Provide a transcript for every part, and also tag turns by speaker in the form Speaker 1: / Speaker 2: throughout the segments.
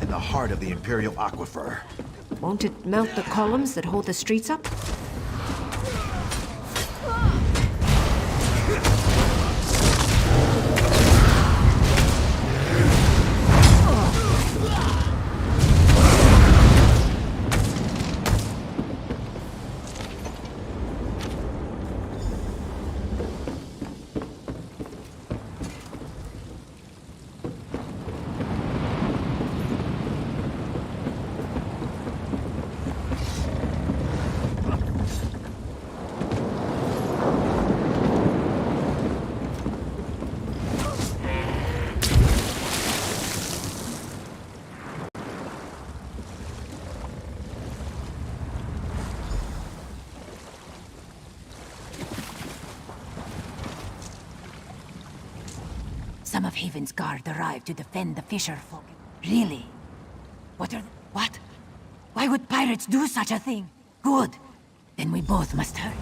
Speaker 1: in the heart of the Imperial Aquifer.
Speaker 2: Won't it melt the columns that hold the streets up?
Speaker 3: Some of Haven's guard arrived to defend the fisher folk. Really? What? Why would pirates do such a thing? Good. Then we both must hurry.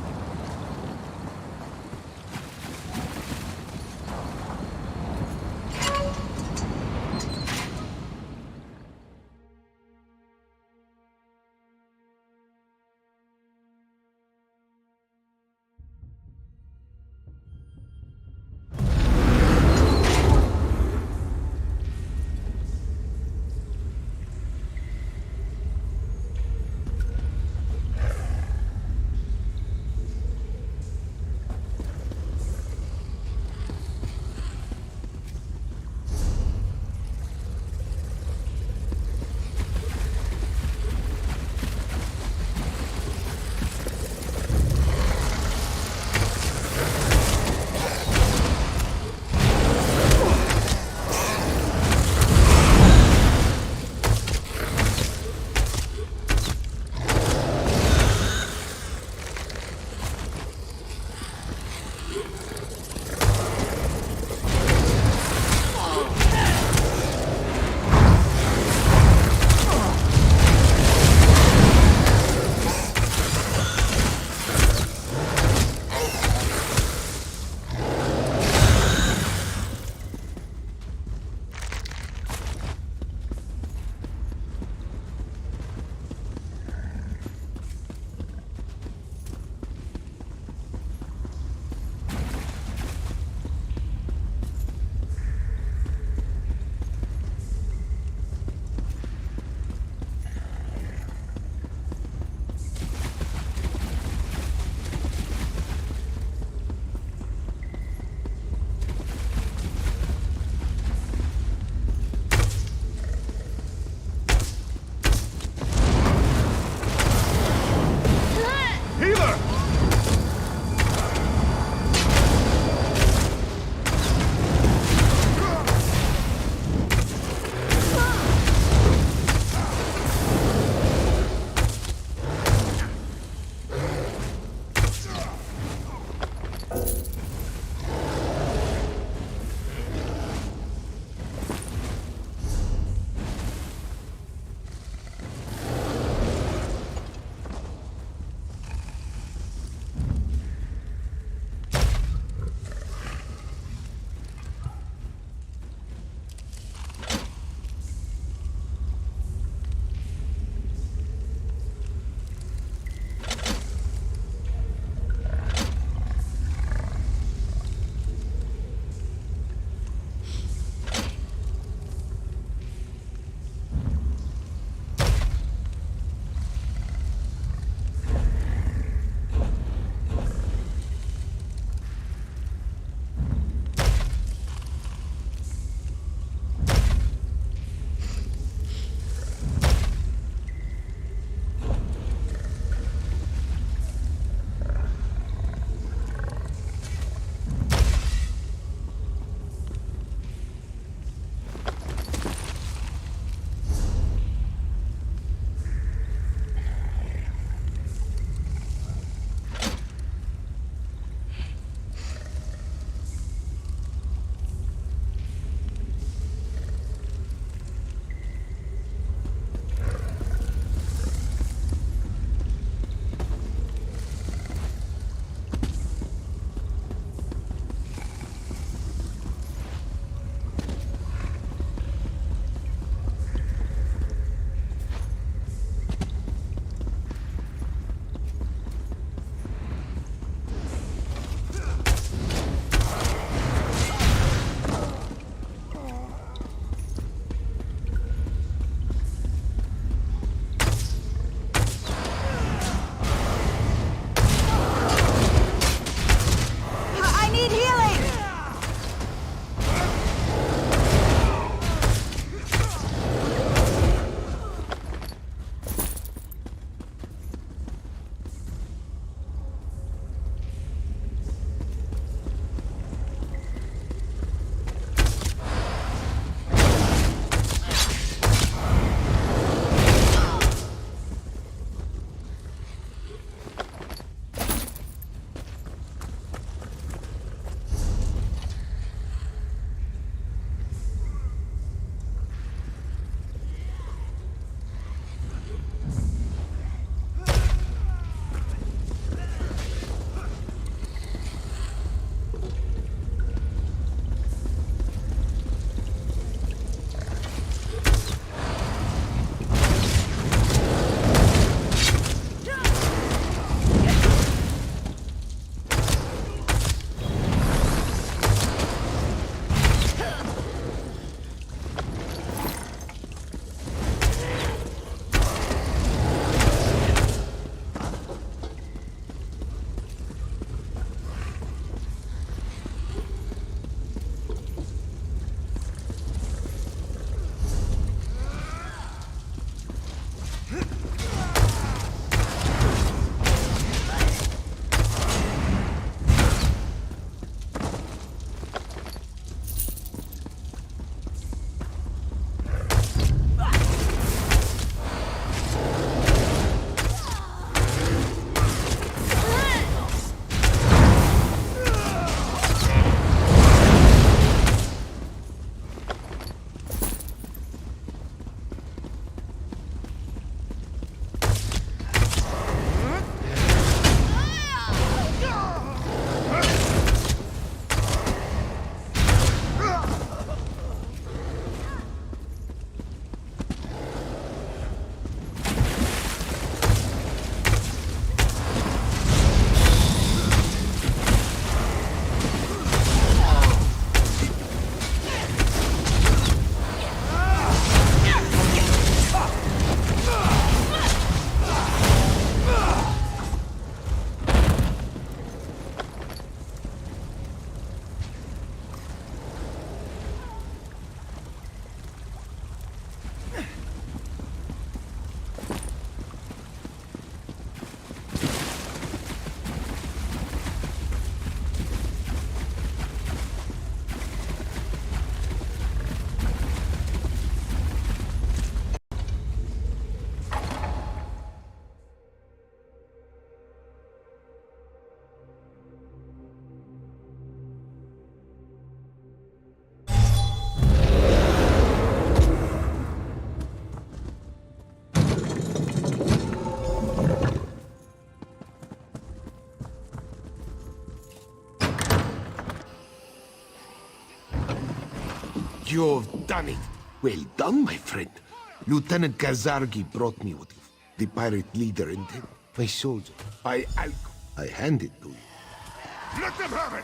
Speaker 4: You've done it. Well done, my friend. Lieutenant Kazargi brought me what the pirate leader intended. My soldier, by Alco. I hand it to you.
Speaker 1: Let them have it!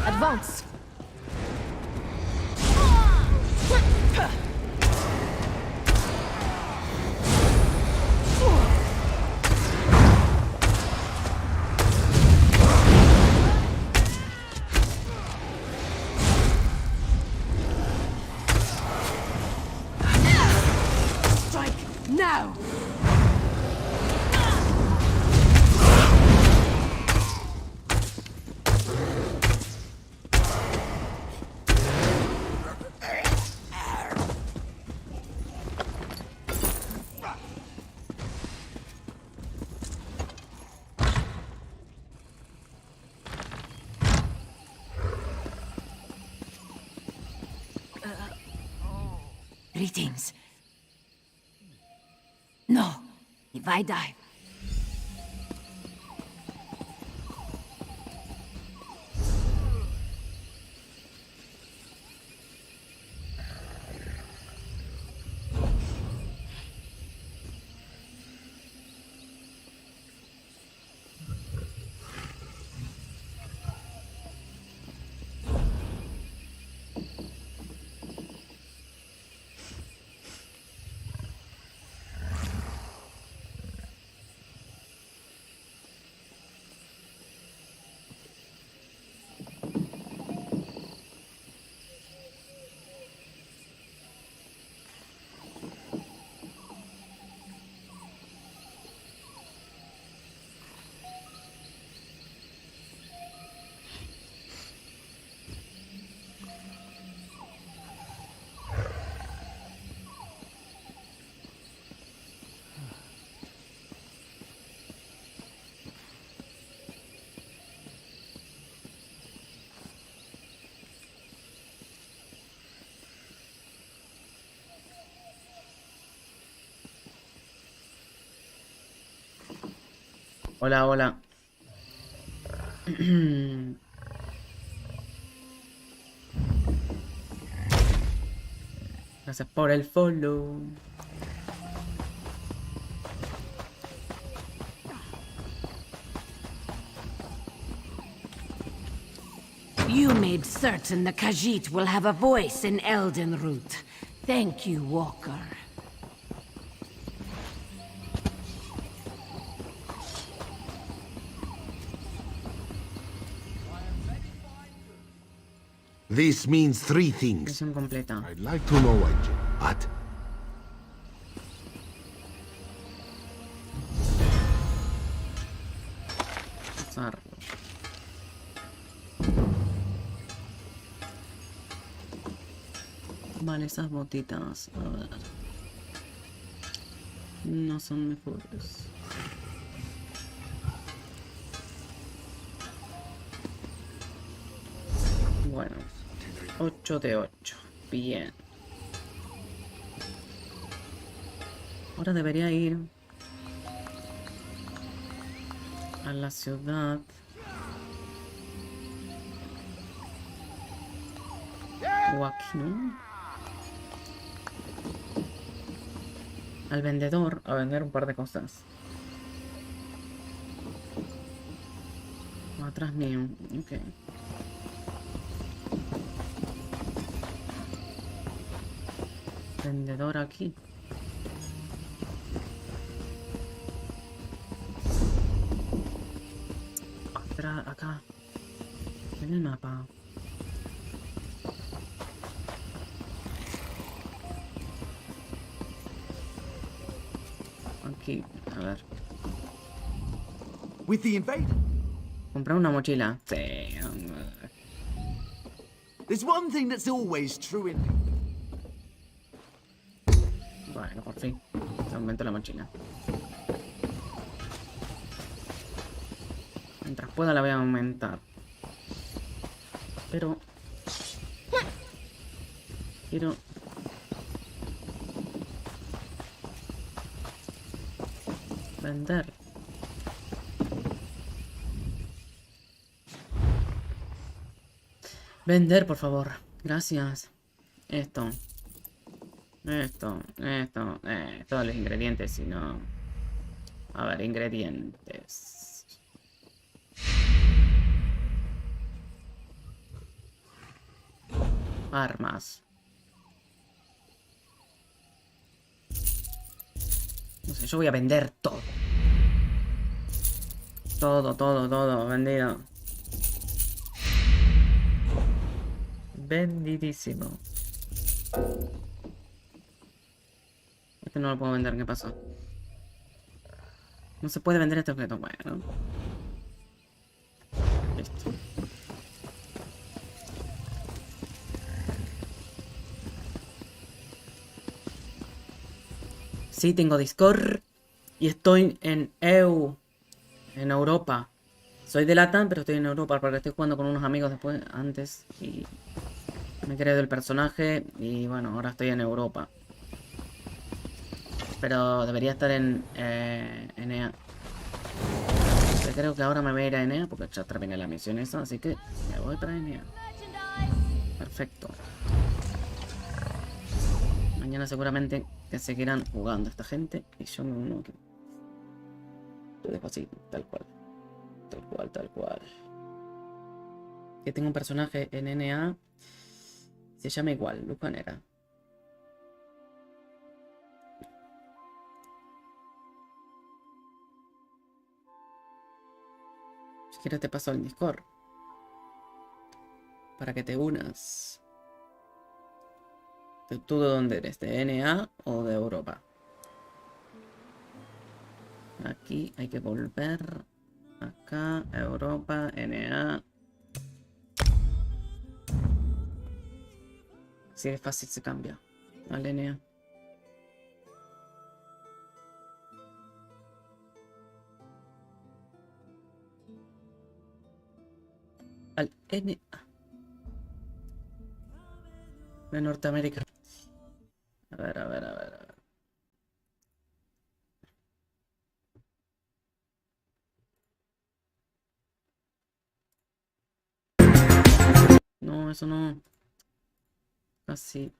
Speaker 2: Advance!
Speaker 3: Strike now! Greetings. No, if I die.
Speaker 5: Hola, hola. Gracias por el follow.
Speaker 3: You made certain the Khajiit will have a voice in Eldenroot. Thank you, Walker.
Speaker 4: This means three things.
Speaker 5: Misión completa.
Speaker 4: I'd like to know what?
Speaker 5: Usar. Vale, esas botitas. A ver. No son mejores. Bueno. 8 de 8. Bien. Ahora debería ir a la ciudad. O aquí, ¿no? Al vendedor a vender un par de cosas. Atrás mío. Ok. Vendedor aquí. Atrás, acá. En el mapa. Aquí, a ver.
Speaker 1: With the invader,
Speaker 5: Comprar una mochila. Sí.
Speaker 1: there's one thing that's always true in.
Speaker 5: Bueno, por fin. Se aumentó la mochila. Mientras pueda la voy a aumentar. Pero... quiero... vender. Vender, por favor. Gracias. Esto. Todos los ingredientes, si no... A ver, ingredientes. Armas. No sé, yo voy a vender todo. Todo vendido. Vendidísimo. Este no lo puedo vender, ¿qué pasó? No se puede vender este objeto. Bueno. Listo. Sí, tengo Discord. Y estoy en EU. En Europa. Soy de Latam, pero estoy en Europa porque estoy jugando con unos amigos después, antes. Y me creé del personaje. Y bueno, ahora estoy en Europa. Pero debería estar en EA. Pero creo que ahora me voy a ir a EA porque ya terminé la misión esa. Así que me voy para EA. Perfecto. Mañana seguramente que seguirán jugando esta gente. Y yo no quiero. Lo dejo así, tal cual. Tal cual. Que tengo un personaje en NA. Se llama igual, Lucanera. Si quieres te paso al Discord. Para que te unas. ¿Tú de dónde eres? ¿De NA o de Europa? Aquí hay que volver. Acá, Europa, NA. Así de fácil se cambia al NA. Al NA. De Norteamérica. A ver. no, eso no. Así.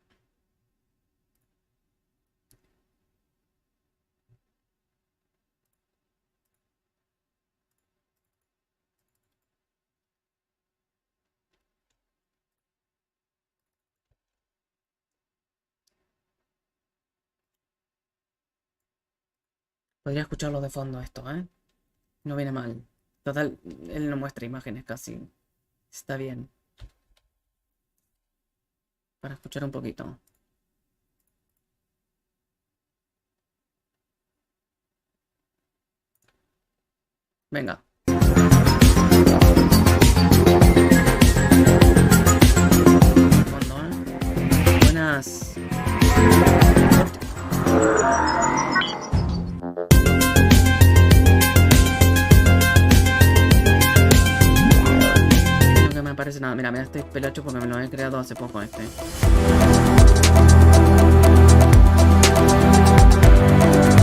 Speaker 5: Podría escucharlo de fondo esto, ¿eh? No viene mal. Total, él no muestra imágenes casi. Está bien. Para escuchar un poquito. Venga. Fondo, ¿eh? Buenas. No me parece nada. Mira, este pelacho porque me lo he creado hace poco este.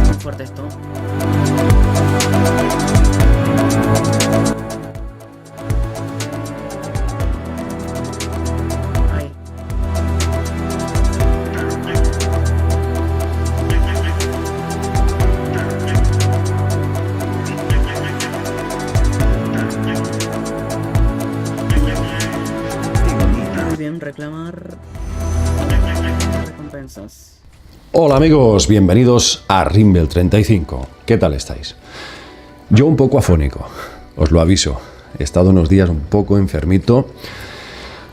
Speaker 5: Muy fuerte esto. Ay. Muy bien, reclamar recompensas.
Speaker 6: Hola amigos, bienvenidos a Rimbel 35. ¿Qué tal estáis? Yo un poco afónico, os lo aviso. He estado unos días un poco enfermito,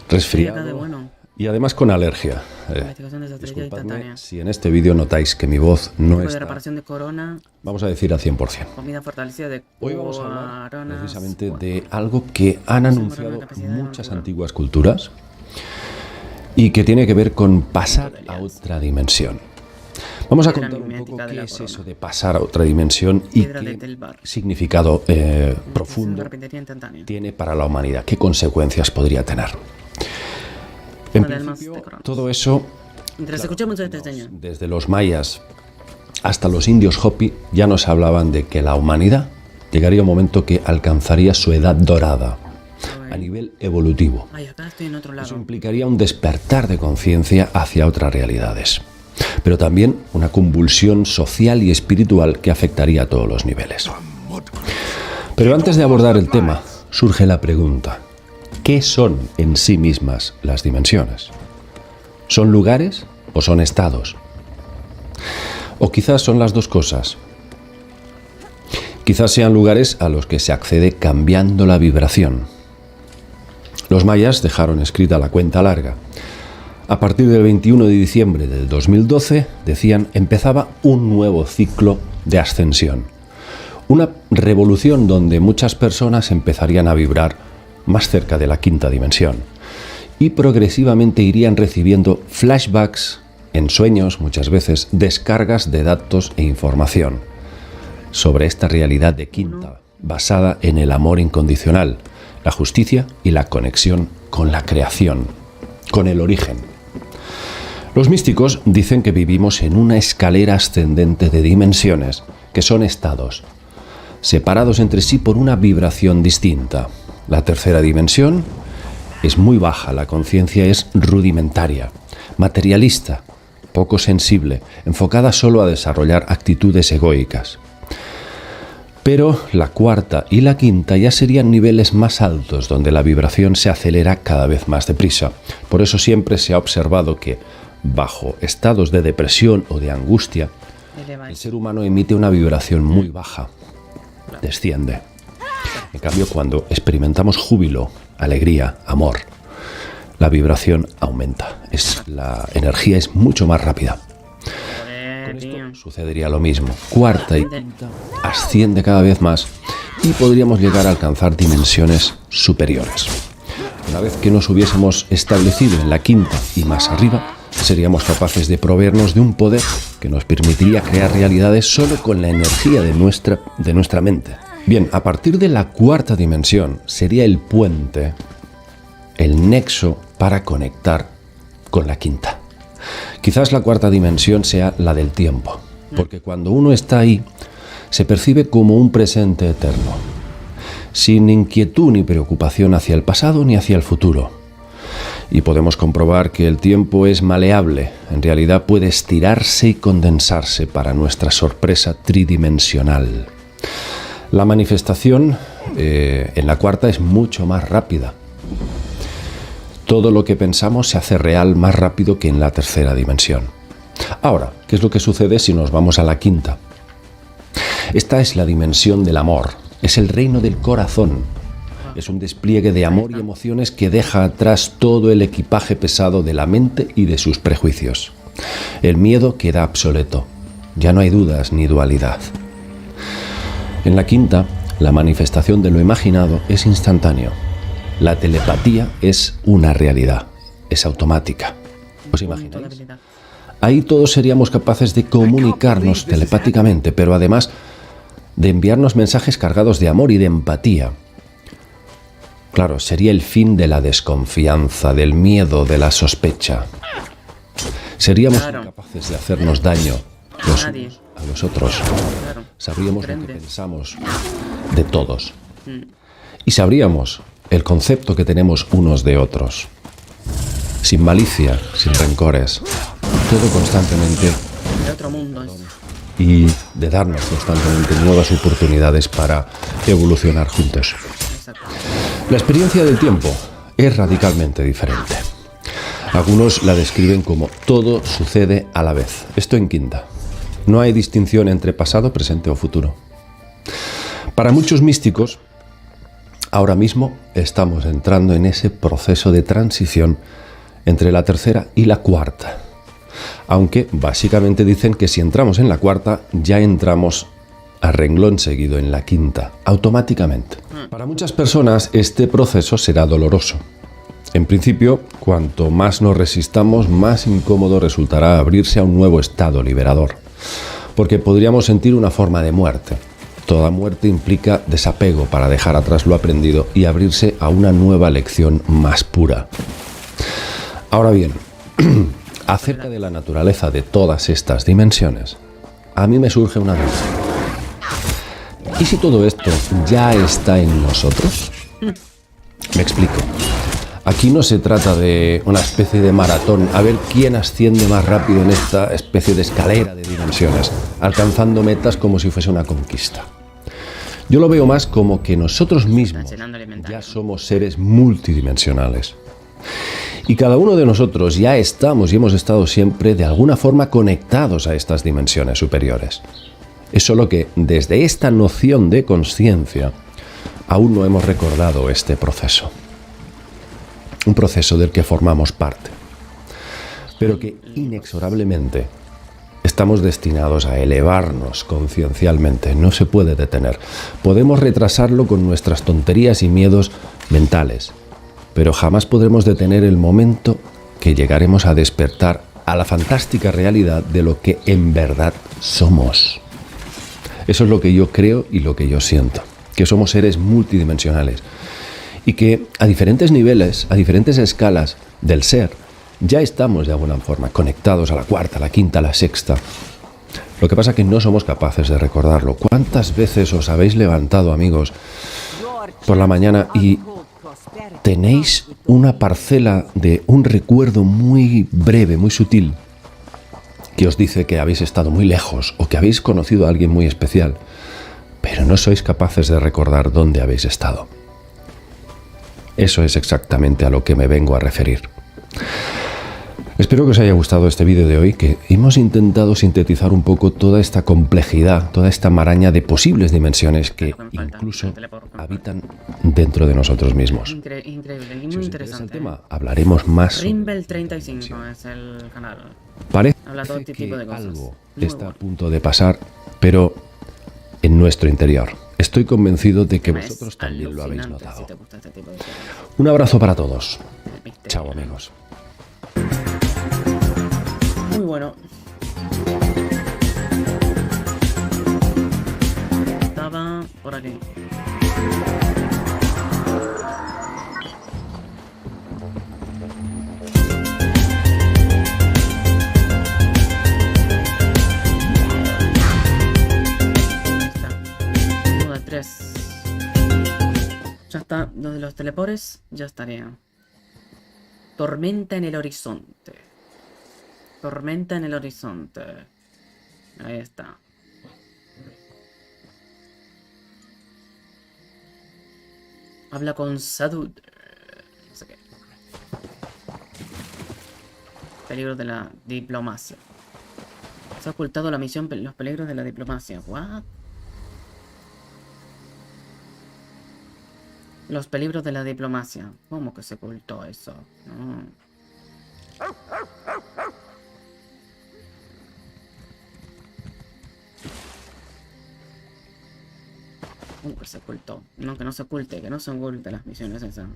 Speaker 6: resfriado
Speaker 5: Bueno.
Speaker 6: y además con alergia.
Speaker 5: Investigación de estrategia
Speaker 6: Disculpadme
Speaker 5: instantánea.
Speaker 6: si en este vídeo notáis que mi voz no
Speaker 5: Tipo de
Speaker 6: está,
Speaker 5: reparación de corona.
Speaker 6: vamos a decir, al 100%.
Speaker 5: Comida fortalecida de
Speaker 6: Hoy vamos a hablar
Speaker 5: coronas.
Speaker 6: precisamente de algo que han anunciado muchas antiguas culturas y que tiene que ver con pasar a otra dimensión. Vamos a contar un poco qué es eso de pasar a otra dimensión y
Speaker 5: Piedra de
Speaker 6: qué
Speaker 5: Telbar.
Speaker 6: significado
Speaker 5: De
Speaker 6: profundo
Speaker 5: carpintería instantánea.
Speaker 6: tiene para la humanidad, qué consecuencias podría tener. En
Speaker 5: Una de almas
Speaker 6: principio,
Speaker 5: de coronas.
Speaker 6: todo eso,
Speaker 5: Mientras escuchamos este señor.
Speaker 6: desde los mayas hasta los indios Hopi, ya nos hablaban de que la humanidad llegaría un momento que alcanzaría su edad dorada a nivel evolutivo.
Speaker 5: Ay, acá estoy en otro
Speaker 6: Eso
Speaker 5: lado.
Speaker 6: implicaría un despertar de conciencia hacia otras realidades, pero también una convulsión social y espiritual que afectaría a todos los niveles. Pero antes de abordar el tema, surge la pregunta: ¿qué son en sí mismas las dimensiones? ¿Son lugares o son estados? O quizás son las dos cosas. Quizás sean lugares a los que se accede cambiando la vibración. Los mayas dejaron escrita la cuenta larga. A partir del 21 de diciembre del 2012, decían, empezaba un nuevo ciclo de ascensión. Una revolución donde muchas personas empezarían a vibrar más cerca de la quinta dimensión y progresivamente irían recibiendo flashbacks, en sueños muchas veces, descargas de datos e información sobre esta realidad de quinta, basada en el amor incondicional, la justicia y la conexión con la creación, con el origen. Los místicos dicen que vivimos en una escalera ascendente de dimensiones, que son estados, separados entre sí por una vibración distinta. La tercera dimensión es muy baja, la conciencia es rudimentaria, materialista, poco sensible, enfocada solo a desarrollar actitudes egoicas. Pero la cuarta y la quinta ya serían niveles más altos, donde la vibración se acelera cada vez más deprisa. Por eso siempre se ha observado que, bajo estados de depresión o de angustia, el ser humano emite una vibración muy baja, desciende. En cambio, cuando experimentamos júbilo, alegría, amor, la vibración aumenta. La energía es mucho más rápida. Con esto sucedería lo mismo. Cuarta y quinta asciende cada vez más y podríamos llegar a alcanzar dimensiones superiores. Una vez que nos hubiésemos establecido en la quinta y más arriba, seríamos capaces de proveernos de un poder que nos permitiría crear realidades solo con la energía de nuestra mente. Bien, a partir de la cuarta dimensión sería el puente, el nexo para conectar con la quinta. Quizás la cuarta dimensión sea la del tiempo, porque cuando uno está ahí, se percibe como un presente eterno, sin inquietud ni preocupación hacia el pasado ni hacia el futuro. y podemos comprobar que el tiempo es maleable. En realidad puede estirarse y condensarse para nuestra sorpresa tridimensional. La manifestación en la cuarta es mucho más rápida. Todo lo que pensamos se hace real más rápido que en la tercera dimensión. Ahora, ¿qué es lo que sucede si nos vamos a la quinta? Esta es la dimensión del amor, es el reino del corazón. Es un despliegue de amor y emociones que deja atrás todo el equipaje pesado de la mente y de sus prejuicios. El miedo queda obsoleto, ya no hay dudas ni dualidad. En la quinta, la manifestación de lo imaginado es instantáneo. La telepatía es una realidad, es automática. ¿Os imagináis? Ahí todos seríamos capaces de comunicarnos telepáticamente, pero además de enviarnos mensajes cargados de amor y de empatía. Claro, sería el fin de la desconfianza, del miedo, de la sospecha. Seríamos incapaces de hacernos daño los unos a los otros. Sabríamos lo que pensamos de todos. Y sabríamos el concepto que tenemos unos de otros. Sin malicia, sin rencores. Todo constantemente.
Speaker 5: De otro mundo.
Speaker 6: Y de darnos constantemente nuevas oportunidades para evolucionar juntos. La experiencia del tiempo es radicalmente diferente. Algunos la describen como todo sucede a la vez. Esto en quinta. No hay distinción entre pasado, presente o futuro. Para muchos místicos, ahora mismo estamos entrando en ese proceso de transición entre la tercera y la cuarta. Aunque básicamente dicen que si entramos en la cuarta, ya entramos a renglón seguido en la quinta, automáticamente. Para muchas personas este proceso será doloroso. En principio, cuanto más nos resistamos, más incómodo resultará abrirse a un nuevo estado liberador, porque podríamos sentir una forma de muerte. Toda muerte implica desapego para dejar atrás lo aprendido y abrirse a una nueva lección más pura. Ahora bien, acerca de la naturaleza de todas estas dimensiones, a mí me surge una duda. ¿Y si todo esto ya está en nosotros? Me explico. Aquí no se trata de una especie de maratón, a ver quién asciende más rápido en esta especie de escalera de dimensiones, alcanzando metas como si fuese una conquista. Yo lo veo más como que nosotros mismos ya somos seres multidimensionales. Y cada uno de nosotros ya estamos y hemos estado siempre de alguna forma conectados a estas dimensiones superiores. Es solo que desde esta noción de consciencia aún no hemos recordado este proceso. Un proceso del que formamos parte, pero que inexorablemente estamos destinados a elevarnos conciencialmente. No se puede detener. Podemos retrasarlo con nuestras tonterías y miedos mentales, pero jamás podremos detener el momento que llegaremos a despertar a la fantástica realidad de lo que en verdad somos. Eso es lo que yo creo y lo que yo siento, que somos seres multidimensionales y que a diferentes niveles, a diferentes escalas del ser, ya estamos de alguna forma conectados a la cuarta, a la quinta, a la sexta. Lo que pasa es que no somos capaces de recordarlo. ¿Cuántas veces os habéis levantado, amigos, por la mañana y tenéis una parcela de un recuerdo muy breve, muy sutil, que os dice que habéis estado muy lejos o que habéis conocido a alguien muy especial, pero no sois capaces de recordar dónde habéis estado? Eso es exactamente a lo que me vengo a referir. Espero que os haya gustado este vídeo de hoy, que hemos intentado sintetizar un poco toda esta complejidad, toda esta maraña de posibles dimensiones que incluso habitan dentro de nosotros mismos.
Speaker 5: Increíble y muy
Speaker 6: Si os interesa el
Speaker 5: interesante.
Speaker 6: tema, hablaremos más sobre
Speaker 5: Rimbel 35 es el canal.
Speaker 6: Parece
Speaker 5: Habla todo tipo
Speaker 6: que
Speaker 5: de cosas.
Speaker 6: algo
Speaker 5: Muy
Speaker 6: está a
Speaker 5: bueno.
Speaker 6: punto de pasar, pero en nuestro interior. Estoy convencido de que
Speaker 5: Es
Speaker 6: vosotros también lo habéis
Speaker 5: alucinante
Speaker 6: notado.
Speaker 5: si te gusta este tipo de cosas.
Speaker 6: Un abrazo para todos.
Speaker 5: El misterio.
Speaker 6: Chao, amigos.
Speaker 5: Muy bueno. Estaba por aquí. Ahí está. 1 de 3. Ya está. Lo de los telepores ya estaría. Tormenta en el horizonte. Tormenta en el horizonte. Ahí está. Habla con Sadud. No sé qué. Peligros de la diplomacia. Se ha ocultado la misión los peligros de la diplomacia. ¿What? Los peligros de la diplomacia. ¿Cómo que se ocultó eso? No. ¿Cómo que se ocultó? No, que no se oculte, que no se oculte las misiones esas.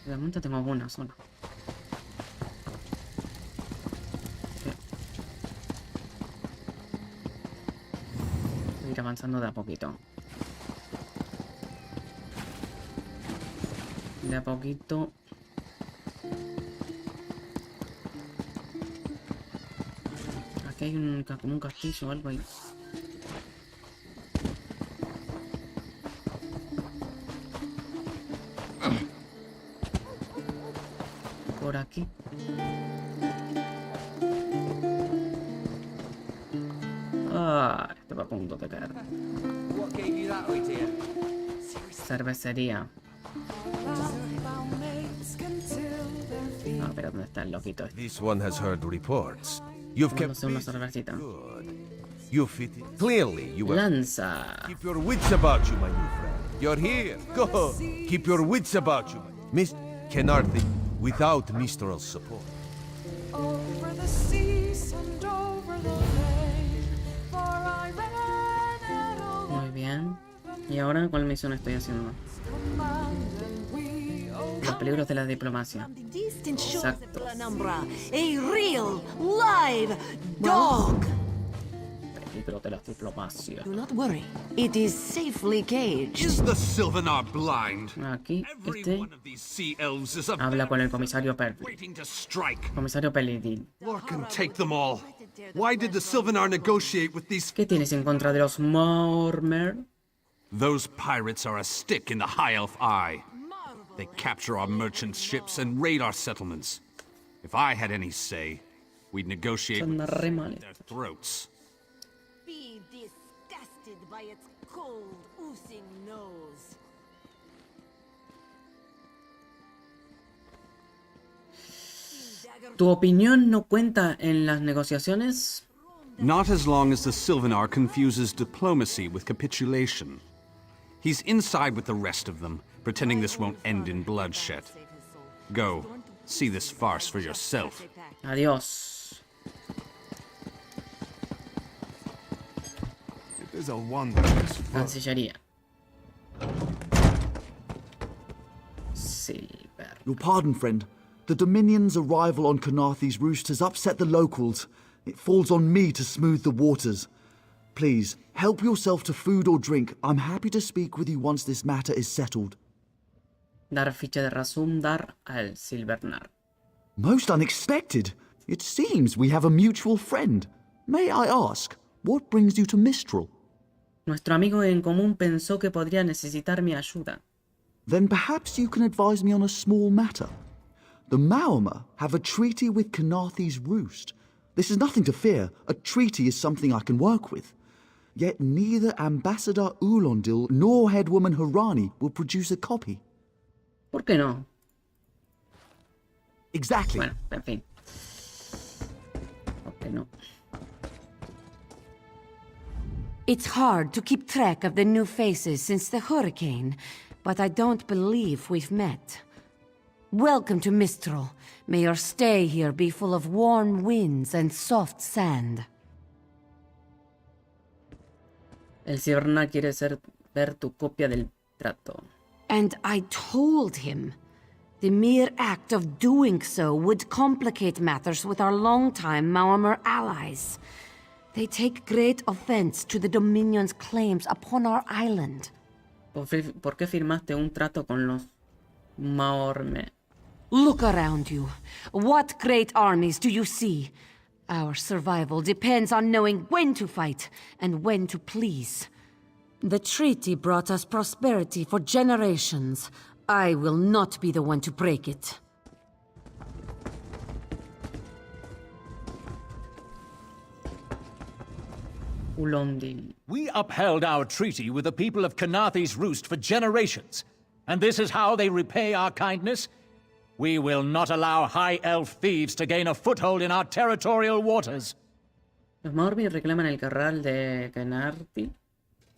Speaker 5: De momento tengo una sola. Voy a ir avanzando de a poquito. De a poquito. Aquí hay como un castillo o algo ahí. Por aquí. Ah, estaba a punto de caer. Cervecería. Ah, pero ¿dónde está el loquito este?
Speaker 4: This one has heard reports. You've
Speaker 5: Vamos a
Speaker 4: kept
Speaker 5: hacer una
Speaker 4: busy.
Speaker 5: cervecita.
Speaker 4: Good. You fit in. Clearly, you were.
Speaker 5: Lanza.
Speaker 4: Keep your wits about you, my new friend. You're here. Go. Keep your wits about you. Miss Kenarthy, without Mistral's support.
Speaker 7: Over the seas and over the lake, for I ran it all
Speaker 5: Muy bien. ¿Y ahora cuál misión estoy haciendo?
Speaker 7: command and we
Speaker 5: Los peligros de la diplomacia.
Speaker 2: From the distant shores
Speaker 5: Exacto.
Speaker 2: of Penumbra, a real, live dog.
Speaker 5: Peligros de la diplomacia.
Speaker 2: Do not worry, it is safely caged.
Speaker 8: Is the Sylvanar blind?
Speaker 5: Aquí,
Speaker 8: Every
Speaker 5: este
Speaker 8: one of these sea elves is a
Speaker 5: habla con el comisario
Speaker 8: waiting to strike.
Speaker 5: Comisario Pelidil.
Speaker 8: Lord can take them all. Why did the Sylvanar negotiate with these?
Speaker 5: ¿Qué tienes en contra de los Mormer?
Speaker 8: Those pirates are a stick in the High Elf eye. They capture our merchant ships and raid our settlements. If I had any say, we'd negotiate
Speaker 5: Son
Speaker 8: with
Speaker 5: re males.
Speaker 8: their throats.
Speaker 2: Be disgusted by its cold, oozing nose.
Speaker 5: ¿Tu opinión no cuenta en las negociaciones?
Speaker 8: Not as long as the Sylvanar confuses diplomacy with capitulation. He's inside with the rest of them, pretending this won't end in bloodshed. Go, see this farce for yourself.
Speaker 5: Adiós.
Speaker 9: It is a wondrous fur.
Speaker 5: Cancillería. Silver.
Speaker 1: Your pardon, friend. The Dominion's arrival on Canarthy's roost has upset the locals. It falls on me to smooth the waters. Please, help yourself to food or drink. I'm happy to speak with you once this matter is settled.
Speaker 5: Dar ficha de razón, dar al Silvernar.
Speaker 1: Most unexpected. It seems we have a mutual friend. May I ask, what brings you to Mistral?
Speaker 5: Nuestro amigo en común pensó que podría necesitar mi ayuda.
Speaker 1: Then perhaps you can advise me on a small matter. The Maormer have a treaty with Canarthy's roost. This is nothing to fear. A treaty is something I can work with. Yet neither Ambassador Ulondil nor Headwoman Harani will produce a copy.
Speaker 5: ¿Por qué no?
Speaker 1: Exactly.
Speaker 5: Bueno, en fin. ¿Por qué no?
Speaker 3: It's hard to keep track of the new faces since the hurricane, but I don't believe we've met. Welcome to Mistral. May your stay here be full of warm winds and soft sand.
Speaker 5: El Silvernar quiere ver tu copia del trato.
Speaker 3: And I told him. The mere act of doing so would complicate matters with our longtime Maormer allies. They take great offense to the Dominion's claims upon our island.
Speaker 5: ¿Por qué firmaste un trato con los Maormer?
Speaker 3: Look around you. What great armies do you see?
Speaker 2: Our survival depends on knowing when to fight and when to please. The treaty brought us prosperity for generations. I will not be the one to break it.
Speaker 5: Ulondil.
Speaker 10: We upheld our treaty with the people of Kanathi's Roost for generations, and this is how they repay our kindness? We will not allow High Elf thieves to gain a foothold in our territorial waters.
Speaker 5: Los Maorbi reclaman el corral de Kenarthi.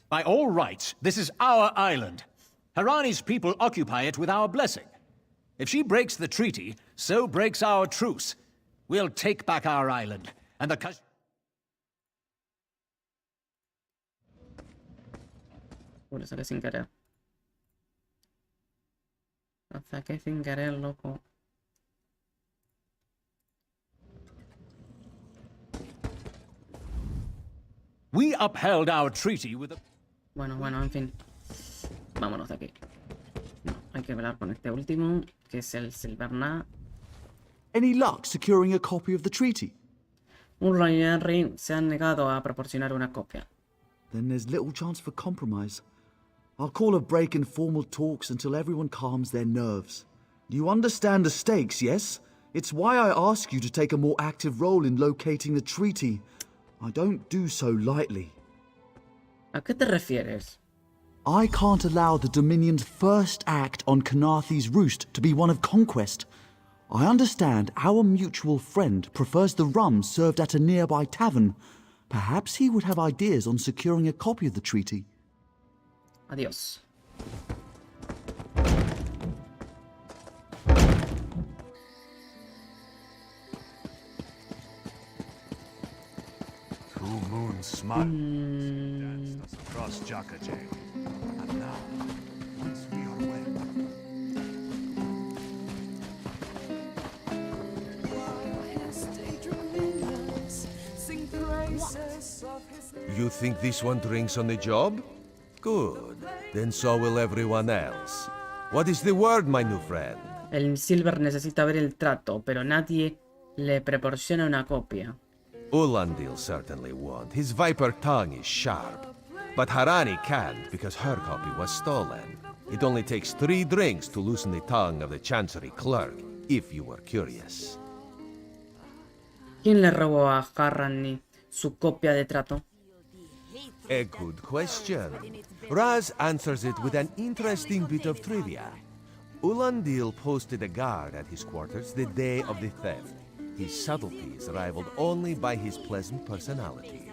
Speaker 10: By all rights, this is our island. Harani's people occupy it with our blessing. If she breaks the treaty, so breaks our truce. We'll take back our island, and the...
Speaker 5: Le saqué sin querer. Lo saqué sin querer, loco.
Speaker 10: We upheld our treaty with the...
Speaker 5: Bueno, en fin. Vámonos de aquí. No, hay que hablar con este último, que es el Silverna.
Speaker 1: Any luck securing a copy of the treaty?
Speaker 5: Urla y Henry se han negado a proporcionar una copia.
Speaker 1: Then there's little chance for compromise. I'll call a break in formal talks until everyone calms their nerves. You understand the stakes, yes? It's why I ask you to take a more active role in locating the treaty. I don't do so lightly.
Speaker 5: ¿A qué te refieres?
Speaker 1: I can't allow the Dominion's first act on Kanathi's Roost to be one of conquest. I understand our mutual friend prefers the rum served at a nearby tavern. Perhaps he would have ideas on securing a copy of the treaty.
Speaker 5: Adiós.
Speaker 9: Two moons smile. Danced us across Jakajay. And now, once we are wed,
Speaker 7: Sing praises of his
Speaker 11: You think this one drinks on the job? Good. Then so will everyone else. What is the word, my new friend?
Speaker 5: El Silver necesita ver el trato, pero nadie le proporciona una copia.
Speaker 11: Ulandil certainly won't. His viper tongue is sharp. But Harani can't because her copy was stolen. It only takes 3 drinks to loosen the tongue of the Chancery clerk, if you were curious.
Speaker 5: ¿Quién le robó a Harani su copia de trato?
Speaker 11: A good question. Raz answers it with an interesting bit of trivia. Ulandil posted a guard at his quarters the day of the theft. His subtlety is rivaled only by his pleasant personality.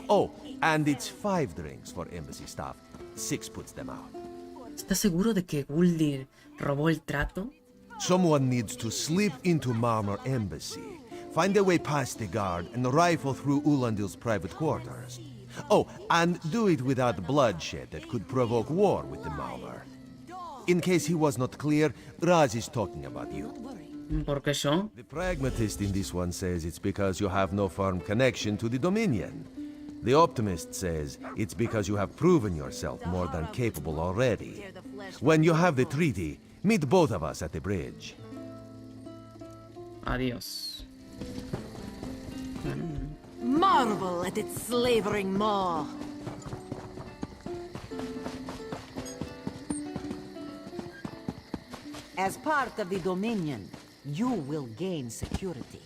Speaker 11: Oh, and it's 5 drinks for embassy staff. 6 puts them out.
Speaker 5: ¿Estás seguro de que Guldir robó el trato?
Speaker 11: Someone needs to slip into Marmor Embassy, find a way past the guard, and rifle through Ulandil's private quarters. Oh, and do it without bloodshed that could provoke war with the Marmor. In case he was not clear, Raz is talking about you.
Speaker 5: ¿Por qué yo?
Speaker 11: The pragmatist in this one says it's because you have no firm connection to the Dominion. The optimist says it's because you have proven yourself more than capable already. When you have the treaty, meet both of us at the bridge.
Speaker 5: Adiós.
Speaker 2: Marvel at its slavering maw. As part of the Dominion, you will gain security.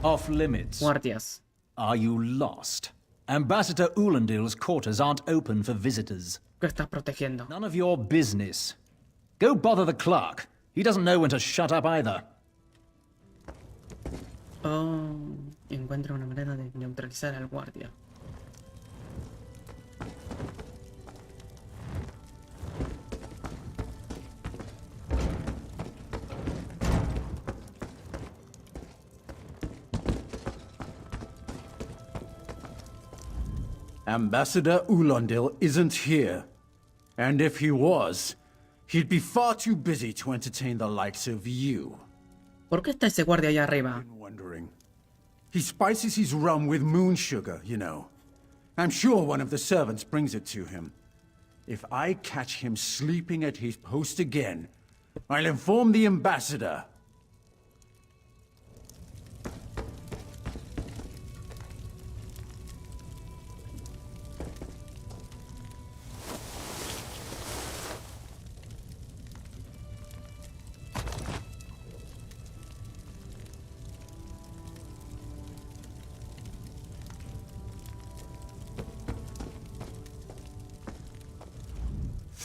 Speaker 10: Off limits.
Speaker 5: Guardias.
Speaker 10: Are you lost? Ambassador Ulandil's quarters aren't open for visitors.
Speaker 5: ¿Qué estás protegiendo?
Speaker 10: None of your business. Go bother the clerk. He doesn't know when to shut up either.
Speaker 5: Oh, encuentra una manera de neutralizar al guardia.
Speaker 12: Ambassador Ulandil isn't here. And if he was, he'd be far too busy to entertain the likes of you.
Speaker 5: ¿Por qué está ese guardia allá arriba?
Speaker 12: Been wondering. He spices his rum with moon sugar, you know. I'm sure one of the servants brings it to him. If I catch him sleeping at his post again, I'll inform the ambassador.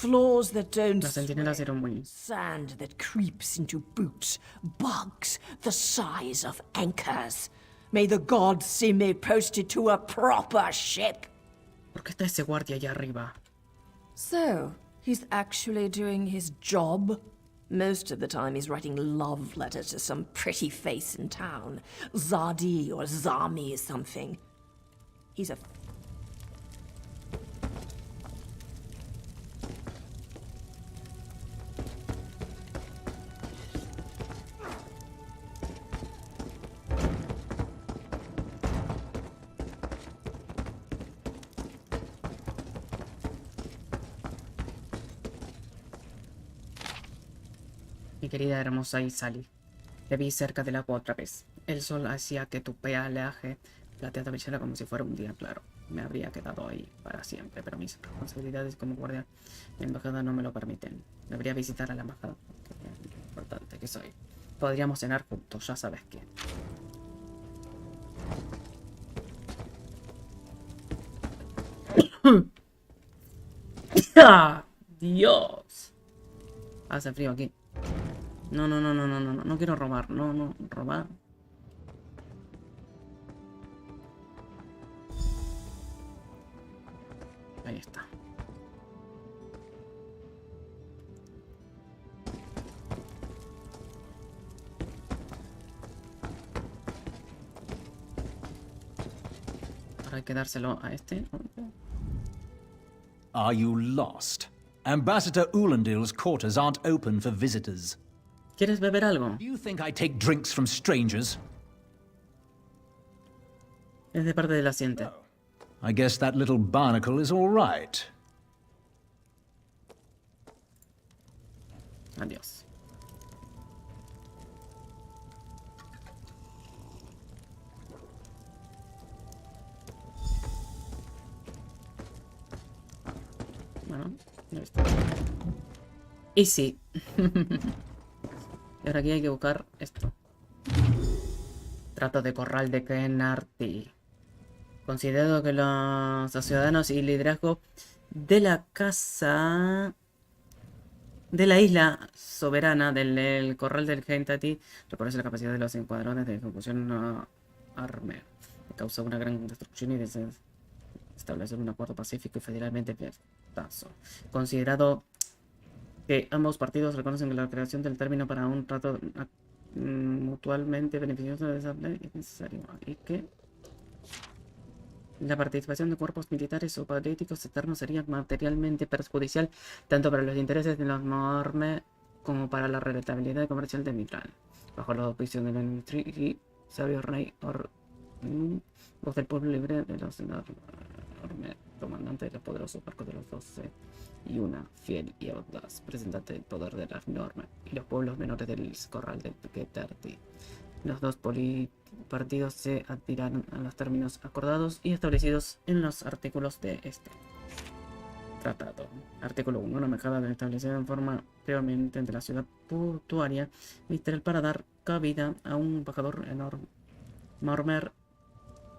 Speaker 13: Floors that don't
Speaker 5: Las centinelas
Speaker 13: sway,
Speaker 5: eran muy...
Speaker 13: sand that creeps into boots, bugs the size of anchors. May the gods see me posted to a proper ship.
Speaker 5: ¿Por qué está ese guardia allá arriba?
Speaker 13: So, he's actually doing his job? Most of the time he's writing love letters to some pretty face in town. Zadi or Zami or something. He's a...
Speaker 5: Mi querida hermosa Isali, te vi cerca del agua otra vez. El sol hacía que tu pelaje plateado brillara como si fuera un día claro. Me habría quedado ahí para siempre, pero mis responsabilidades como guardia de embajada no me lo permiten. Debería visitar a la embajada. Qué importante que soy. Podríamos cenar juntos, ya sabes quién. ¡Ah! ¡Dios! Hace frío aquí. No, no, no, no, no, no, no, no quiero robar, no, no, robar. Ahí está. Ahora hay que dárselo a este.
Speaker 10: Are you lost? Ambassador Ulandil's quarters aren't open for visitors.
Speaker 5: ¿Quieres beber algo?
Speaker 10: Do you think I take drinks from strangers?
Speaker 5: Es de parte del asiento.
Speaker 10: I guess that little barnacle is all right.
Speaker 5: Adiós. Bueno, ya está. Y sí. Y ahora aquí hay que buscar esto. Trato de corral de Kenarty. Considero que los ciudadanos y liderazgo de la casa de la isla soberana del corral del Kentucky reconoce la capacidad de los escuadrones de ejecución arme. Causa una gran destrucción y establecer un acuerdo pacífico y federalmente Teso. Considerado que ambos partidos reconocen que la creación del término para un trato mutuamente beneficioso de esa ley es necesario y que la participación de cuerpos militares o políticos externos sería materialmente perjudicial tanto para los intereses de los Morme como para la rentabilidad comercial de Mitral. Bajo la auspicio del ministro y sabio rey voz del pueblo libre de los Morme, comandante de los poderosos barcos de los 12 y una fiel y audaz representante del poder de las normas y los pueblos menores del corral del Kentucky. Los dos partidos se adhirán a los términos acordados y establecidos en los artículos de este tratado. Artículo 1. Una mejora establecida en forma previamente entre la ciudad portuaria literal para dar cabida a un embajador enorme Mormer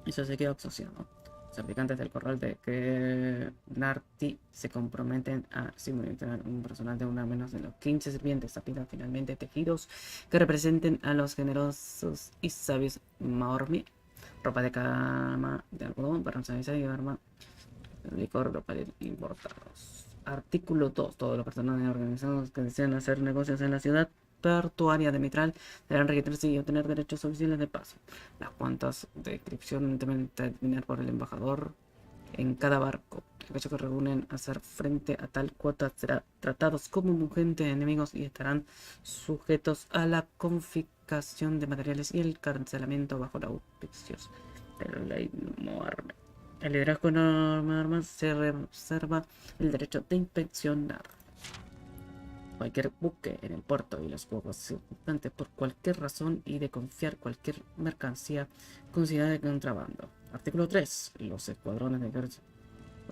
Speaker 5: y su seguido asociado. Los fabricantes del corral de Kenarty se comprometen a suministrar un personal de una menos de los 15 sirvientes tapitas finalmente tejidos que representen a los generosos y sabios Maormi, ropa de cama de algodón para sanizar y arma, licor local importados. Artículo 2. Todos los personales organizados que desean hacer negocios en la ciudad portuaria de Mitral deberán registrarse y obtener derechos oficiales de paso. Las cuentas de inscripción deben terminar por el embajador en cada barco. Aquellos que reúnen a hacer frente a tal cuota serán tratados como gente de enemigos y estarán sujetos a la confiscación de materiales y el cancelamiento bajo los auspicios de la ley Moarme. El liderazgo de armas se reserva el derecho de inspeccionar cualquier buque en el puerto y los aguas circundantes por cualquier razón y de confiar cualquier mercancía considerada de contrabando. Artículo 3. Los escuadrones de ejército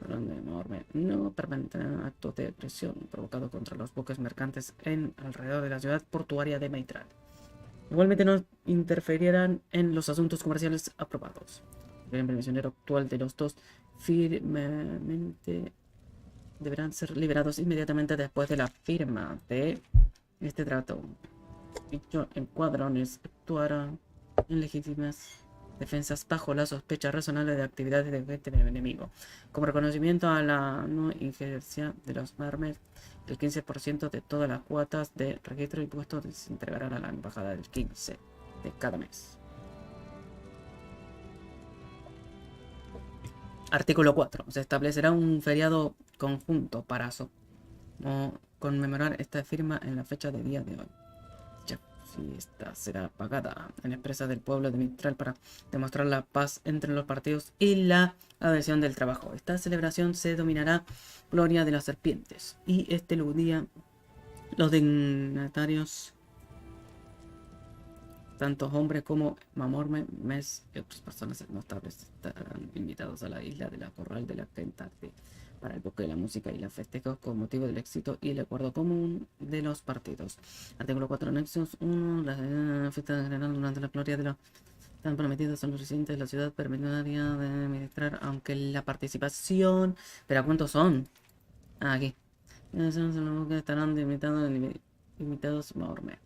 Speaker 5: enorme no permitirán actos de presión provocados contra los buques mercantes en alrededor de la ciudad portuaria de Maitral. Igualmente no interferirán en los asuntos comerciales aprobados. El prisionero actual de los dos firmemente deberán ser liberados inmediatamente después de la firma de este trato. Dichos escuadrones actuarán en legítimas defensas bajo la sospecha razonable de actividades de gente enemigo. Como reconocimiento a la no injerencia de los armes, el 15% de todas las cuotas de registro y impuestos se entregarán a la embajada del 15 de cada mes. Artículo 4. Se establecerá un feriado conjunto para conmemorar esta firma en la fecha de día de hoy. Si esta será pagada en empresa del pueblo de Mistral para demostrar la paz entre los partidos y la adhesión del trabajo. Esta celebración se denominará Gloria de las Serpientes y este día los dignatarios, tanto hombres como Mamorme, Mes y otras personas notables estarán invitados a la isla de la Corral de la Kentucky para el buque de la música y los festejos con motivo del éxito y el acuerdo común de los partidos. Artículo 4, anexos 1. La fiesta general durante la gloria de los están prometidos a los residentes de la ciudad permitiría de administrar, aunque la participación... ¿Pero cuántos son? Aquí. Estarán invitados Maorme,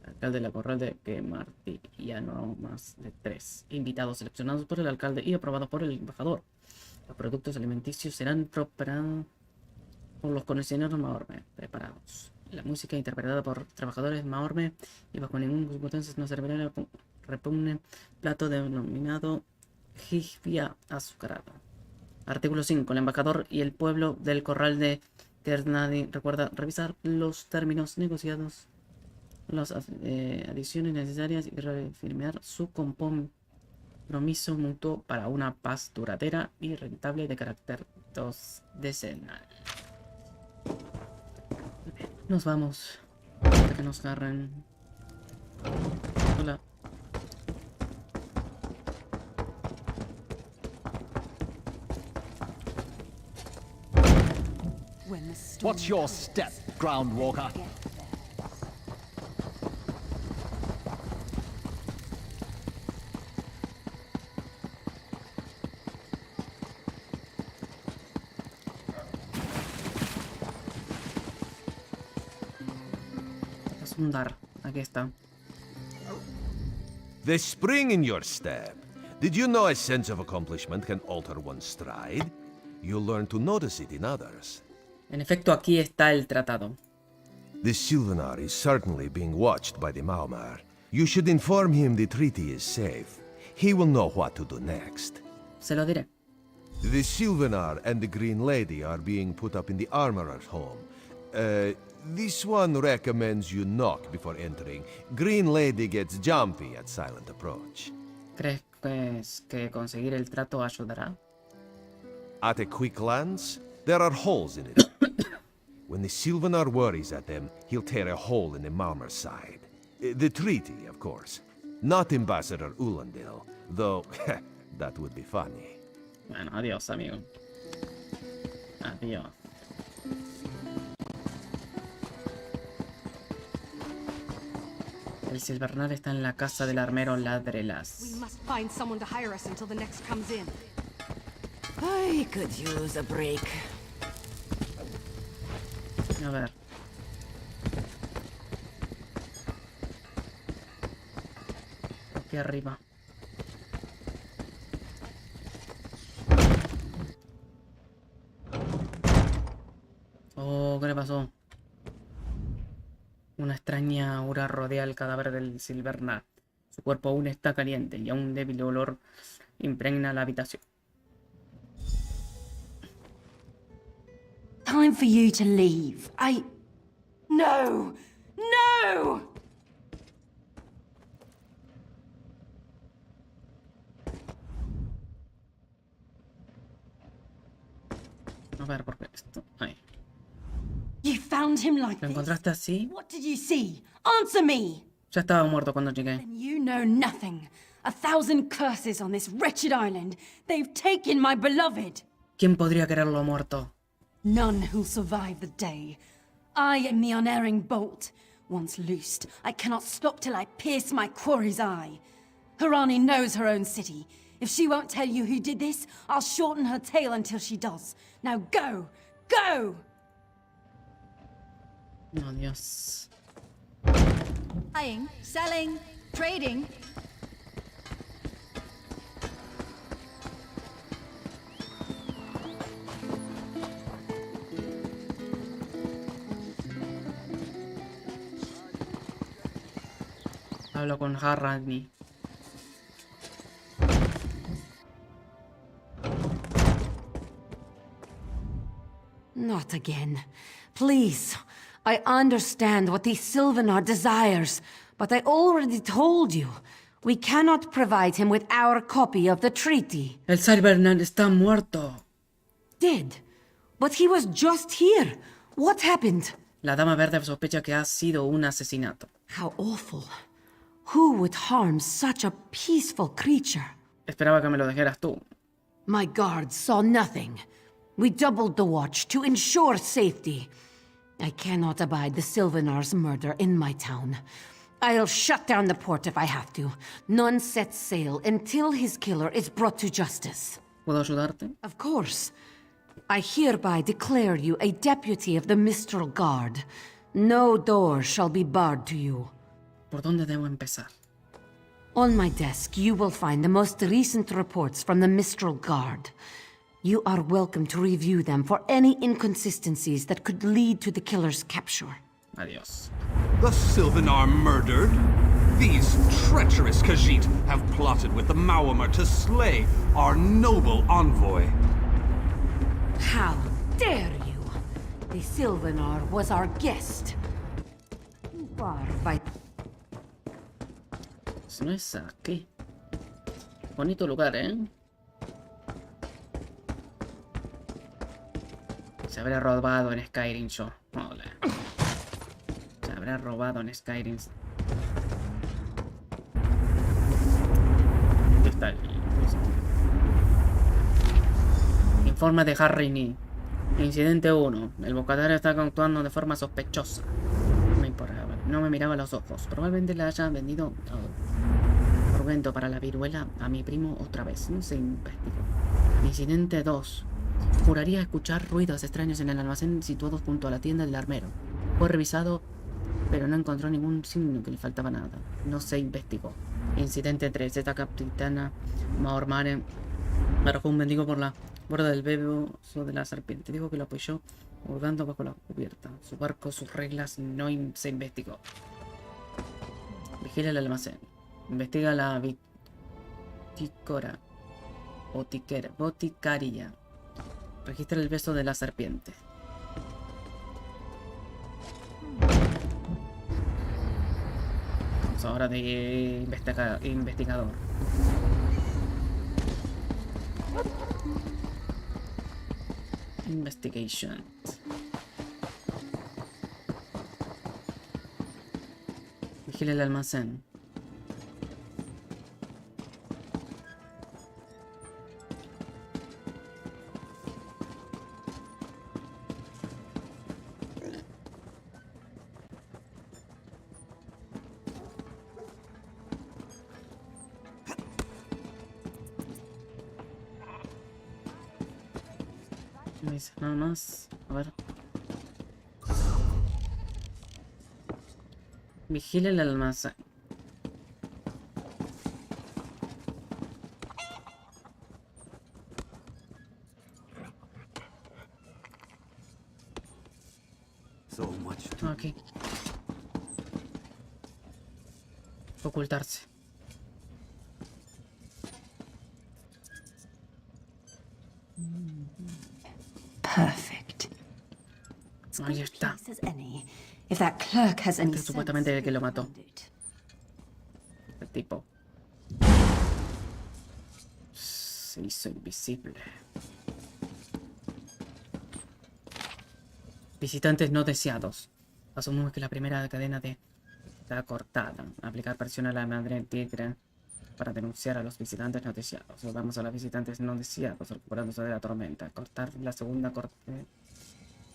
Speaker 5: alcalde de la Corral de que Martí, y a no más de 3 invitados seleccionados por el alcalde y aprobados por el embajador. Los productos alimenticios serán preparados por los comisioneros Maorme preparados. La música interpretada por trabajadores Maorme y bajo ninguna circunstancia no servirá el repugne plato denominado jifia azucarado. Artículo 5. El embajador y el pueblo del Corral de Kernadi recuerda revisar los términos negociados, las adiciones necesarias y reafirmar su compromiso mutuo para una paz duradera y rentable de carácter decenal. Nos vamos. Hasta que nos agarren. Hola.
Speaker 10: What's your step, Groundwalker?
Speaker 5: Es un dar. Aquí está.
Speaker 11: The spring in your step. Did you know a sense of accomplishment can alter one's stride? You'll learn to notice it in others.
Speaker 5: En efecto, aquí está el tratado.
Speaker 11: The Sylvanar is certainly being watched by the Maumar. You should inform him the treaty is safe. He will know what to do next.
Speaker 5: Se lo diré.
Speaker 11: The Sylvanar and the Green Lady are being put up in the armorer's home. This one recommends you knock before entering. Green Lady gets jumpy at silent approach.
Speaker 5: ¿Crees que conseguir el trato ayudará?
Speaker 11: At a quick glance, there are holes in it. When the Sylvanar worries at them, he'll tear a hole in the Malmer side. The treaty, of course. Not Ambassador Ulandil, though that would be funny.
Speaker 5: Bueno, adiós, amigo. Adiós. El Silvernal está en la casa del armero Ladrelas.
Speaker 7: We must find someone to hire us until the next comes in.
Speaker 3: I could use a break.
Speaker 5: A ver. Aquí arriba. Oh, ¿qué le pasó? Una extraña aura rodea el cadáver del Silvernal. Su cuerpo aún está caliente y a un débil olor impregna la habitación.
Speaker 3: Time for you to leave. No! No!
Speaker 5: A ver, ¿por qué esto? Ahí.
Speaker 3: You found him like
Speaker 5: ¿Lo
Speaker 3: this?
Speaker 5: encontraste así?
Speaker 3: What did you see? Answer me!
Speaker 5: Ya estaba muerto cuando llegué.
Speaker 3: Then you know nothing. 1,000 curses on this wretched island. They've taken my beloved.
Speaker 5: ¿Quién podría quererlo muerto?
Speaker 3: None who'll survive the day. I am the unerring bolt. Once loosed, I cannot stop till I pierce my quarry's eye. Harani knows her own city. If she won't tell you who did this, I'll shorten her tale until she does. Now go! Go!
Speaker 5: No, Dios.
Speaker 14: Buying, selling, trading.
Speaker 5: Hablo con Harani.
Speaker 2: Not again. Please. I understand what the Sylvanar desires, but I already told you. We cannot provide him with our copy of the treaty.
Speaker 5: El Cyberman está muerto.
Speaker 2: Did. But he was just here. What happened?
Speaker 5: La Dama Verde sospecha que ha sido un asesinato.
Speaker 2: How awful. Who would harm such a peaceful creature?
Speaker 5: Esperaba que me lo dijeras tú.
Speaker 2: My guards saw nothing. We doubled the watch to ensure safety. I cannot abide the Sylvanar's murder in my town. I'll shut down the port if I have to. None sets sail until his killer is brought to justice.
Speaker 5: ¿Puedo ayudarte?
Speaker 2: Of course. I hereby declare you a deputy of the Mistral Guard. No door shall be barred to you.
Speaker 5: ¿Por dónde debo empezar?
Speaker 2: On my desk, you will find the most recent reports from the Mistral Guard. You are welcome to review them for any inconsistencies that could lead to the killer's capture.
Speaker 5: Adiós.
Speaker 8: The Sylvanar murdered? These treacherous Khajiit have plotted with the Maormer to slay our noble envoy.
Speaker 2: How dare you! The Sylvanar was our guest. Barba.
Speaker 5: Si no es aquí. Bonito lugar, ¿eh? Se habrá robado en Skyrim yo. Hola. Se habrá robado en Skyrim. ¿Dónde está el...? Informe de Harry. Incidente 1. El bocadero está actuando de forma sospechosa. No me importaba. No me miraba a los ojos. Probablemente le haya vendido provento para la viruela a mi primo otra vez. No se investigó. Incidente 2. Juraría escuchar ruidos extraños en el almacén situado junto a la tienda del armero. Fue revisado, pero no encontró ningún signo que le faltaba nada. No se investigó. Incidente 3. Esta capitana Maormare arrojó un mendigo por la borda del bebeso de la serpiente. Dijo que lo apoyó hurgando bajo la cubierta. Su barco, sus reglas, no se investigó. Vigila el almacén. Investiga la boticaria. Registra el beso de la serpiente. Vamos ahora de investigador. Investigation. Vigila el almacén. No dice nada más. A ver. Vigila el almacén. Aquí. Ocultarse.
Speaker 3: Perfect.
Speaker 14: as
Speaker 5: Ahí
Speaker 14: good a
Speaker 5: está.
Speaker 14: place as any. If that clerk has any
Speaker 5: Este es
Speaker 14: sense,
Speaker 5: supuestamente el que lo
Speaker 14: he'll
Speaker 5: mató.
Speaker 14: find it.
Speaker 5: El tipo. Se hizo invisible. Visitantes no deseados. Asumimos que la primera cadena de está cortada. Aplicar presión a la madre tigre para denunciar a los visitantes no deseados. Vamos a los visitantes no deseados recuperándose de la tormenta. Cortar la segunda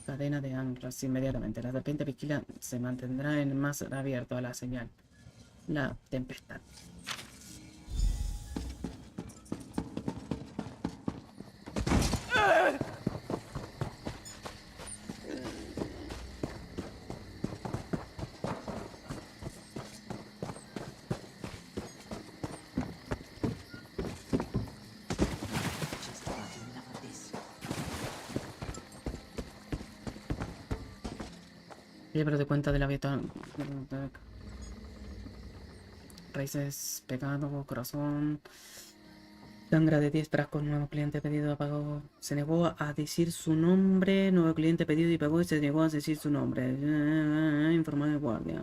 Speaker 5: cadena de anclas inmediatamente. La serpiente vigila se mantendrá en más abierto a la señal. La tempestad. Libro de cuenta de la vida. Raíces, pecado, corazón. Sangra de 10 frascos, nuevo cliente pedido, pagó. Se negó a decir su nombre. Nuevo cliente pedido y pagó y se negó a decir su nombre. Informar de guardia.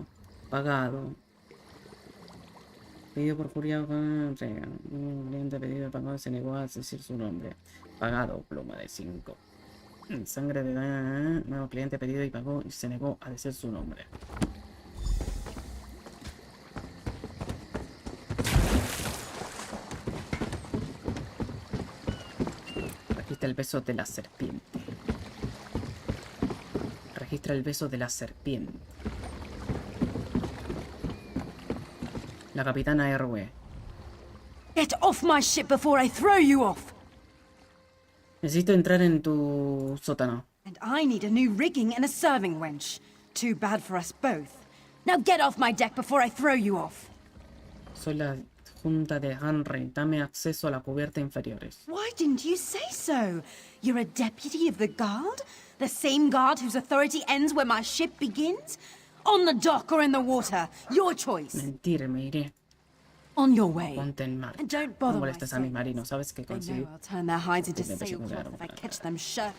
Speaker 5: Pagado. Pedido por furia. Entrega. Nuevo cliente pedido y pagó y se negó a decir su nombre. Pagado. Pluma de 5. Sangre de nuevo cliente pedido y pagó y se negó a decir su nombre. Registra el beso de la serpiente. Registra el beso de la serpiente. La capitana Erwe.
Speaker 14: Get off my ship before I throw you off!
Speaker 5: Necesito entrar en tu sótano.
Speaker 14: And I need a new rigging and a serving wench. Too bad for us both. Now get off my deck before I throw you off.
Speaker 5: Soy la junta de Henry. Dame acceso a la cubierta inferiores.
Speaker 14: Why didn't you say so? You're a deputy of the guard? The same guard whose authority ends where my ship begins? On the dock or in the water? Your choice.
Speaker 5: Mentir, me iré.
Speaker 14: On your way.
Speaker 5: Ponte en mar.
Speaker 14: And don't
Speaker 5: No
Speaker 14: bother my
Speaker 5: molestes a mis marinos. ¿Sabes qué
Speaker 14: They
Speaker 5: conseguí?
Speaker 14: know I'll turn their hides into
Speaker 5: Me empecé a
Speaker 14: sailcloth
Speaker 5: jugar.
Speaker 14: if I catch them shirt.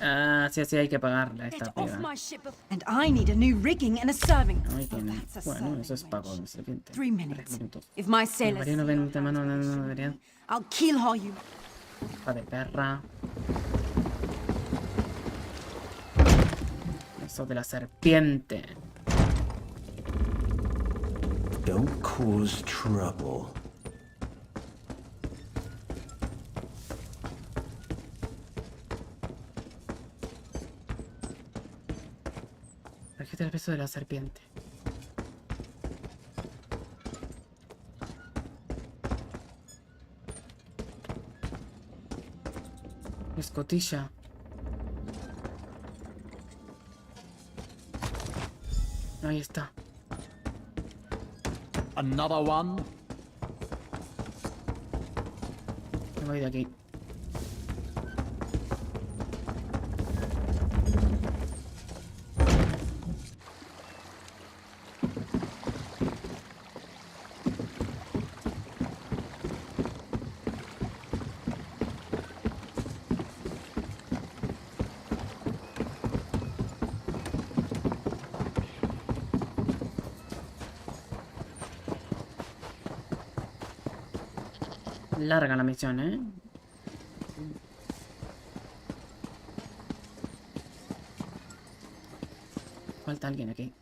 Speaker 5: Ah, sí, sí, hay que pagarle a esta
Speaker 14: Get off
Speaker 5: piba.
Speaker 14: my ship and I need a new rigging and a serving.
Speaker 5: Ahí
Speaker 14: Oh,
Speaker 5: tiene.
Speaker 14: that's a
Speaker 5: Bueno,
Speaker 14: serving
Speaker 5: eso es pago de
Speaker 14: wench.
Speaker 5: serpiente.
Speaker 14: 3 minutes.
Speaker 5: 3 minutos.
Speaker 14: If my
Speaker 5: Los
Speaker 14: sailors
Speaker 5: marinos
Speaker 14: see
Speaker 5: ven
Speaker 14: your
Speaker 5: de mano,
Speaker 14: hands
Speaker 5: no
Speaker 14: on
Speaker 5: deberían.
Speaker 14: me, I'll keelhaul you.
Speaker 5: Hija de perra. Eso de la serpiente.
Speaker 12: Don't cause trouble.
Speaker 5: Registra el beso de la serpiente. Escotilla. Ahí está.
Speaker 10: Another one?
Speaker 5: Me voy de aquí. Larga la misión, ¿eh? Falta alguien aquí.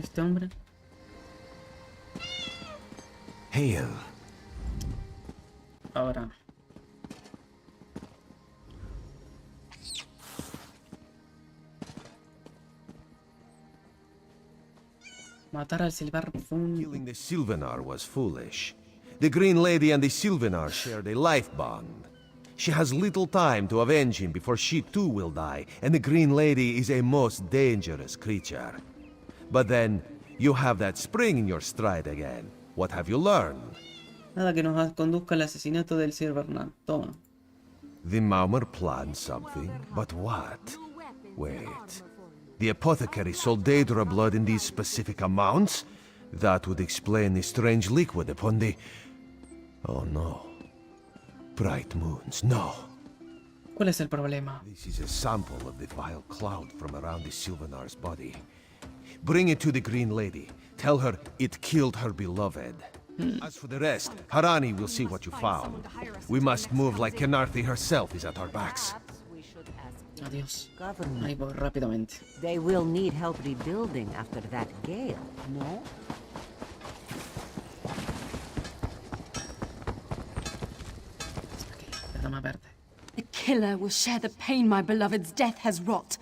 Speaker 5: Este hombre.
Speaker 11: Hail.
Speaker 5: Ahora. Matar al Silvar
Speaker 11: Killing the Sylvanar was foolish. The Green Lady and the Sylvanar shared a life bond. She has little time to avenge him before she too will die, and the Green Lady is a most dangerous creature. But then, you have that spring in your stride again. What have you learned?
Speaker 5: Nada que nos conduzca al asesinato del Silvernar. Toma.
Speaker 11: The Maumer planned something, but what? Wait. The apothecary sold Daedra blood in these specific amounts? That would explain the strange liquid upon the... Oh no. Bright moons, no.
Speaker 5: ¿Cuál es el problema?
Speaker 11: This is a sample of the vile cloud from around the Sylvanar's body. Bring it to the Green Lady. Tell her it killed her beloved. As for the rest, Harani will see what you found. We must move like Kenarthi herself is at our backs.
Speaker 5: Adiós. Ahí voy rápidamente.
Speaker 15: They will need help rebuilding after that gale, no?
Speaker 5: La dama verde.
Speaker 14: The killer will share the pain my beloved's death has wrought.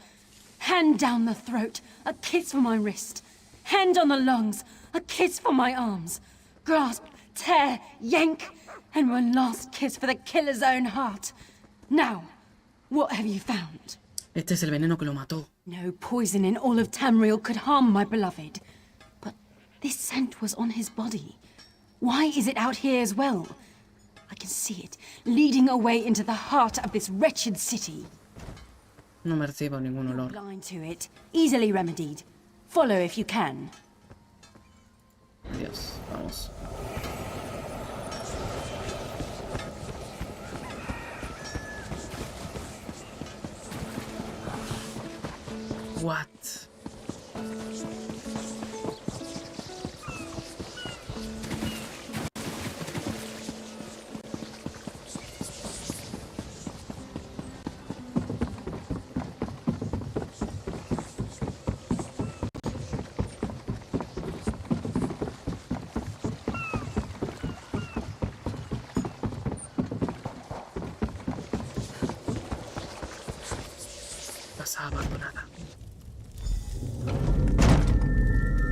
Speaker 14: Hand down the throat, a kiss for my wrist. Hand on the lungs, a kiss for my arms. Grasp, tear, yank, and one last kiss for the killer's own heart. Now, what have you found?
Speaker 5: Este es el veneno que lo mató.
Speaker 14: No poison in all of Tamriel could harm my beloved. But this scent was on his body. Why is it out here as well? I can see it, leading away into the heart of this wretched city.
Speaker 5: No percibo ningún olor.
Speaker 14: Blind to it, easily remedied. Follow if you can.
Speaker 5: Adiós, vamos. What? Casa abandonada.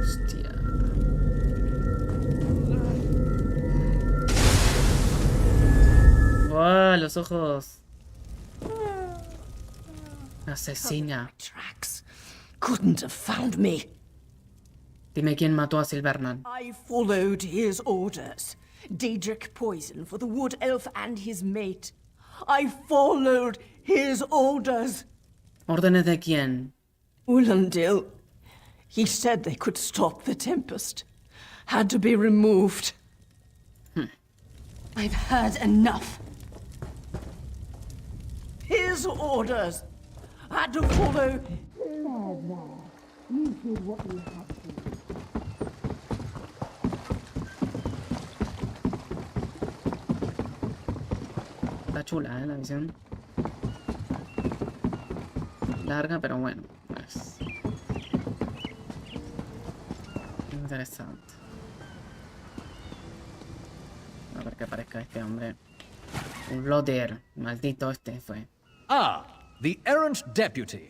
Speaker 5: Hostia. ¡Wow! Los ojos. Asesina.
Speaker 13: Tracks. Couldn't have found me.
Speaker 5: Dime quién mató a Silvernan.
Speaker 13: I followed his orders. Daedric poison for the wood elf and his mate. I followed his orders.
Speaker 5: ¿Órdenes de quién?
Speaker 13: Ulandil. He said they could stop the tempest. Had to be removed.
Speaker 14: I've heard enough.
Speaker 13: His orders. Had to follow.
Speaker 5: Está chula, la visión. Larga, pero bueno, pues. Interesante. A ver que aparezca este hombre. Un Bloder. Maldito este fue.
Speaker 10: Ah, the errant deputy.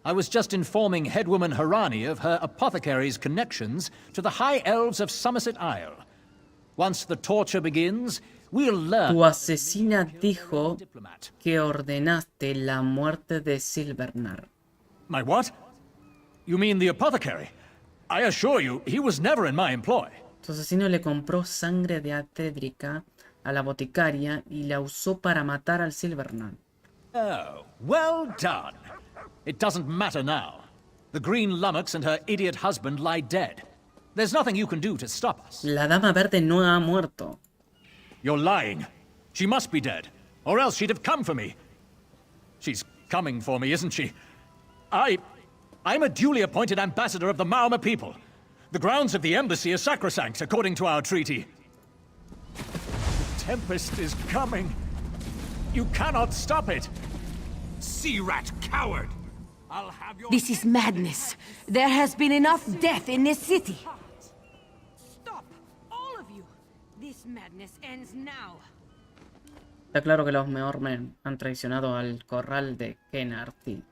Speaker 10: I was just informing headwoman Harani of her apothecary's connections to the High Elves of Somerset Isle. Once the torture begins, we'll learn...
Speaker 5: Tu asesina dijo que ordenaste la muerte de Silvernar.
Speaker 10: My what? You mean the apothecary? I assure you, he was never in my employ.
Speaker 5: Tu asesino le compró sangre de Atedrica a la boticaria y la usó para matar al Silvernar.
Speaker 10: Oh, well done. It doesn't matter now. The Green Lummox and her idiot husband lie dead. There's nothing you can do to stop us.
Speaker 5: La Dama Verde no ha muerto.
Speaker 10: You're lying. She must be dead, or else she'd have come for me. She's coming for me, isn't she? I'm a duly appointed ambassador of the Maoma people. The grounds of the embassy are sacrosanct, according to our treaty. The tempest is coming. You cannot stop it.
Speaker 4: Sea rat coward! I'll have your...
Speaker 2: This is madness. There has been enough death in this city.
Speaker 14: Stop, all of you. This madness ends now.
Speaker 5: Está claro que los Meormen han traicionado al corral de Kenarthi.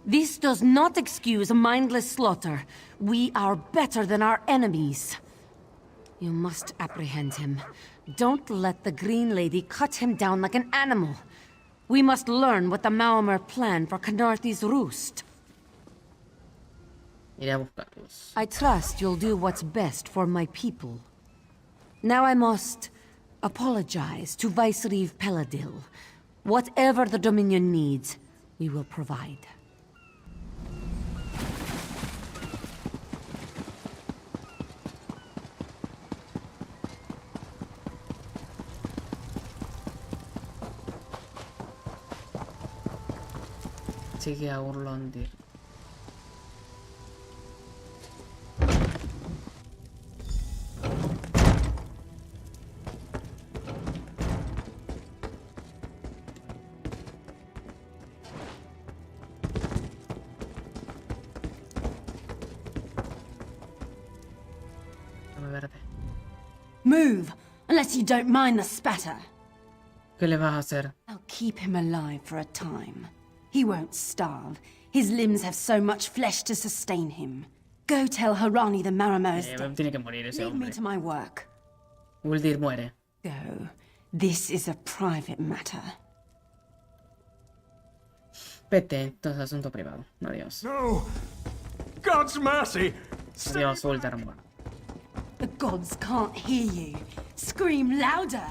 Speaker 2: This does not excuse mindless slaughter. We are better than our enemies. You must apprehend him. Don't let the Green Lady cut him down like an animal. We must learn what the Maomer plan for Canarthi's roost.
Speaker 5: Iré a buscarlos.
Speaker 2: I trust you'll do what's best for my people. Now I must apologize to Vicereeve Peladil. Whatever the Dominion needs, we will provide.
Speaker 5: Sigue a Urlondir. Dame verde.
Speaker 14: Move, unless you don't mind the spatter.
Speaker 5: ¿Qué le vas a hacer?
Speaker 14: I'll keep him alive for a time. He won't starve. His limbs have so much flesh to sustain him. Go tell Harani the Marama is dead.
Speaker 5: Tiene que morir ese
Speaker 14: Leave me
Speaker 5: hombre.
Speaker 14: to my work.
Speaker 5: Uldir muere.
Speaker 14: Go. This is a private matter.
Speaker 5: Vete, esto es asunto privado. Adiós.
Speaker 10: No! God's mercy!
Speaker 5: Adiós, Uldir muere.
Speaker 14: The gods can't hear you. Scream louder!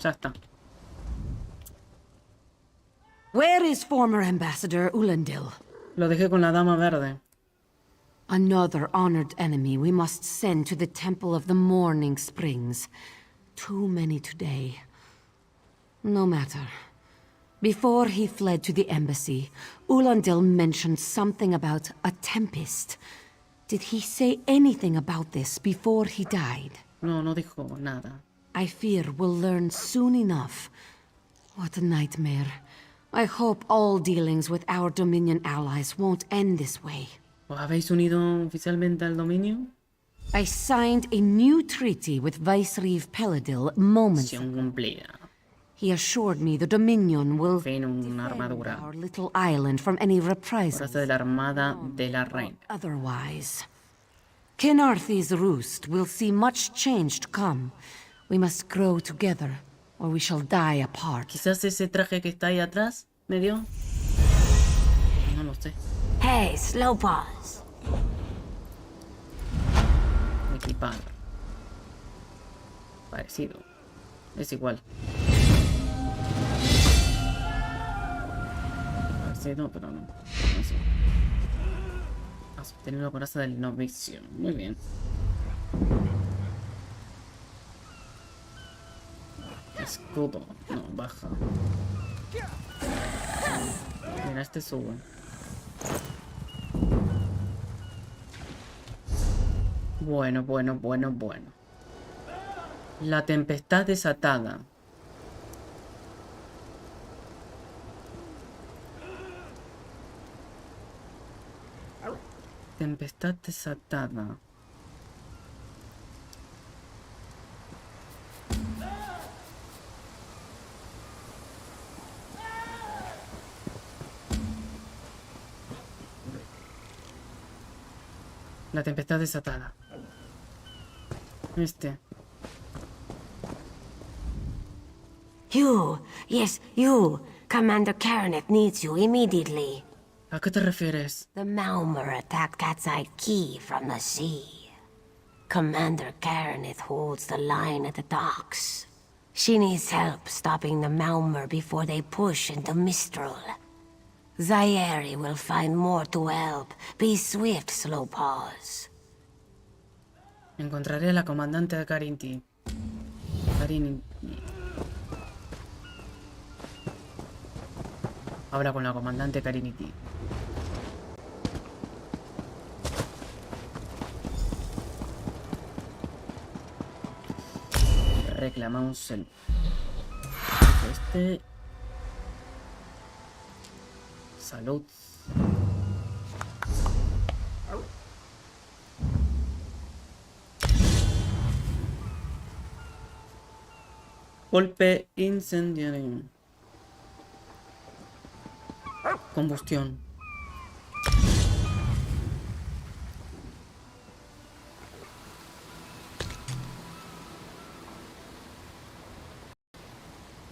Speaker 5: Ya está.
Speaker 2: Where is former Ambassador Ulandil?
Speaker 5: Lo dejé con la dama verde.
Speaker 2: Another honored enemy we must send to the Temple of the Morning Springs. Too many today. No matter. Before he fled to the embassy, Ulandil mentioned something about a tempest. Did he say anything about this before he died?
Speaker 5: No, no dijo nada.
Speaker 2: I fear we'll learn soon enough. What a nightmare. I hope all dealings with our Dominion allies won't end this way.
Speaker 5: ¿Os habéis unido oficialmente al dominio?
Speaker 2: I signed a new treaty with Vicereeve Peladil moments ago.
Speaker 5: Misión cumplida.
Speaker 2: He assured me the Dominion will
Speaker 5: Fin una
Speaker 2: defend
Speaker 5: armadura.
Speaker 2: our little island from any reprisals.
Speaker 5: Coraza de la Armada de la Reina.
Speaker 2: Otherwise, Kenarthy's roost will see much change to come. We must grow together, or we shall die apart.
Speaker 5: Quizás ese traje que está ahí atrás me dio. No lo sé.
Speaker 3: Hey, slow paws.
Speaker 5: Equipado. Parecido. Es igual. Parecido, pero no. No sé. Ah, tiene una coraza del novicio. Muy bien. Escudo. No, baja. Mira, este sube. Bueno. La tempestad desatada. Tempestad desatada. La tempestad desatada. Este.
Speaker 3: You, yes, you. Commander Karaneth needs you immediately.
Speaker 5: ¿A qué te refieres?
Speaker 3: The Malmer attacked Cat's-Eye Key from the sea. Commander Karaneth holds the line at the docks. She needs help stopping the Malmer before they push into Mistral. Zairi will find more to help. Be swift, Slowpaws.
Speaker 5: Encontraré a la comandante de Carinti. Carinti. Habla con la comandante Cariniti. Reclamamos el... Este... Salud. Golpe incendiario. Combustión.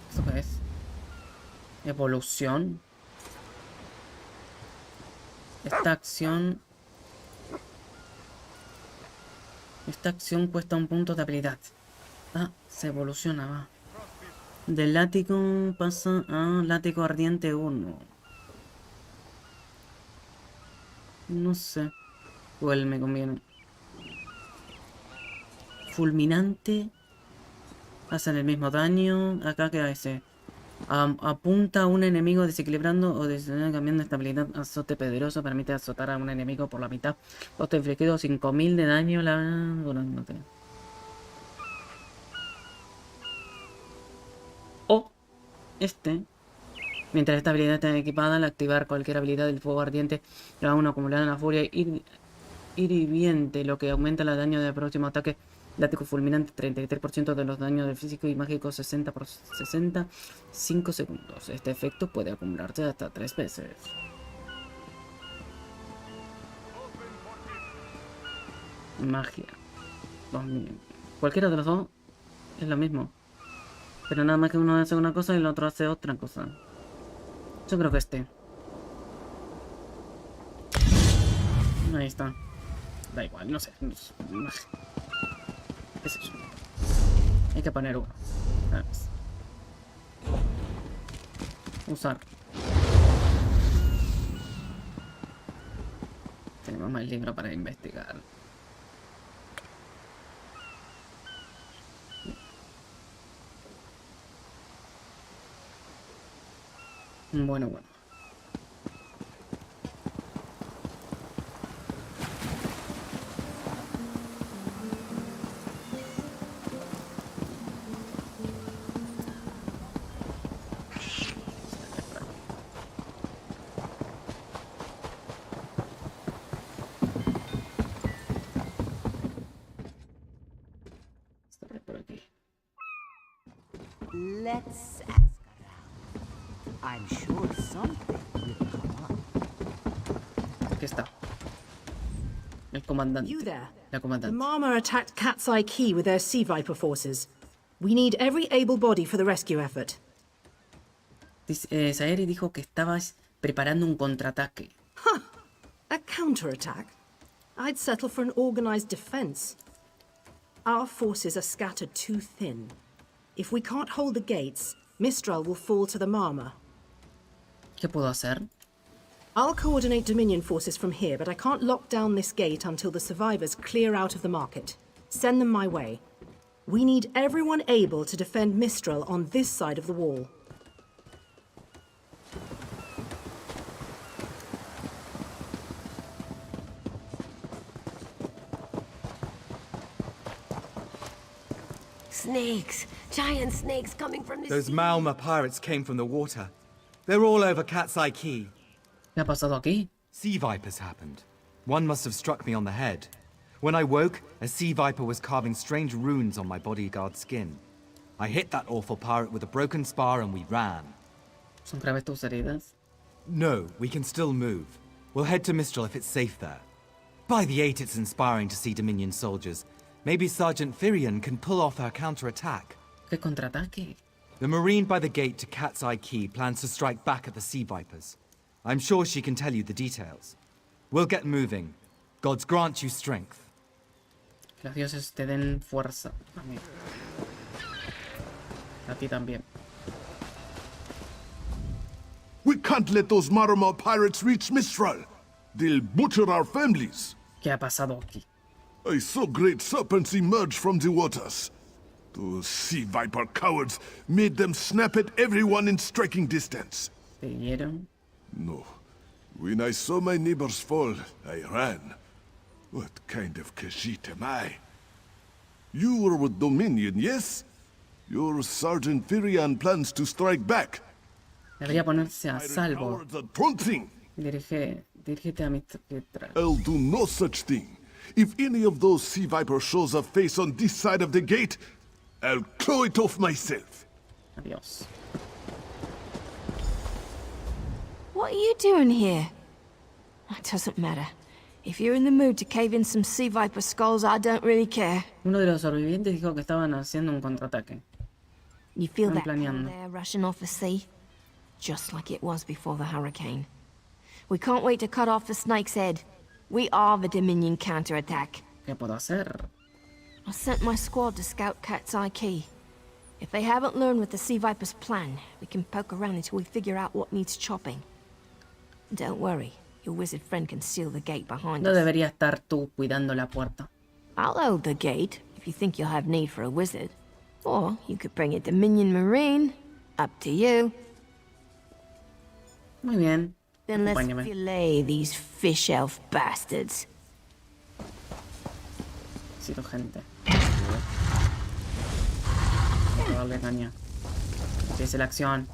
Speaker 5: ¿Esto qué es? Evolución. Esta acción cuesta un punto de habilidad. Ah, se evoluciona, va. Del látigo pasa a látigo ardiente 1. No sé cuál me conviene. Fulminante Hacen el mismo daño. Acá queda ese. Apunta a un enemigo desequilibrando o cambiando estabilidad. Azote poderoso permite azotar a un enemigo por la mitad. Costo infligido 5000 de daño. O este. Mientras esta habilidad está equipada, al activar cualquier habilidad del fuego ardiente, le da uno acumulado en la furia hiriente, lo que aumenta el daño de próximo ataque. Látigo fulminante 33% de los daños del físico y mágico 60 por 60, 5 segundos. Este efecto puede acumularse hasta 3 veces. Magia. Cualquiera de los dos es lo mismo. Pero nada más que uno hace una cosa y el otro hace otra cosa. Yo creo que este. Ahí está. Da igual, no sé. ¿Qué es eso? Hay que poner uno. ¿Sabes? Usar. Tenemos más libro para investigar. Bueno. Por aquí.
Speaker 15: Let's ask around. I'm sure something will come up.
Speaker 5: Aquí está. El comandante.
Speaker 16: You there?
Speaker 5: La
Speaker 16: The
Speaker 5: comandante.
Speaker 16: Marma attacked Cat's Eye Key with their Sea Viper forces. We need every able body for the rescue effort.
Speaker 5: Saeri dijo que estabas preparando un contraataque.
Speaker 16: A counterattack? I'd settle for an organized defense. Our forces are scattered too thin. If we can't hold the gates, Mistral will fall to the Marma.
Speaker 5: ¿Qué puedo hacer?
Speaker 16: I'll coordinate Dominion forces from here, but I can't lock down this gate until the survivors clear out of the market. Send them my way. We need everyone able to defend Mistral on this side of the wall.
Speaker 3: Snakes! Giant snakes coming from the
Speaker 17: Those
Speaker 3: sea.
Speaker 17: Malma pirates came from the water. They're all over Cat's Eye Key.
Speaker 5: ¿Qué ha pasado aquí?
Speaker 17: Sea vipers happened. One must have struck me on the head. When I woke, a sea viper was carving strange runes on my bodyguard's skin. I hit that awful pirate with a broken spar and we ran.
Speaker 5: ¿Son graves tus heridas?
Speaker 17: No, we can still move. We'll head to Mistral if it's safe there. By the 8, it's inspiring to see Dominion soldiers. Maybe Sergeant Firion can pull off her counterattack.
Speaker 5: ¿Qué contraataque?
Speaker 17: The Marine by the gate to Cat's Eye Key plans to strike back at the Sea Vipers. I'm sure she can tell you the details. We'll get moving. Gods grant you strength.
Speaker 5: Que los dioses te den fuerza. Amigo. A ti también.
Speaker 4: We can't let those Marama pirates reach Mistral. They'll butcher our families.
Speaker 5: ¿Qué ha pasado aquí?
Speaker 4: I saw great serpents emerge from the waters. Those sea viper cowards made them snap at everyone in striking distance.
Speaker 5: ¿Te hirieron?
Speaker 4: No. When I saw my neighbors fall, I ran. What kind of Khajiit am I? You were with Dominion, yes? Your Sergeant Firion plans to strike back.
Speaker 5: Debería ponerse a salvo.
Speaker 4: Cowards are taunting.
Speaker 5: Dirígete a mi...
Speaker 4: I'll do no such thing. If any of those sea vipers shows a face on this side of the gate, I'll claw it off myself.
Speaker 5: Adiós.
Speaker 13: What are you doing here? It doesn't matter. If you're in the mood to cave in some sea viper skulls, I don't really care.
Speaker 5: Uno de los sobrevivientes dijo que estaban haciendo un contraataque.
Speaker 13: You feel
Speaker 5: Están
Speaker 13: that pull
Speaker 5: planeando.
Speaker 13: there rushing off the sea? Just like it was before the hurricane. We can't wait to cut off the snake's head. We are the Dominion counterattack.
Speaker 5: ¿Qué puedo hacer?
Speaker 13: I sent my squad to scout Cat's Eye Key. If they haven't learned what the Sea Viper's plan, we can poke around until we figure out what needs chopping. Don't worry, your wizard friend can seal the gate behind
Speaker 5: No
Speaker 13: us.
Speaker 5: debería estar tú cuidando la puerta.
Speaker 13: I'll hold the gate, if you think you'll have need for a wizard. Or you could bring a Dominion Marine. Up to you.
Speaker 5: Muy bien.
Speaker 13: Then let's
Speaker 5: Acompáñame.
Speaker 13: fillet these fish elf bastards.
Speaker 5: Necesito gente. Vamos a darle caña. Empiece la acción.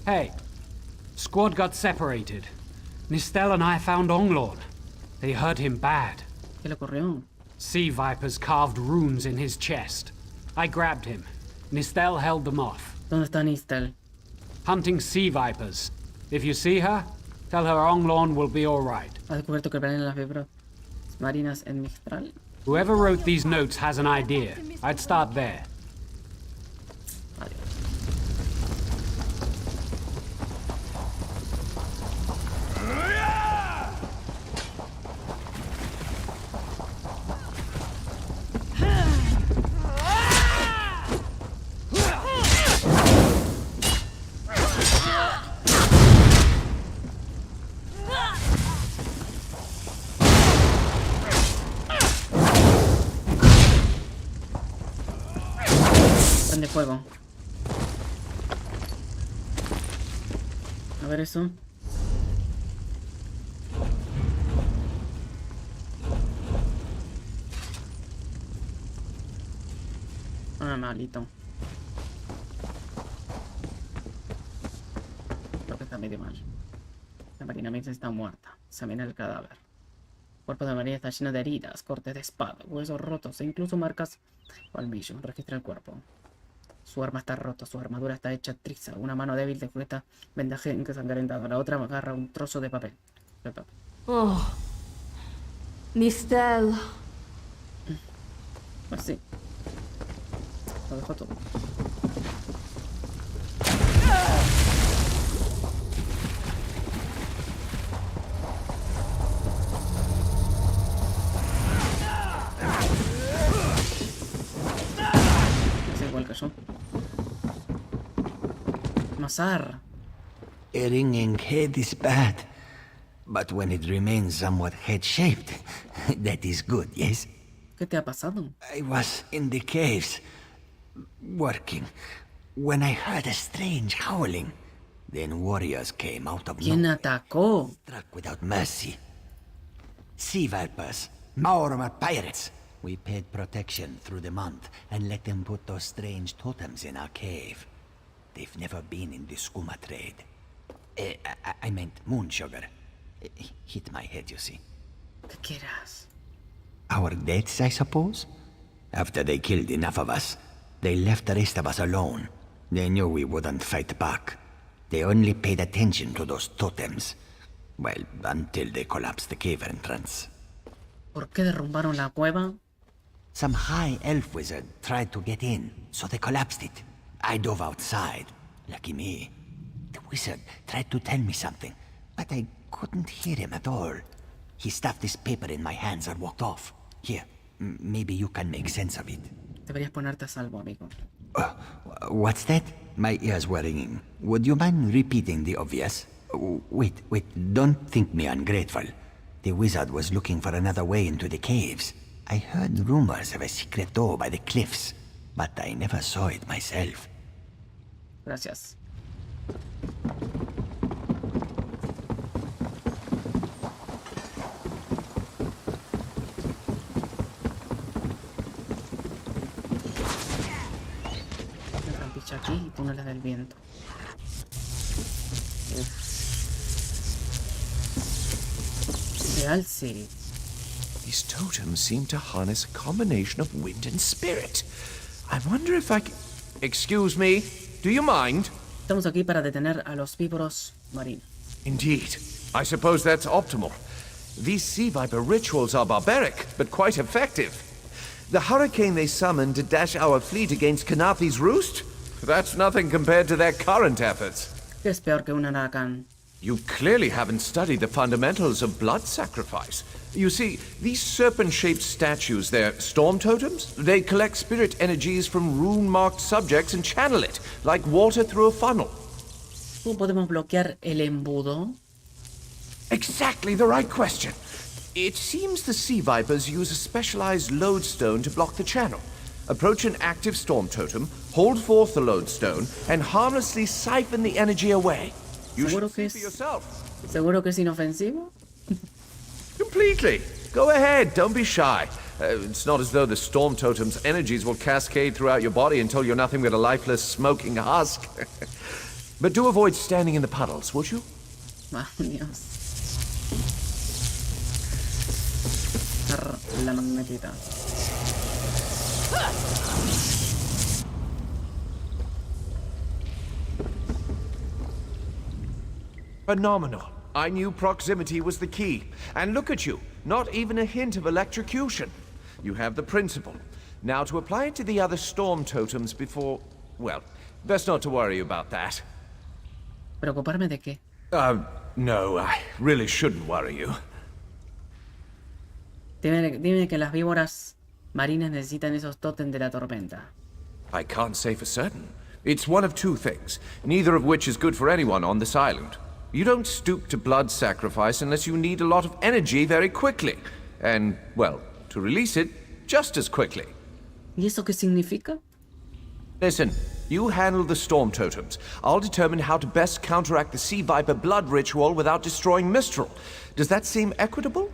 Speaker 18: Hey, squad got separated. Nistel and I found Onglorn. They hurt him bad.
Speaker 5: ¿Qué le ocurrió?
Speaker 18: Sea vipers carved runes in his chest. I grabbed him. Nistel held them off.
Speaker 5: ¿Dónde está Nistel?
Speaker 18: Hunting sea vipers. If you see her, tell her Onglorn will be all right.
Speaker 5: ¿Ha descubierto que planean las vibras marinas en Mistral?
Speaker 18: Whoever wrote these notes has an idea. I'd start there.
Speaker 5: Prende fuego. A ver eso. Ah, malito. Creo que está medio mal. La Marina Mix está muerta. Examina el cadáver. El cuerpo de María está lleno de heridas, cortes de espada, huesos rotos e incluso marcas o albillo. Registra el cuerpo. Su arma está rota, su armadura está hecha triza. Una mano débil sujeta vendaje ensangrentado. La otra agarra un trozo de papel.
Speaker 13: Oh. Nistel.
Speaker 5: Pues sí. Lo dejo todo. Es igual que yo. Mazar.
Speaker 19: A ringing head is bad, but when it remains somewhat head-shaped, that is good, yes?
Speaker 5: ¿Qué te ha pasado?
Speaker 19: I was in the caves, working, when I heard a strange howling. Then warriors came out of
Speaker 5: ¿Quién
Speaker 19: nowhere,
Speaker 5: atacó?
Speaker 19: struck without mercy. Sea vipers, Maormer pirates. We paid protection through the month and let them put those strange totems in our cave. They've never been in the skooma trade. I meant moon sugar. Hit my head, you see.
Speaker 5: ¿Qué quieras?
Speaker 19: Our deaths, I suppose? After they killed enough of us, they left the rest of us alone. They knew we wouldn't fight back. They only paid attention to those totems. Well, until they collapsed the cave entrance.
Speaker 5: ¿Por qué derrumbaron la cueva?
Speaker 19: Some high elf wizard tried to get in, so they collapsed it. I dove outside. Lucky me. The wizard tried to tell me something, but I couldn't hear him at all. He stuffed this paper in my hands and walked off. Here, maybe you can make sense of it.
Speaker 5: Deberías ponerte a salvo, amigo.
Speaker 19: What's that? My ears were ringing. Would you mind repeating the obvious? Wait, don't think me ungrateful. The wizard was looking for another way into the caves. I heard rumors of a secret door by the cliffs, but I never saw it myself.
Speaker 5: Gracias. Una trampicha aquí y túneles del viento. Real sí.
Speaker 11: These totems seem to harness a combination of wind and spirit. I wonder if I can... Excuse me, do you mind?
Speaker 5: Estamos aquí para detener a los víboros marinos.
Speaker 11: Indeed. I suppose that's optimal. These sea viper rituals are barbaric, but quite effective. The hurricane they summoned to dash our fleet against Kanathi's roost? That's nothing compared to their current efforts.
Speaker 5: ¿Qué es peor que un huracán?
Speaker 11: You clearly haven't studied the fundamentals of blood sacrifice. You see, these serpent-shaped statues, they're storm totems. They collect spirit energies from rune-marked subjects and channel it, like water through a funnel.
Speaker 5: ¿Cómo podemos bloquear el embudo?
Speaker 11: Exactly the right question. It seems the sea vipers use a specialized lodestone to block the channel. Approach an active storm totem, hold forth the lodestone, and harmlessly siphon the energy away. You should see for yourself.
Speaker 5: ¿Seguro que es inofensivo?
Speaker 11: Completely. Go ahead, don't be shy. It's not as though the storm totem's energies will cascade throughout your body until you're nothing but a lifeless, smoking husk. But do avoid standing in the puddles, would you?
Speaker 5: Oh, Dios. La magnetita.
Speaker 11: Phenomenal. I knew proximity was the key. And look at you, not even a hint of electrocution. You have the principle. Now to apply it to the other storm totems before... Well, best not to worry about that.
Speaker 5: ¿Preocuparme de qué?
Speaker 11: No, I really shouldn't worry you.
Speaker 5: Dime que las víboras marinas necesitan esos tótem de la tormenta.
Speaker 11: I can't say for certain. It's one of two things, neither of which is good for anyone on this island. You don't stoop to blood sacrifice unless you need a lot of energy very quickly. And, well, to release it, just as quickly.
Speaker 5: ¿Y eso qué significa?
Speaker 11: Listen, you handle the storm totems. I'll determine how to best counteract the sea viper blood ritual without destroying Mistral. Does that seem equitable?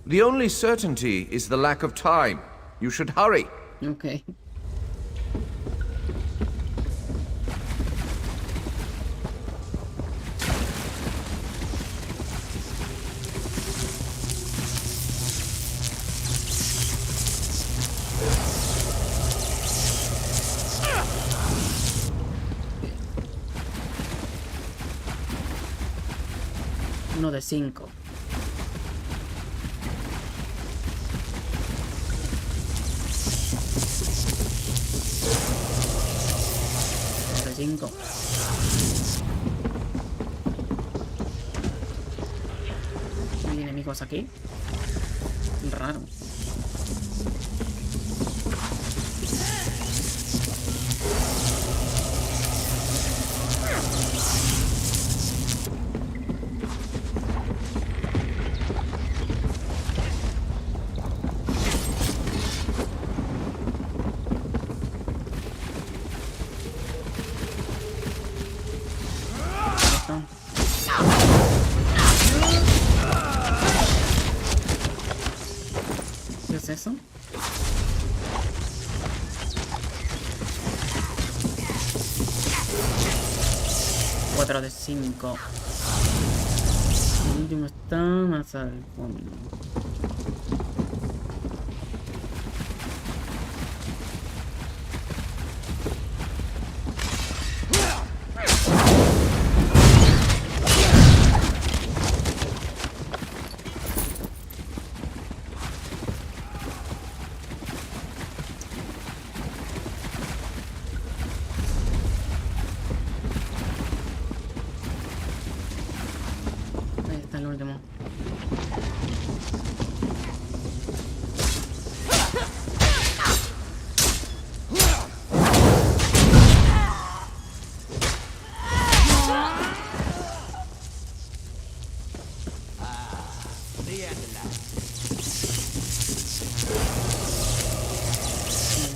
Speaker 11: The only certainty is the lack of time. You should hurry.
Speaker 5: Okay. Uno de 5. De 5. ¿Hay enemigos aquí? Raro. ¿Qué es eso? Cuatro de 5. El último está más al fondo. Ahí está el último.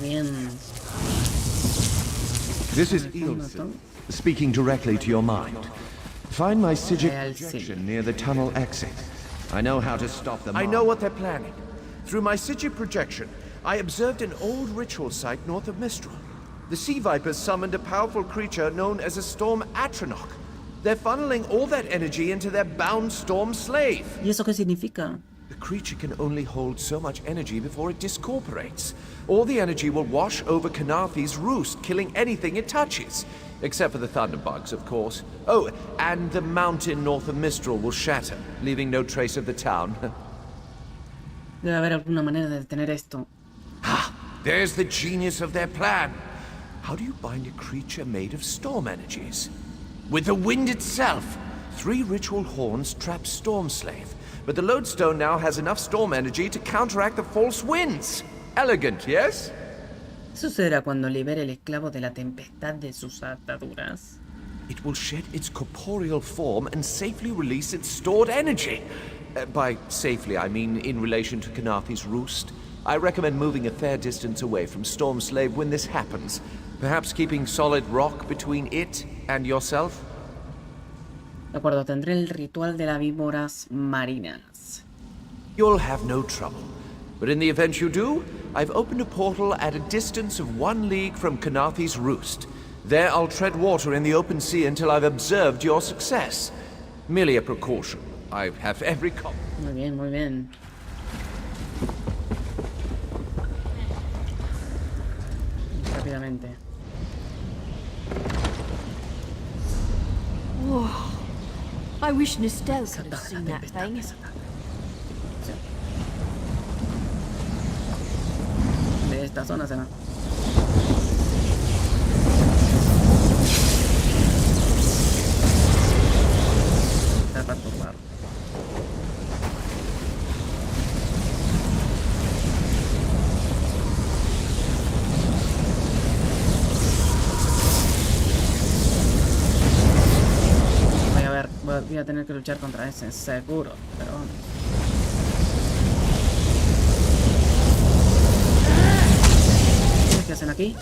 Speaker 5: Muy bien.
Speaker 11: This is Ilse, speaking directly to your mind. Find my Sigic projection near the tunnel exit. I know how to stop them. I know what they're planning. Through my Sigic projection, I observed an old ritual site north of Mistral. The sea vipers summoned a powerful creature known as a storm atronach. They're funneling all that energy into their bound storm slave.
Speaker 5: ¿Y eso qué significa?
Speaker 11: The creature can only hold so much energy before it discorporates. All the energy will wash over Kanathi's roost, killing anything it touches. Except for the thunderbugs, of course. Oh, and the mountain north of Mistral will shatter, leaving no trace of the town.
Speaker 5: Debe haber alguna manera de detener esto.
Speaker 11: There's the genius of their plan. How do you bind a creature made of storm energies? With the wind itself. 3 ritual horns trap Stormslave, but the lodestone now has enough storm energy to counteract the false winds. Elegant, yes?
Speaker 5: ¿Qué sucederá cuando libere el esclavo de la tempestad de sus ataduras?
Speaker 11: It will shed its corporeal form and safely release its stored energy. By safely, I mean in relation to Kanathi's roost. I recommend moving a fair distance away from Stormslave when this happens. Perhaps keeping solid rock between it and yourself?
Speaker 5: De acuerdo, tendré el ritual de las víboras marinas.
Speaker 11: You'll have no trouble. But in the event you do, I've opened a portal at a distance of 1 league from Kanathi's roost. There I'll tread water in the open sea until I've observed your success. Merely a precaution. I have every confidence.
Speaker 5: Muy bien, muy bien. Rápidamente.
Speaker 13: Oh, I wish Nistel could have seen that thing.
Speaker 5: De esta zona será. Está perturbado. Voy a tener que luchar contra ese, seguro, pero vamos. ¿Qué hacen aquí?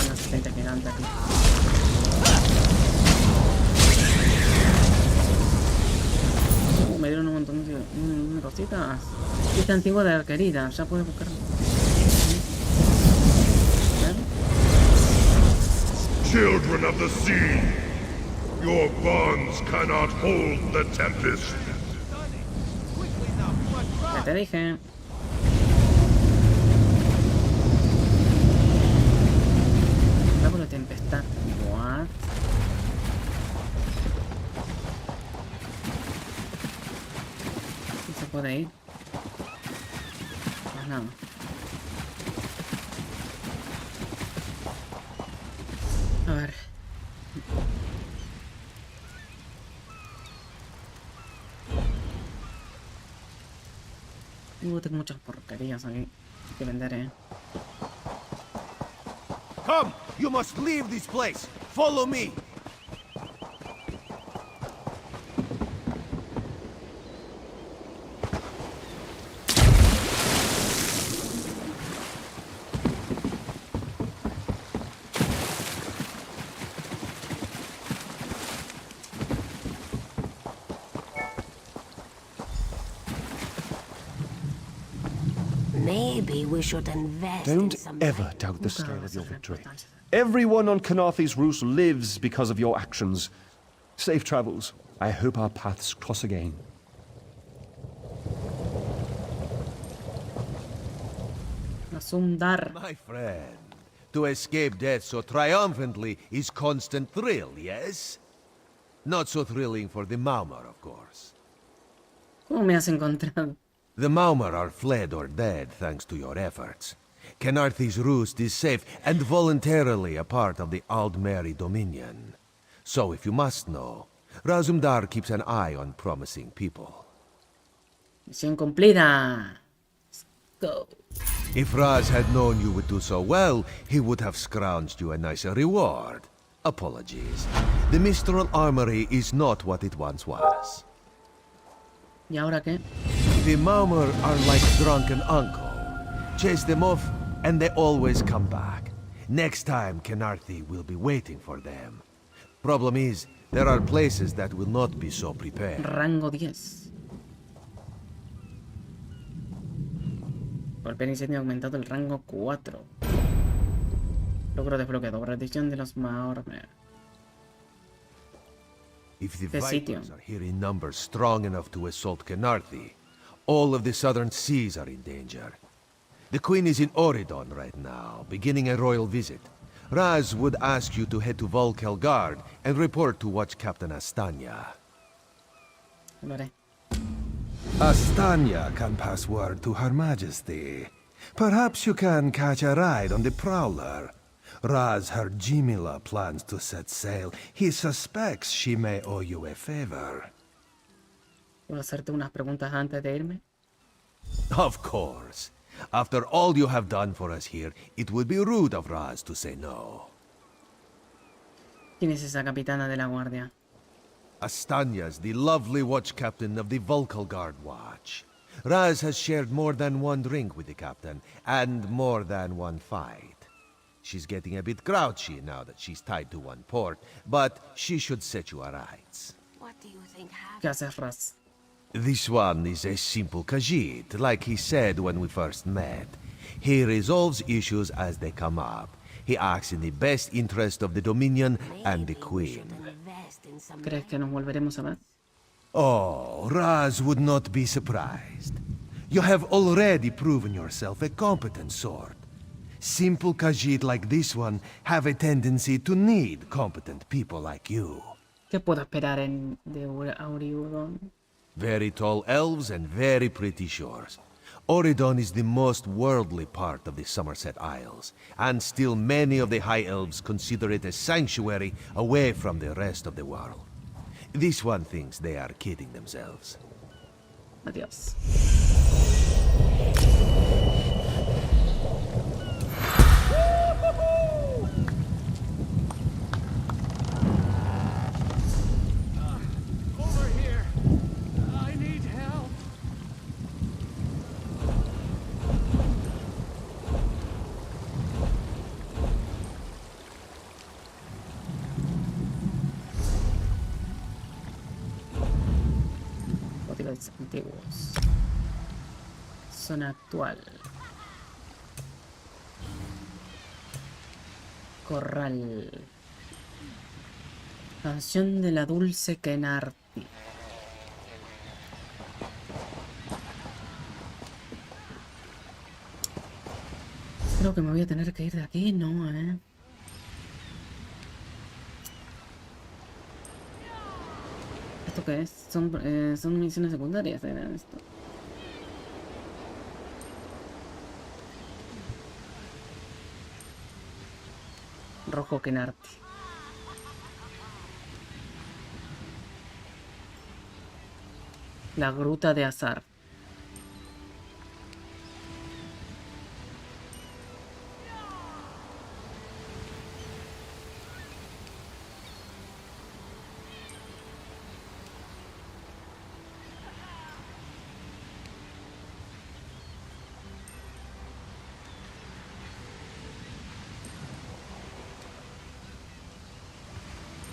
Speaker 5: Una asistente gigante aquí. Me dieron un montón de cositas. Esta antigua de arquerida, ya puedes buscar.
Speaker 4: Children of the sea, your bonds cannot hold the tempest.
Speaker 5: Ya te dije. Luego la tempestad. What? ¿Se puede ir? Pues nada. A ver. Tengo muchas porquerías aquí que vender,
Speaker 11: Come! You must leave this place! Follow me!
Speaker 2: Maybe we should invest
Speaker 20: Don't
Speaker 2: in some
Speaker 20: ever doubt the scale of your victory. Everyone on Kanathi's roost lives because of your actions. Safe travels. I hope our paths cross again.
Speaker 11: My friend, to escape death so triumphantly is constant thrill, yes? Not so thrilling for the Maumar, of course.
Speaker 5: ¿Cómo me has encontrado?
Speaker 11: The Maumar are fled or dead thanks to your efforts. Kenarthi's roost is safe and voluntarily a part of the Aldmeri Dominion. So if you must know, Razumdar keeps an eye on promising people.
Speaker 5: Misión cumplida. Let's go.
Speaker 11: If Raz had known you would do so well, he would have scrounged you a nicer reward. Apologies. The Mistral Armory is not what it once was.
Speaker 5: ¿Y ahora qué?
Speaker 11: The Maumar are like drunken uncle. Chase them off, and they always come back. Next time, Kenarthi will be waiting for them. Problem is, there are places that will not be so prepared.
Speaker 5: Rango 10. Golpe incendio aumentado el rango 4. Logro desbloqueado. Rendición de los Maormer.
Speaker 11: If the Vipers are here in numbers strong enough to assault Kenarthi, all of the southern seas are in danger. The Queen is in Oridon right now, beginning a royal visit. Raz would ask you to head to Volkel Guard and report to Watch Captain Astanya.
Speaker 5: Lo haré.
Speaker 11: Astanya can pass word to Her Majesty. Perhaps you can catch a ride on the Prowler. Raz her Jimila plans to set sail. He suspects she may owe you a favor.
Speaker 5: ¿Puedo hacerte unas preguntas antes de irme?
Speaker 11: Of course. After all you have done for us here, it would be rude of Raz to say no.
Speaker 5: ¿Quién es esa capitana de la guardia?
Speaker 11: Astanya's the lovely watch captain of the Volkalgard Watch. Raz has shared more than one drink with the captain, and more than one fight. She's getting a bit grouchy now that she's tied to one port, but she should set you aright.
Speaker 2: What do you think happened?
Speaker 5: ¿Qué haces, Raz?
Speaker 11: This one is a simple Khajiit, like he said when we first met. He resolves issues as they come up. He acts in the best interest of the Dominion and the Queen.
Speaker 5: ¿Crees que nos volveremos a ver?
Speaker 11: Oh, Raz would not be surprised. You have already proven yourself a competent sword. Simple Khajiit like this one have a tendency to need competent people like you.
Speaker 5: ¿Qué puedo esperar de Auridon?
Speaker 11: Very tall elves and very pretty shores. Auridon is the most worldly part of the Somerset Isles, and still many of the High Elves consider it a sanctuary away from the rest of the world. This one thinks they are kidding themselves.
Speaker 5: Adiós.
Speaker 18: Over here. I need help.
Speaker 5: Códigos antiguos. Zona actual. Corral. Canción de la dulce Kenarti. Creo que me voy a tener que ir de aquí, ¿no? ¿Esto qué es? Son misiones secundarias, ¿era esto? Rojo Kenarti. La gruta de azar.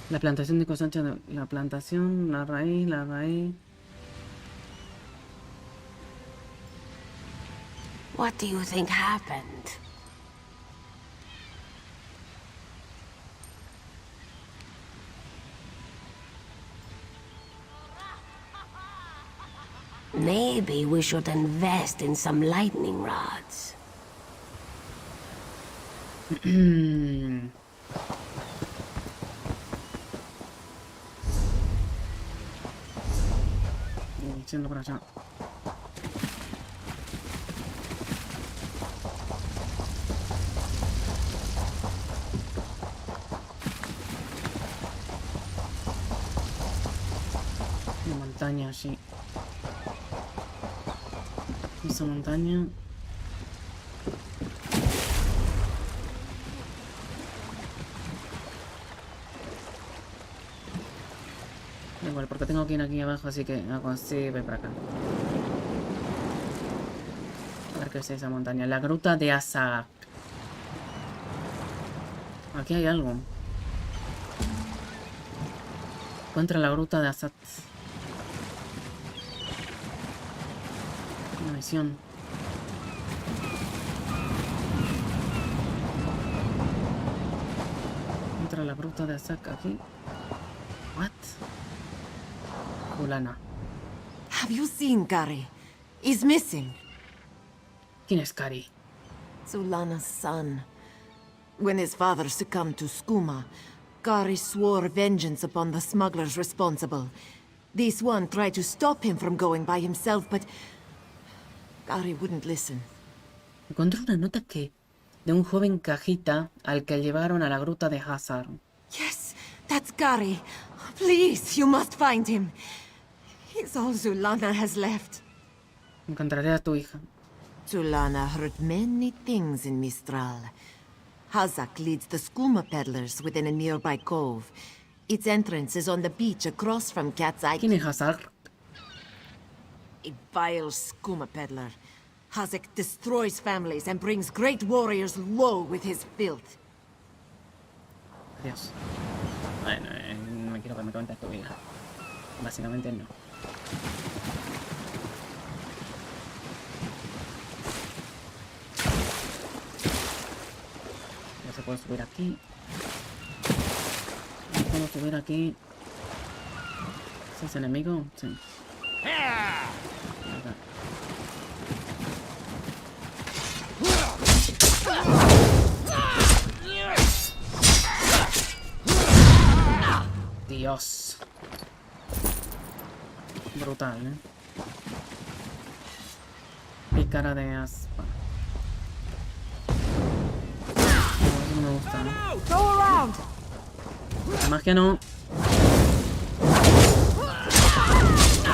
Speaker 5: La plantación de cosecha, la plantación, la raíz, la raíz.
Speaker 2: What do you think happened? Maybe we should invest in some lightning rods.
Speaker 5: Yendo por allá. Una montaña allí. Esa montaña. Da igual, porque tengo que ir aquí abajo, así que hago así, voy para acá. A ver qué es esa montaña. La gruta de Azak. Aquí hay algo. Encuentra la gruta de Azak. Una misión. Encuentra la gruta de Azak aquí. What? Kulana.
Speaker 21: Have you seen Kari? He's missing.
Speaker 5: ¿Quién es Kari?
Speaker 21: Zulana's son. When his father succumbed to skooma, Kari swore vengeance upon the smugglers responsible. This one tried to stop him from going by himself, but Gary wouldn't listen.
Speaker 5: Encontré una nota de un joven cajita al que llevaron a la gruta de Hazard.
Speaker 21: Yes, that's Gary. Please, you must find him. He's all Zulana has left.
Speaker 5: Encontraré a tu hija.
Speaker 21: Zulana heard many things in Mistral. Hazak leads the skooma peddlers within a nearby cove. Its entrance is on the beach across from Cat's Eye.
Speaker 5: ¿Quién es Hazak?
Speaker 21: A vile skooma peddler. Hazak destroys families and brings great warriors low with his filth.
Speaker 5: Adiós. Bueno, no me quiero que me cuentes tu hija. Básicamente no. No se puede subir aquí. No puedo subir aquí. ¿Es ese enemigo? Sí. Acá. Dios. Brutal, ¿eh? Pícara de aspa. No, eso no me gusta, ¿no? La magia no.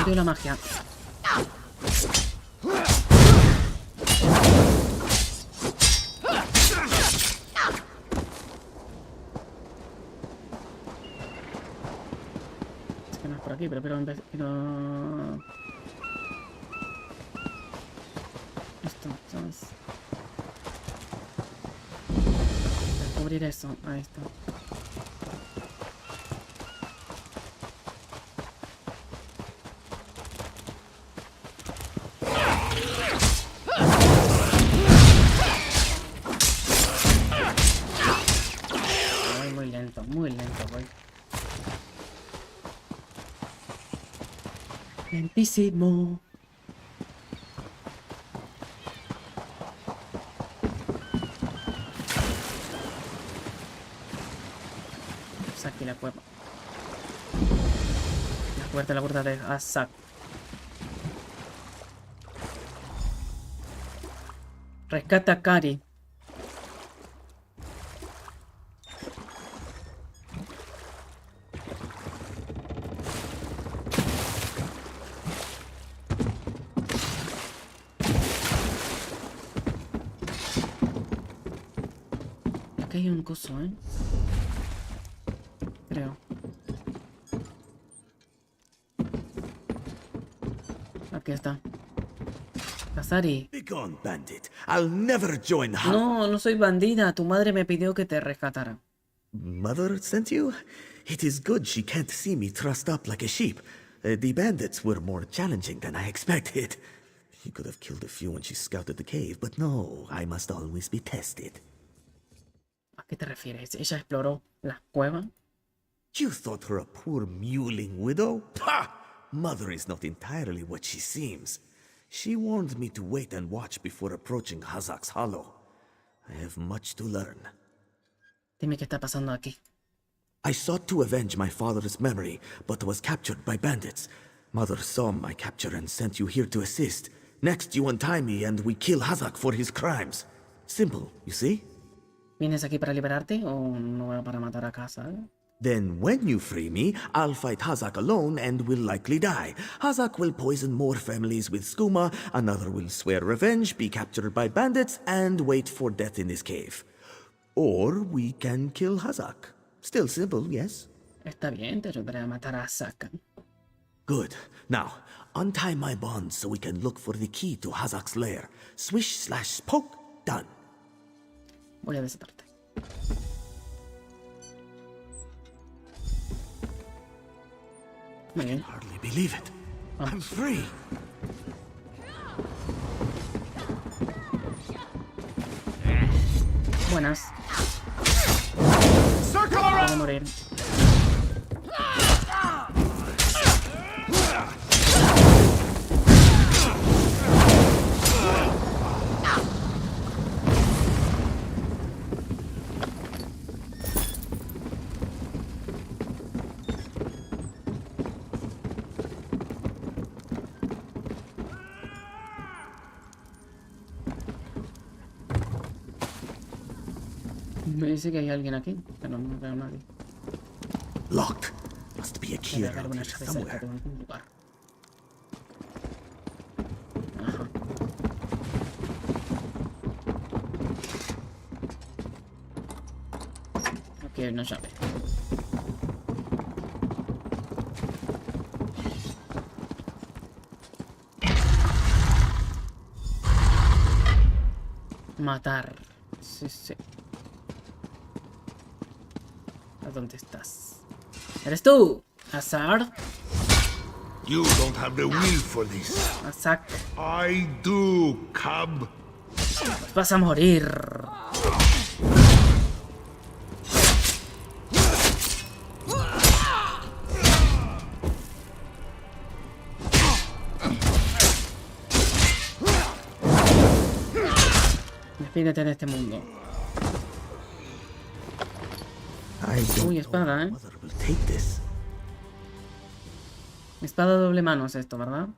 Speaker 5: Odio la magia. Es que no es por aquí, pero esto, ¿sabes? Descubrir eso. Ahí está. Muy lento, voy. Lentísimo. Pues aquí la cueva. La puerta de Azak. Rescata a Kari. Aquí hay un coso, ¿eh? Creo. Aquí está. Kazari.
Speaker 19: Begone, bandit. I'll never join the...
Speaker 5: No, no soy bandida. Tu madre me pidió que te rescatara.
Speaker 19: Mother sent you? It is good she can't see me trussed up like a sheep. The bandits were more challenging than I expected. She could have killed a few when she scouted the cave, but no, I must always be tested.
Speaker 5: ¿A qué te refieres? ¿Ella exploró la cueva?
Speaker 19: You thought her a poor mewling widow? Pah! Mother is not entirely what she seems. She warned me to wait and watch before approaching Hazak's Hollow. I have much to learn.
Speaker 5: Dime qué está pasando aquí.
Speaker 19: I sought to avenge my father's memory, but was captured by bandits. Mother saw my capture and sent you here to assist. Next, you untie me and we kill Hazak for his crimes. Simple, you see?
Speaker 5: ¿Vienes aquí para liberarte o no para matar a casa?
Speaker 19: Then when you free me, I'll fight Hazak alone and will likely die. Hazak will poison more families with skooma, another will swear revenge, be captured by bandits, and wait for death in this cave. Or we can kill Hazak. Still simple, yes?
Speaker 5: Está bien, te ayudaré a matar a Hazak.
Speaker 19: Good. Now, untie my bonds so we can look for the key to Hazak's lair. Swish/poke, done.
Speaker 5: Voy a desatarte. Muy bien.
Speaker 19: Hardly believe it. I'm free.
Speaker 5: Buenas.
Speaker 7: Circle
Speaker 5: Voy a
Speaker 7: around.
Speaker 5: morir. Me dice que hay alguien aquí, pero no veo a nadie.
Speaker 1: Locked. Must be a key
Speaker 5: Debe haber
Speaker 1: around
Speaker 5: alguna
Speaker 1: here
Speaker 5: llave cerca
Speaker 1: somewhere.
Speaker 5: de algún lugar. Ajá. Aquí hay una llave. Matar. Sí, sí. ¿A dónde estás? ¿Eres tú, Hazard?
Speaker 4: You don't have the will for this.
Speaker 5: Hazard.
Speaker 4: I do, cub.
Speaker 5: Pues vas a morir. Despídete de este mundo. Uy, espada, ¿eh? Espada de doble mano es esto, ¿verdad?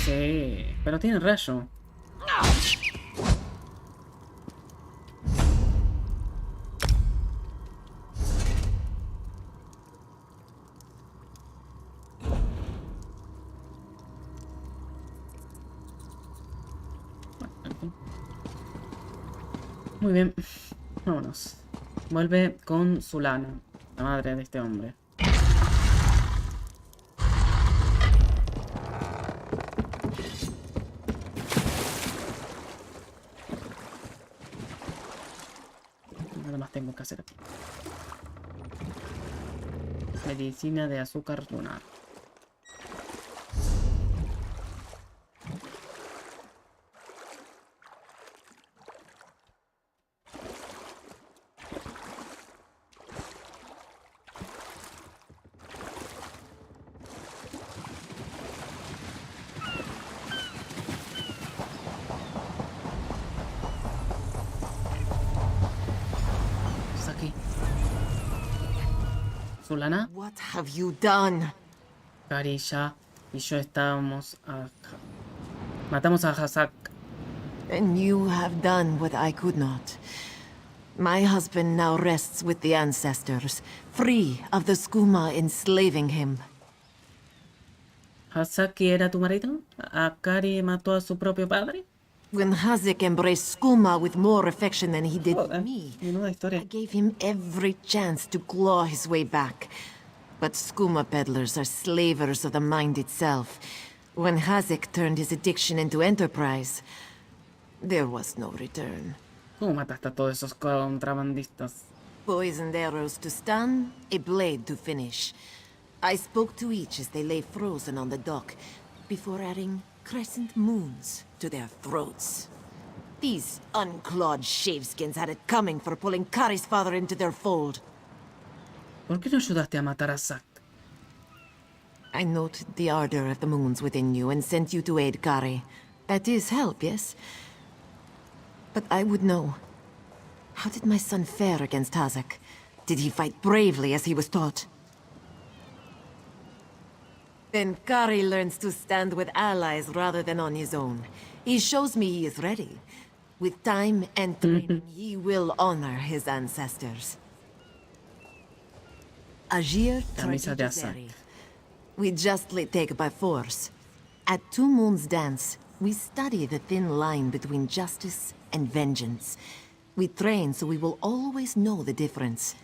Speaker 5: Sí, pero tiene rayo. Muy bien, vámonos. Vuelve con Zulana, la madre de este hombre. Nada más tengo que hacer aquí. Medicina de azúcar lunar. Zulana.
Speaker 21: What have you done?
Speaker 5: Karilla y yo estábamos a... Matamos a Hazak.
Speaker 21: And you have done what I could not. My husband now rests with the ancestors, free of the skooma enslaving him.
Speaker 5: ¿Hazak era tu marido? ¿Akari mató a su propio padre?
Speaker 21: When Hazak embraced skooma with more affection than he did me, I gave him every chance to claw his way back. But skooma peddlers are slavers of the mind itself. When Hazak turned his addiction into enterprise, there was no return.
Speaker 5: ¿Cómo mataste a todos esos contrabandistas?
Speaker 21: Poisoned arrows to stun, a blade to finish. I spoke to each as they lay frozen on the dock, before adding crescent moons to their throats. These unclawed shaveskins had it coming for pulling Kari's father into their fold.
Speaker 5: ¿Por qué no ayudaste a matar a Zack?
Speaker 21: I noted the ardor of the moons within you and sent you to aid Kari. That is help, yes? But I would know. How did my son fare against Hazak? Did he fight bravely as he was taught? Then Kari learns to stand with allies rather than on his own. He shows me he is ready. With time and training, he will honor his ancestors. Agir
Speaker 5: Camisa de Hazak.
Speaker 21: we justly take by force. At Two Moons Dance, we study the thin line between justice and vengeance. We train so we will always know the difference.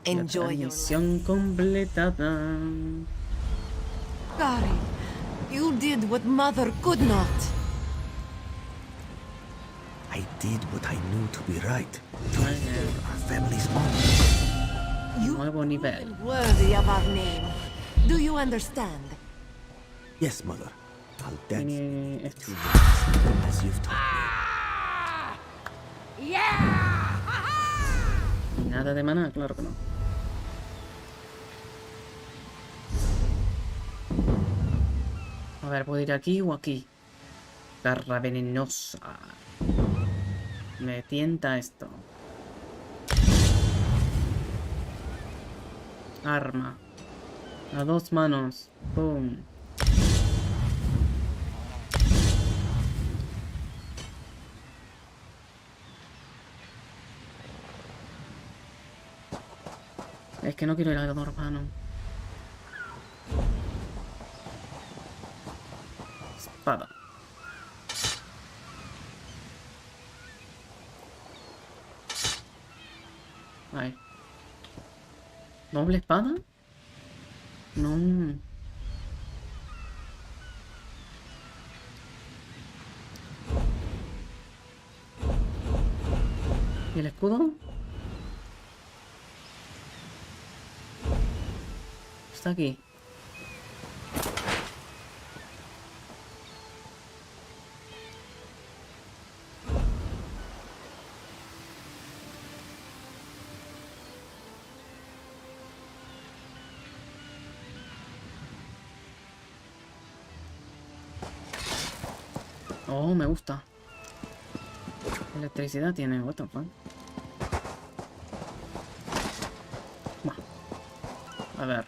Speaker 21: Enjoy your
Speaker 5: Misión completada.
Speaker 21: Kari, you did what Mother could not.
Speaker 19: I did what I knew to be right, to uphold our family's honor.
Speaker 5: Nuevo nivel.
Speaker 21: Worthy of our name. Do you understand?
Speaker 19: Yes, Mother. I'll dance
Speaker 5: Esto.
Speaker 19: as you've taught
Speaker 5: Y nada de maná, claro que no. A ver, ¿puedo ir aquí o aquí? Garra venenosa. Me tienta esto. Arma. A dos manos. Boom. Es que no quiero ir a algo urbano. Espada. Ahí. ¿Doble espada? No. ¿Y el escudo? Está aquí. Oh, me gusta. Electricidad tiene, what the fuck. Buah. A ver.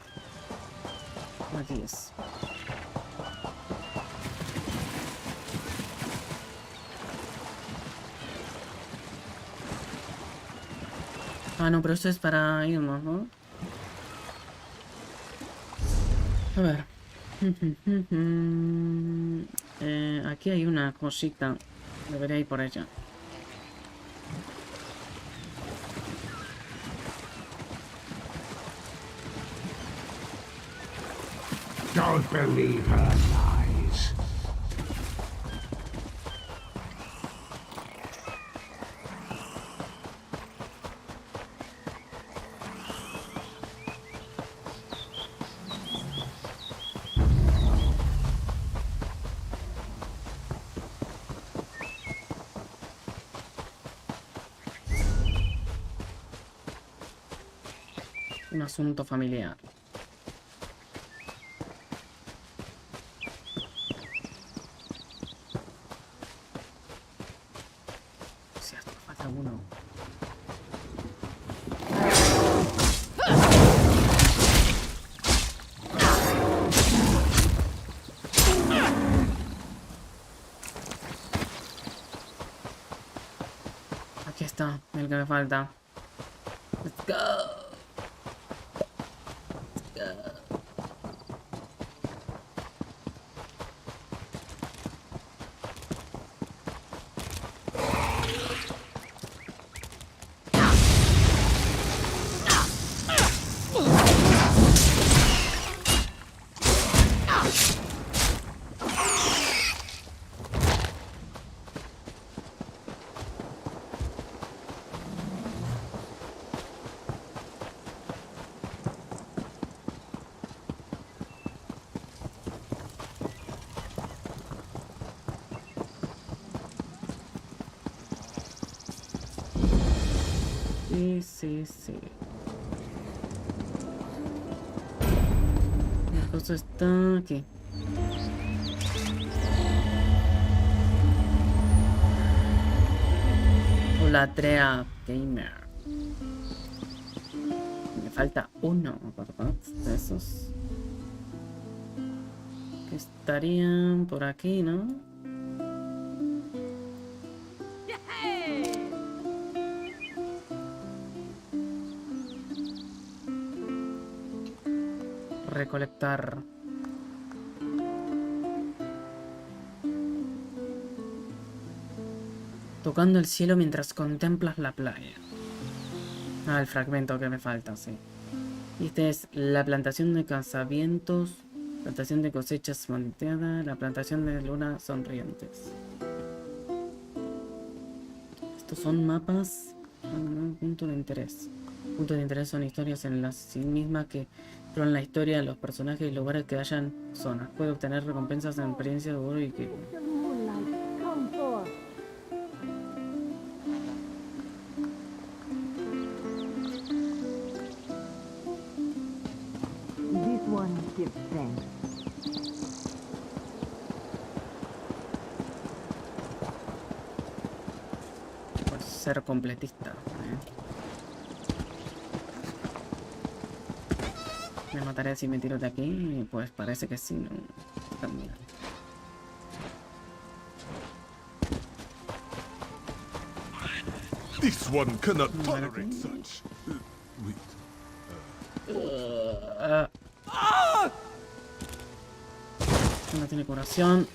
Speaker 5: Aquí es. Ah, no, pero esto es para irnos, ¿no? A ver. Aquí hay una cosita. Debería ir por ella.
Speaker 6: Don't believe her lies.
Speaker 5: Un asunto familiar. Cierto, falta uno. Aquí está, el que me falta. Let's go. Sí. La cosa está aquí. Hola, Trea Gamer. Me falta uno, ¿verdad? De esos. Que estarían por aquí, ¿no? Recolectar. Tocando el cielo mientras contemplas la playa. Ah, el fragmento que me falta, sí. Y este es la plantación de cazavientos, plantación de cosechas monteada, la plantación de lunas sonrientes. Estos son mapas. Punto de interés. Puntos de interés son historias en las sí mismas que exploran la historia de los personajes y lugares que hayan zonas. Puede obtener recompensas en experiencia de oro y que...
Speaker 15: This one gives thanks.
Speaker 5: Por ser completista. Me mataré si me tiro de aquí, pues parece que sí, no. También.
Speaker 4: This one cannot tolerate such. Wait.
Speaker 5: No tiene curación.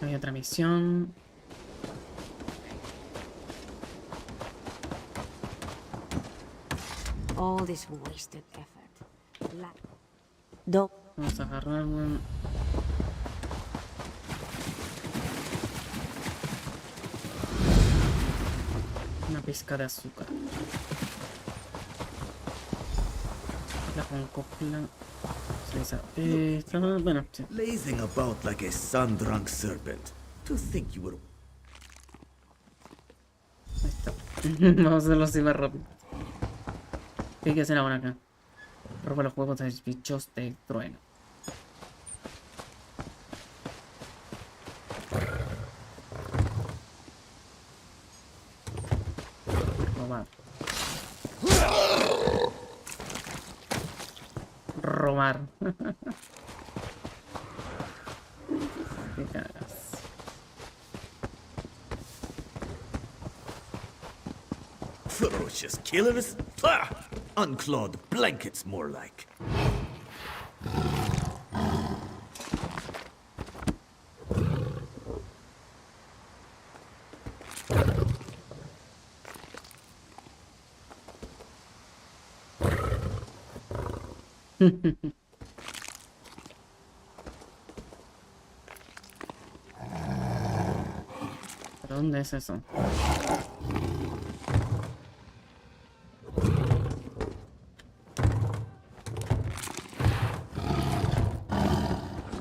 Speaker 5: Hay otra misión.
Speaker 3: All this wasted effort.
Speaker 5: Vamos a agarrar una pizca de azúcar. La con copla. Bueno, sí.
Speaker 9: Lazing about like a sun-drunk serpent. To think you were...
Speaker 5: Ahí está. Vamos a hacerlo así más rápido. ¿Qué hay que hacer ahora acá? Roba los huevos de los bichos de trueno. Robar. Robar. ¿Qué cagas?
Speaker 9: Ferocious killers? Ah! Unclawed blankets, more like.
Speaker 5: ¿Dónde es eso?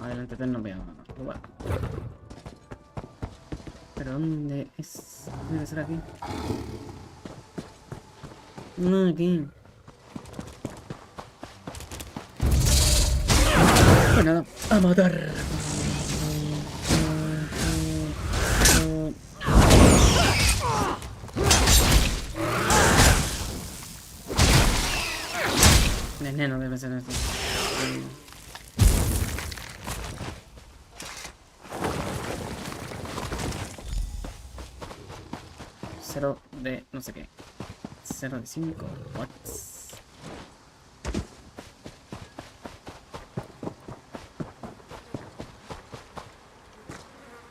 Speaker 5: Adelante, no veo. ¿Pero dónde es? Debe ser aquí. No, aquí. Pues nada, a matar. Veneno debe ser esto. Cero de no sé qué. 0 de 5. What?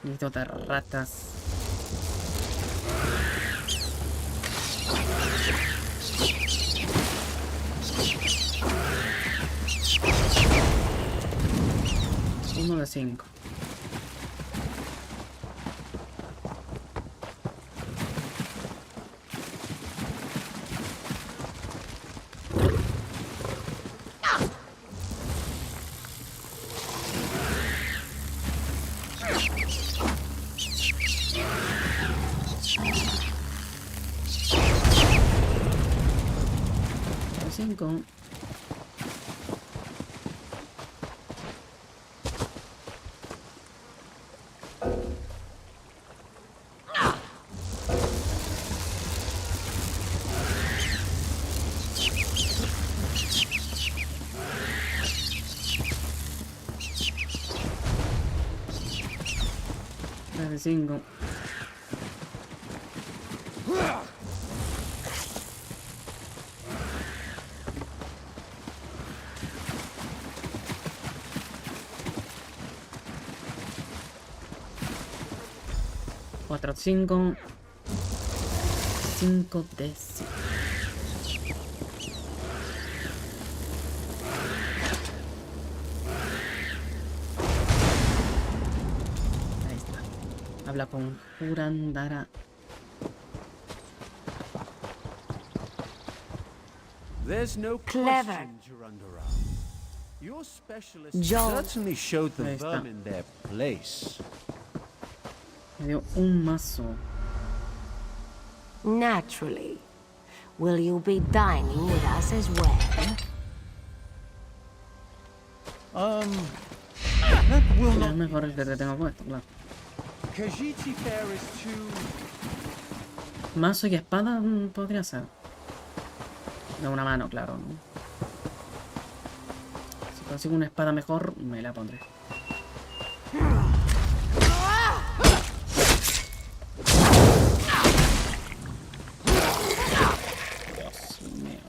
Speaker 5: Necesito de ratas. Uno de 5. De 5. Cuatro, 5. 5 de 5. Habla con Jurandara.
Speaker 11: There's no
Speaker 3: Clever.
Speaker 11: question, Jurandara. Your specialist
Speaker 3: Joel.
Speaker 11: certainly showed the
Speaker 5: Ahí está.
Speaker 11: vermin their place.
Speaker 5: Me dio un mazo.
Speaker 3: Naturally. Will you be dining with us as well?
Speaker 11: That will
Speaker 5: Es
Speaker 11: not.
Speaker 5: mejor el que te tengo puesto, claro.
Speaker 11: Khajiit fare is too.
Speaker 5: Mazo y espada podría ser. De una mano, claro, ¿no? consigo una espada mejor, me la pondré. Dios mío.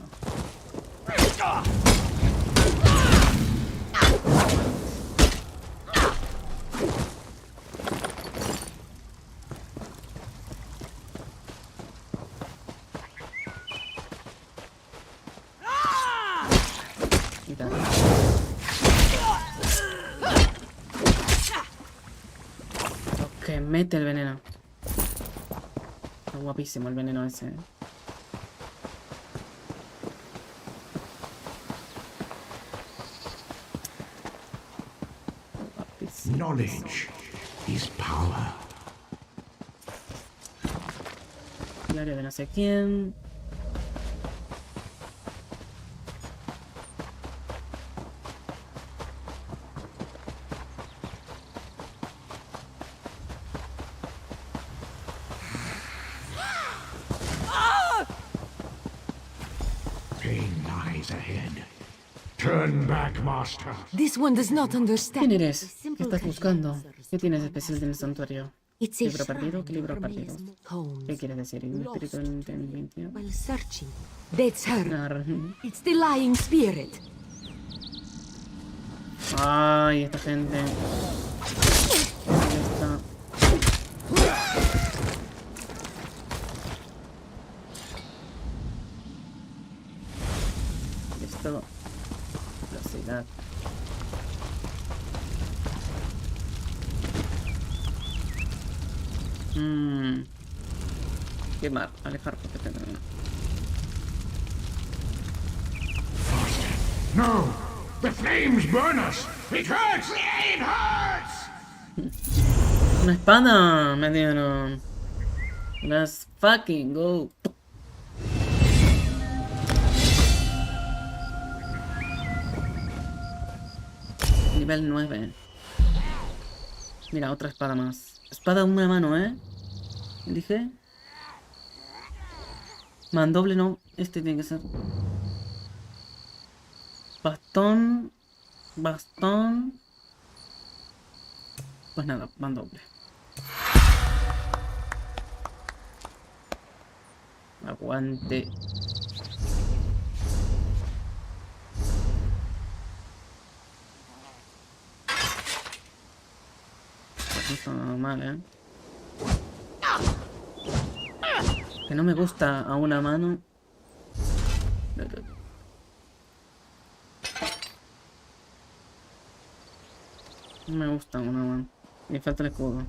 Speaker 5: Que mete el veneno. Está guapísimo el veneno ese. Guapísimo.
Speaker 6: Knowledge is power.
Speaker 5: Diario de no sé quién.
Speaker 6: Pain lies ahead. Turn back, master.
Speaker 14: This one does not understand.
Speaker 5: ¿Quién eres? ¿Qué estás buscando? ¿Qué tienes de especial en el santuario?
Speaker 14: It's a
Speaker 5: ¿Libro
Speaker 14: shrine
Speaker 5: perdido? ¿Qué libro
Speaker 14: from
Speaker 5: perdido?
Speaker 14: his homes.
Speaker 5: ¿Qué quieres decir? ¿Un espíritu en
Speaker 14: While searching, that's her.
Speaker 5: Ah,
Speaker 14: It's the lying spirit.
Speaker 5: ay, esta gente. Esta. Esto. Velocidad. Quemar, alejar porque tengo.
Speaker 6: No! The flames burn us! It hurts! It hurts!
Speaker 5: Una espada me dieron. Let's fucking go. Nivel 9. Mira, otra espada más. Espada de una mano, ¿eh? Dije. Mandoble no. Este tiene que ser. Bastón. Bastón. Pues nada, mandoble. Aguante. Pues no está nada mal, ¿eh? Que no me gusta a una mano. No me gusta a una mano. Me falta el escudo.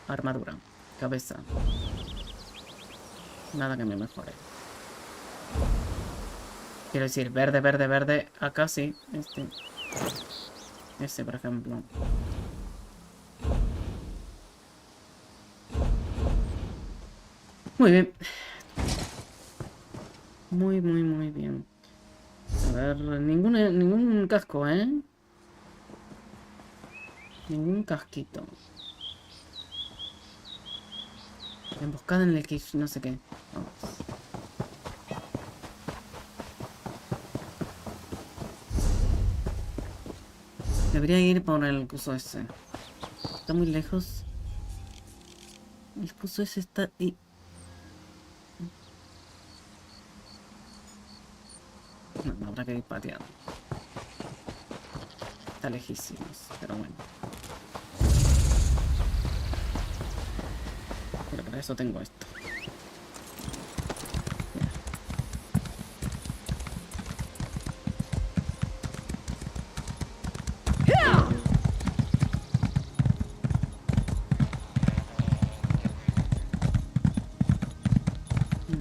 Speaker 5: Armadura. Cabeza. Nada que me mejore. Quiero decir, verde, verde, verde. Acá sí. Este, por ejemplo. Muy bien. Muy, muy, muy bien. A ver, ningún casco, ¿eh? Ningún casquito. Emboscada en el que no sé qué. Vamos. Debería ir por el coso ese. Está muy lejos. El coso ese está ahí. No, habrá que ir pateando. Está lejísimos, pero bueno. Pero para eso tengo esto.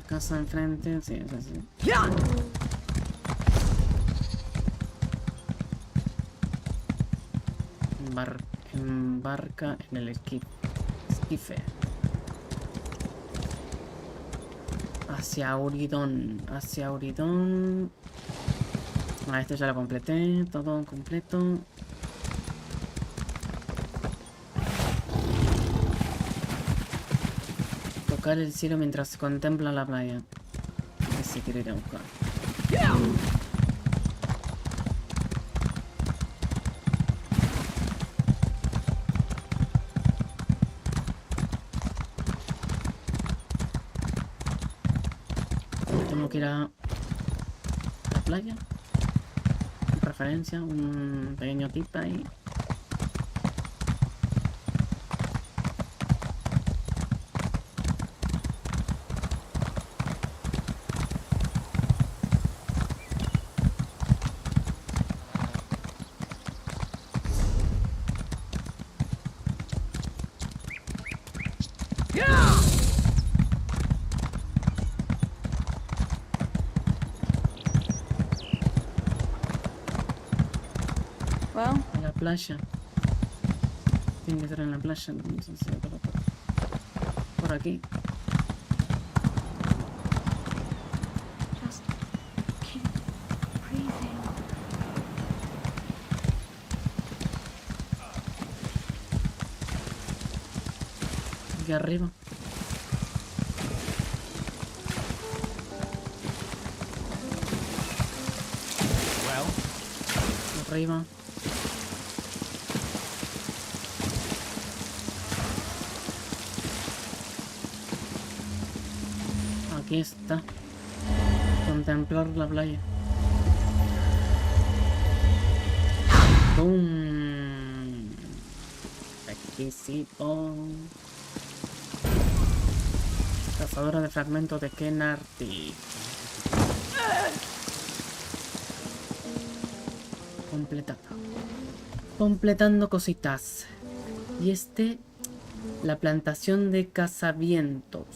Speaker 5: Casa enfrente, sí, es así. Embarca en el esquife. Hacia Uridón. Hacia Uridón. Ah, esto ya lo completé. Todo completo. Tocar el cielo mientras contempla la playa. Ese quiero ir a buscar. Tengo que ir a la playa. De preferencia, un pequeño tip ahí. En la playa. Tiene que estar en la playa. No sé si por aquí.
Speaker 14: Just keep breathing.
Speaker 5: Aquí arriba. Arriba. Aquí está. Contemplar la playa. ¡Bum! Exquisito. Cazadora de fragmentos de Kenarty. Completado. Completando cositas. Y la plantación de cazavientos.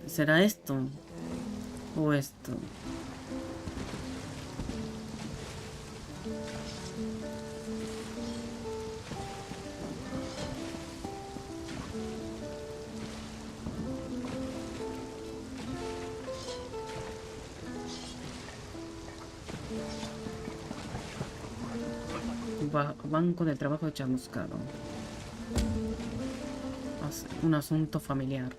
Speaker 5: ¿Será esto? ¿O esto? Banco del trabajo de chamuscado. Un asunto familiar.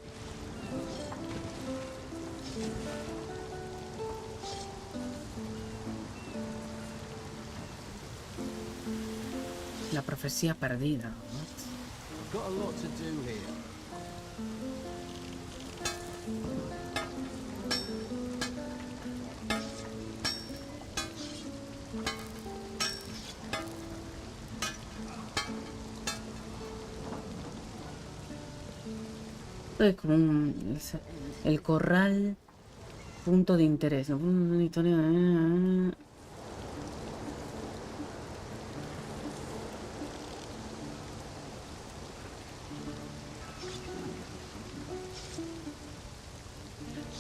Speaker 5: La profecía perdida. Es como el corral, punto de interés. Una historia.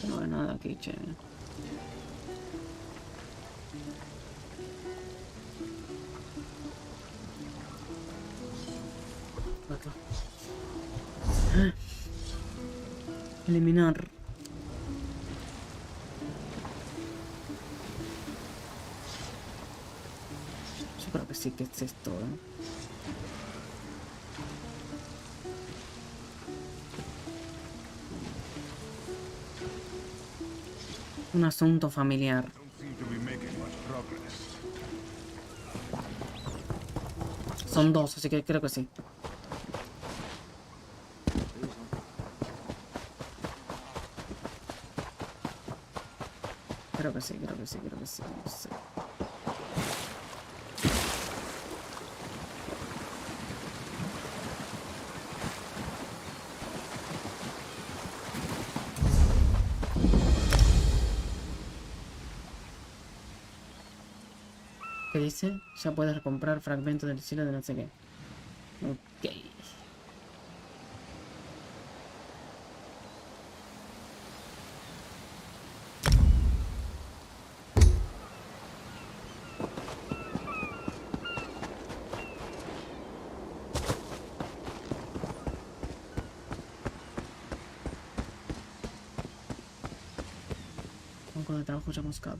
Speaker 5: No veo nada aquí, che. Acá. Eliminar. Yo creo que sí que es esto, Un asunto familiar. Son dos, así que creo que sí. Creo que sí. No sé. ¿Qué dice? Ya puedes comprar fragmentos del cielo de no sé qué. Ok. Banco de trabajo chamuscado.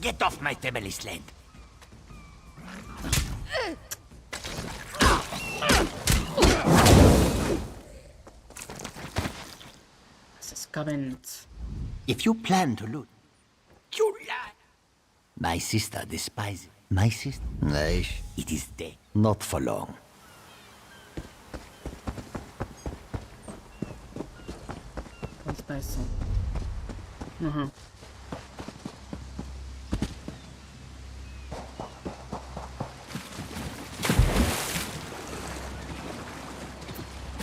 Speaker 19: Get off my family's land. If you plan to loot, you lie. My sister despises my sister. It is dead. Not for long.
Speaker 5: ¿Dónde está eso? Ajá.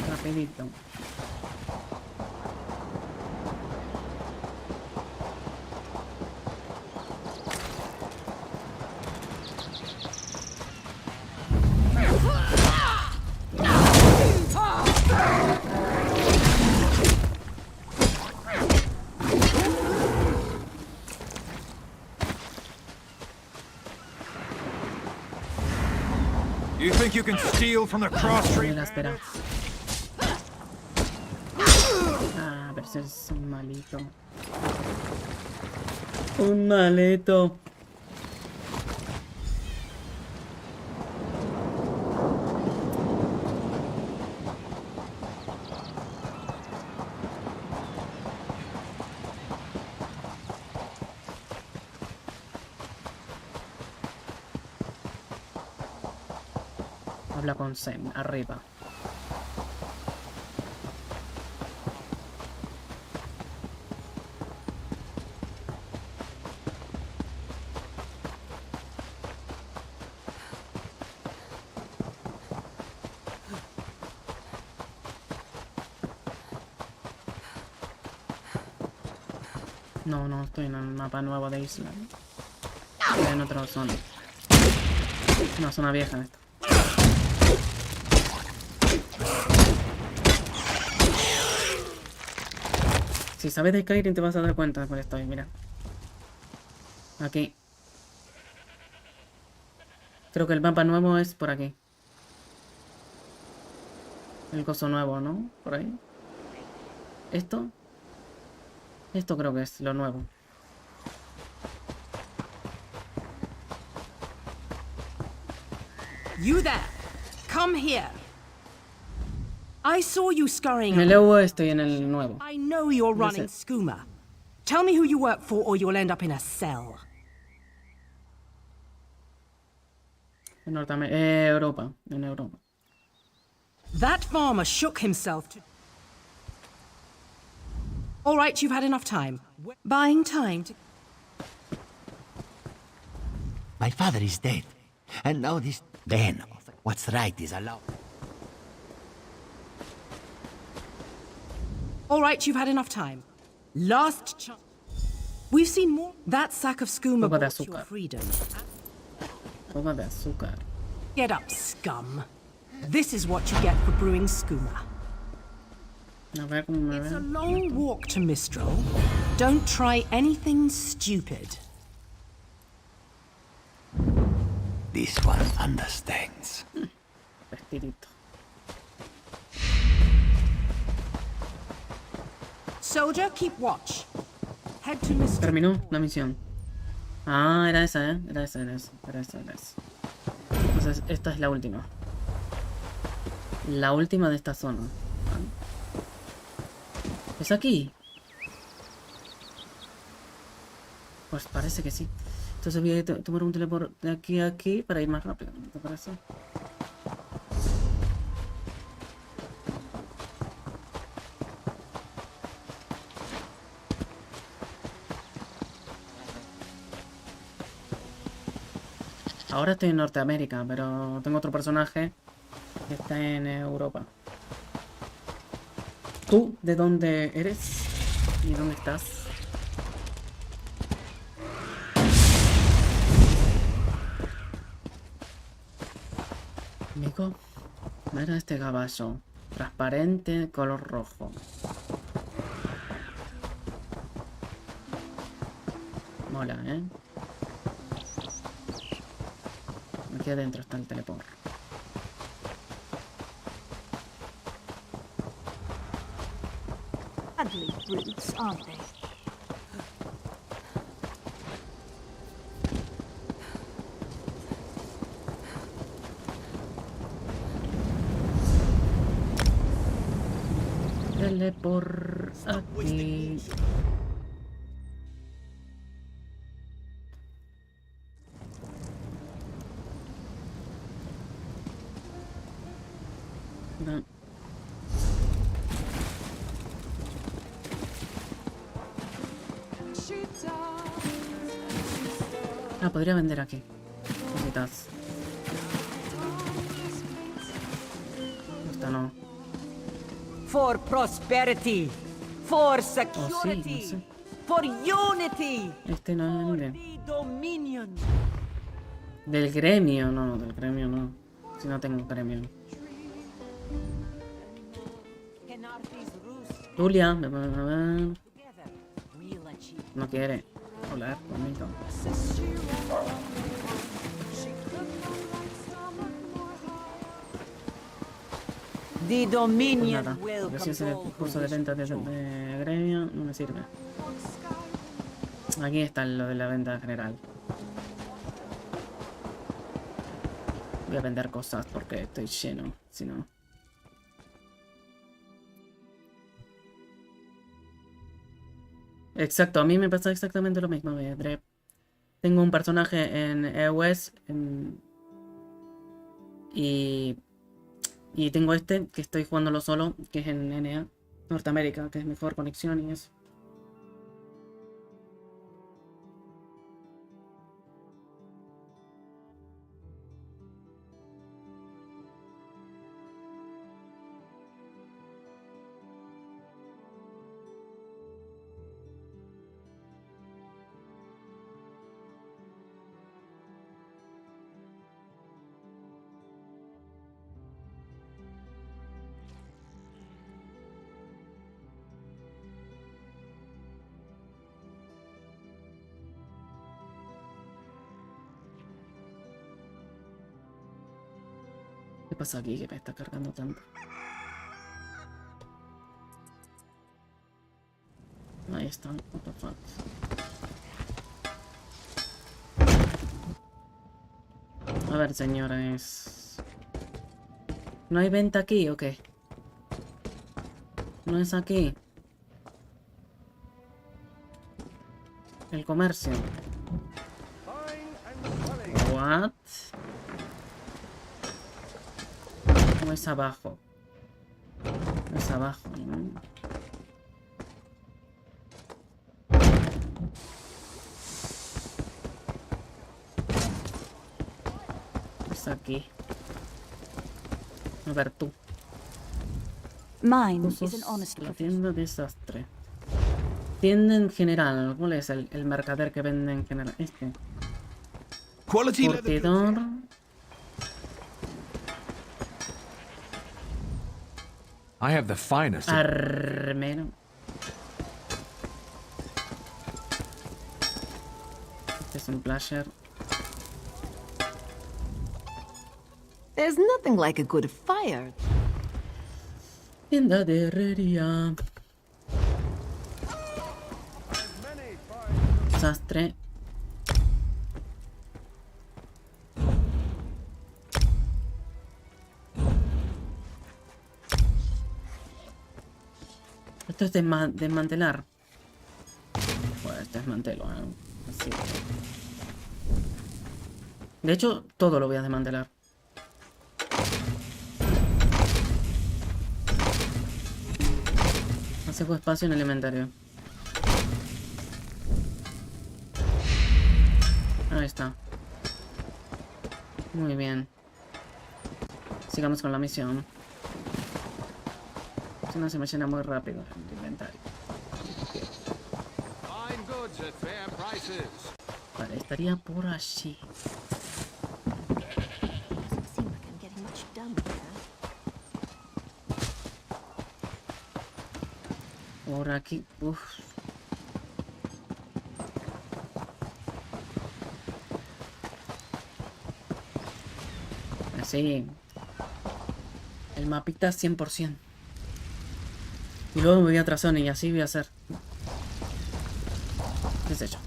Speaker 5: Rapidito.
Speaker 6: You think you can steal from the cross street?
Speaker 5: Ah, pero ese es un malito. Un malito. Habla con Sam, arriba. No, no estoy en el mapa nuevo de Isla. Estoy en otra zona. Una zona vieja esta. Si sabes de Skyrim te vas a dar cuenta de cuál estoy, mira. Aquí. Creo que el mapa nuevo es por aquí. El coso nuevo, ¿no? Por ahí. ¿Esto? Esto creo que es lo nuevo.
Speaker 16: You there! Come here! I saw you scurrying.
Speaker 5: En el oeste y en el nuevo.
Speaker 16: I know you're running skooma. Tell me who you work for or you'll end up in a cell.
Speaker 5: En Europa. En Europa.
Speaker 16: That farmer shook himself to... All right, you've had enough time. Buying time to...
Speaker 19: My father is dead. And now this... Then, what's right is allowed.
Speaker 16: All right, you've had enough time. Last chance. We've seen more. That sack of skooma bought your freedom.
Speaker 5: Poco de azúcar.
Speaker 16: Get up, scum. This is what you get for brewing skooma.
Speaker 5: A ver cómo me
Speaker 16: It's a
Speaker 5: ven.
Speaker 16: long walk to Mistral. Don't try anything stupid.
Speaker 19: This one understands.
Speaker 5: Vestidito.
Speaker 16: Soldier, keep watch. Head to Mistral.
Speaker 5: Terminó la misión. Ah, era esa, ¿eh? Era esa. Entonces, esta es la última. La última de esta zona. ¿Es aquí? Pues parece que sí. Entonces voy a tomar un teleport de aquí a aquí para ir más rápido, ¿no te parece? Ahora estoy en Norteamérica, pero tengo otro personaje que está en Europa. ¿Tú de dónde eres? ¿Y dónde estás? Amigo, mira este caballo. Transparente, color rojo. Mola, ¿eh? Aquí adentro está el teleport.
Speaker 3: Ugly brutes, aren't they?
Speaker 5: Dele por aquí. No. Ah, podría vender aquí. Cositas. Esta no.
Speaker 15: For prosperity, for
Speaker 5: Oh, sí,
Speaker 15: security,
Speaker 5: no sé.
Speaker 15: for unity,
Speaker 5: Este no vende.
Speaker 15: dominion.
Speaker 5: Del gremio, no, del gremio no. Si no tengo gremio. Julia, no quiere hablar conmigo.
Speaker 15: The
Speaker 5: Pues
Speaker 15: dominion
Speaker 5: nada,
Speaker 15: will
Speaker 5: porque si es el
Speaker 15: compel
Speaker 5: curso de venta de gremio, no me sirve. Aquí está lo de la venta general. Voy a vender cosas porque estoy lleno, si no. Exacto, a mí me pasa exactamente lo mismo, Dre. Tengo un personaje en EOS y tengo este que estoy jugándolo solo, que es en NA, Norteamérica, que es mejor conexión y eso. ¿Qué pasa aquí que me está cargando tanto? Ahí está, what the fuck. A ver, señores. ¿No hay venta aquí o qué? ¿No es aquí? El comercio. What? ¿Cómo es abajo? Es abajo, ¿no? Es aquí. A ver tú.
Speaker 8: Mine
Speaker 5: Usos,
Speaker 8: is an honest
Speaker 5: la
Speaker 8: profession.
Speaker 5: tienda desastre. Tienda en general. ¿Cuál es el mercader que vende en general? Este. Curtidor.
Speaker 17: I have the finest.
Speaker 5: Armero. Este es un plasher.
Speaker 21: There's nothing like a good fire.
Speaker 5: Tienda de herrería. Sastre. Esto es desmantelar. Pues desmantelo, ¿eh? Así. De hecho, todo lo voy a desmantelar. Hace espacio en el inventario. Ahí está. Muy bien. Sigamos con la misión. Si no se me llena muy rápido el inventario. Vale, estaría por allí. Por aquí. Uf. Así. El mapita 100%. Y luego me voy a otra zona y así voy a hacer. ¿Qué es eso?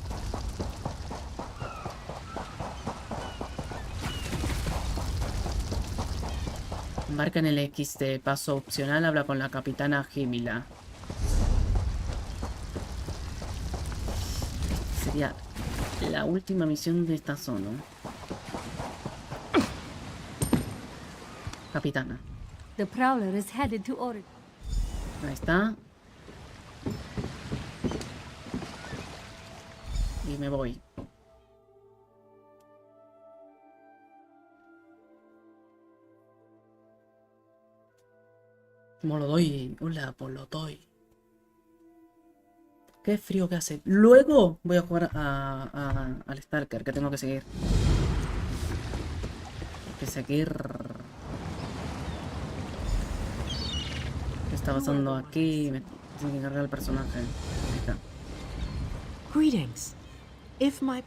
Speaker 5: Marca en el XT. Paso opcional. Habla con la capitana Gemila. Sería la última misión de esta zona. Capitana.
Speaker 14: The Prowler is headed to Oregon.
Speaker 5: Ahí está. Y me voy. Molodoy. Hola, Molodoy. Qué frío que hace. Luego voy a jugar al Stalker, que tengo que seguir. ¿Qué está pasando aquí? Me tengo que cargar el personaje. Ahí está.
Speaker 16: Greetings. If my...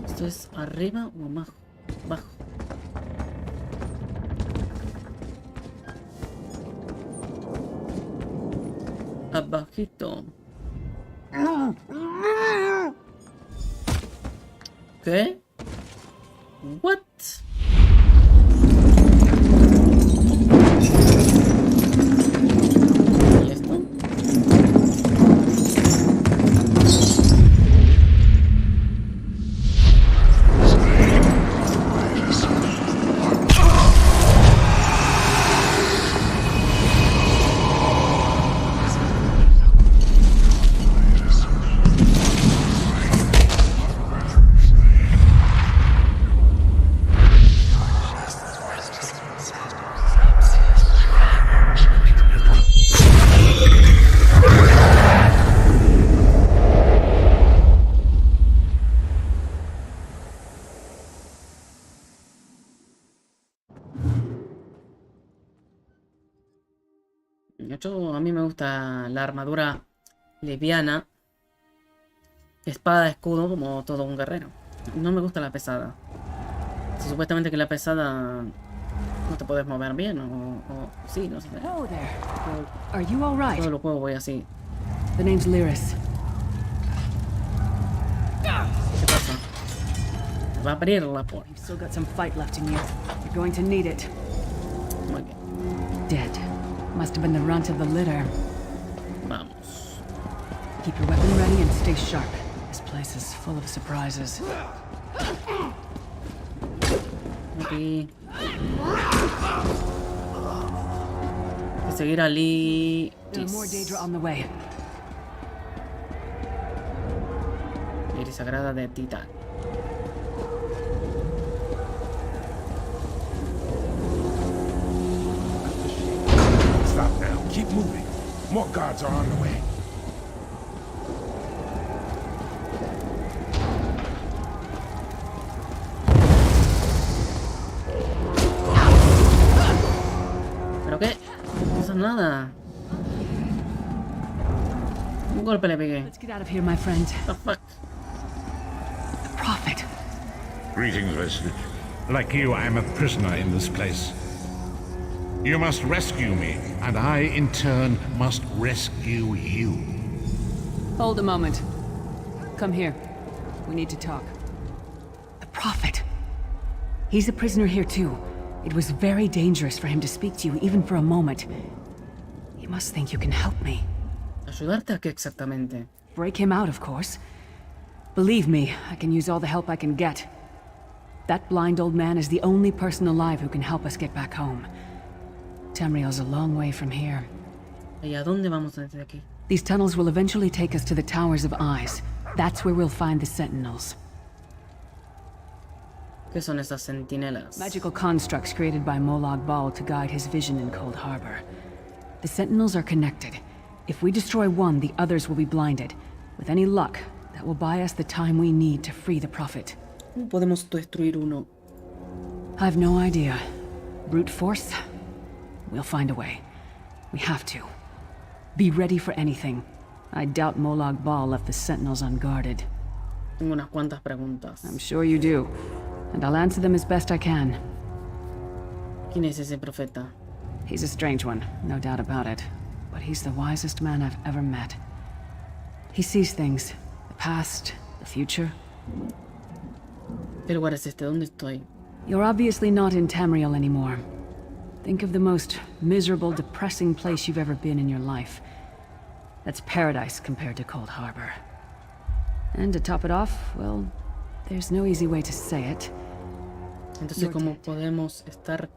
Speaker 5: ¿Esto es arriba o abajo? Abajo. Abajito. ¿Qué? What? ¿Y esto? De hecho, a mí me gusta la armadura liviana, espada, escudo, como todo un guerrero. No me gusta la pesada. Supuestamente que la pesada no te puedes mover bien, o sí, no sé.
Speaker 14: Hello there. Are you all right?
Speaker 5: Todo el juego voy así.
Speaker 14: The name's Lyris.
Speaker 5: ¿Qué pasa? Va a abrir la puerta.
Speaker 14: You've still got some fight left in you. You're going to need it.
Speaker 5: Muy bien.
Speaker 14: Dead. Must have been the runt of the litter.
Speaker 5: Vamos.
Speaker 14: Keep your weapon ready and stay sharp. This place is full of surprises.
Speaker 5: Aquí. Hay que seguir a Lee.
Speaker 14: More Daedra on the way.
Speaker 5: Iris sagrada de Titán.
Speaker 6: Stop now. Keep moving. More guards are on the way.
Speaker 5: ¿Pero qué? No pasa nada. Un golpe le pegué.
Speaker 14: Let's get out of here, my friend.
Speaker 5: The fuck?
Speaker 14: The Prophet.
Speaker 6: Greetings, resident. Like you, I am a prisoner in this place. You must rescue me, and I, in turn, must rescue you.
Speaker 14: Hold a moment. Come here. We need to talk. The Prophet. He's a prisoner here too. It was very dangerous for him to speak to you, even for a moment. You must think you can help me.
Speaker 5: ¿Ayudarte a qué exactamente?
Speaker 14: Break him out, of course. Believe me, I can use all the help I can get. That blind old man is the only person alive who can help us get back home. Tamriel's a long way from here.
Speaker 5: ¿Y a dónde vamos desde aquí?
Speaker 14: These tunnels will eventually take us to the Towers of Eyes. That's where we'll find the Sentinels.
Speaker 5: ¿Qué son esas centinelas?
Speaker 14: Magical constructs created by Molag Bal to guide his vision in Cold Harbor. The Sentinels are connected. If we destroy one, the others will be blinded. With any luck, that will buy us the time we need to free the Prophet.
Speaker 5: ¿Cómo podemos destruir uno?
Speaker 14: I've no idea. Brute force? We'll find a way. We have to. Be ready for anything. I doubt Molag Bal left the Sentinels unguarded.
Speaker 5: Tengo unas cuantas preguntas.
Speaker 14: I'm sure you do. And I'll answer them as best I can.
Speaker 5: ¿Quién es ese profeta?
Speaker 14: He's a strange one, no doubt about it. But
Speaker 8: but he's the wisest man I've ever met. He sees things. The past, the future.
Speaker 5: ¿Qué lugar es este? ¿Dónde estoy?
Speaker 8: You're obviously not in Tamriel anymore. Think of the most miserable, depressing place you've ever been in your life. That's paradise compared to Cold Harbor. And to top it off, well, there's no easy way to say it.
Speaker 5: Entonces, ¿cómo podemos estar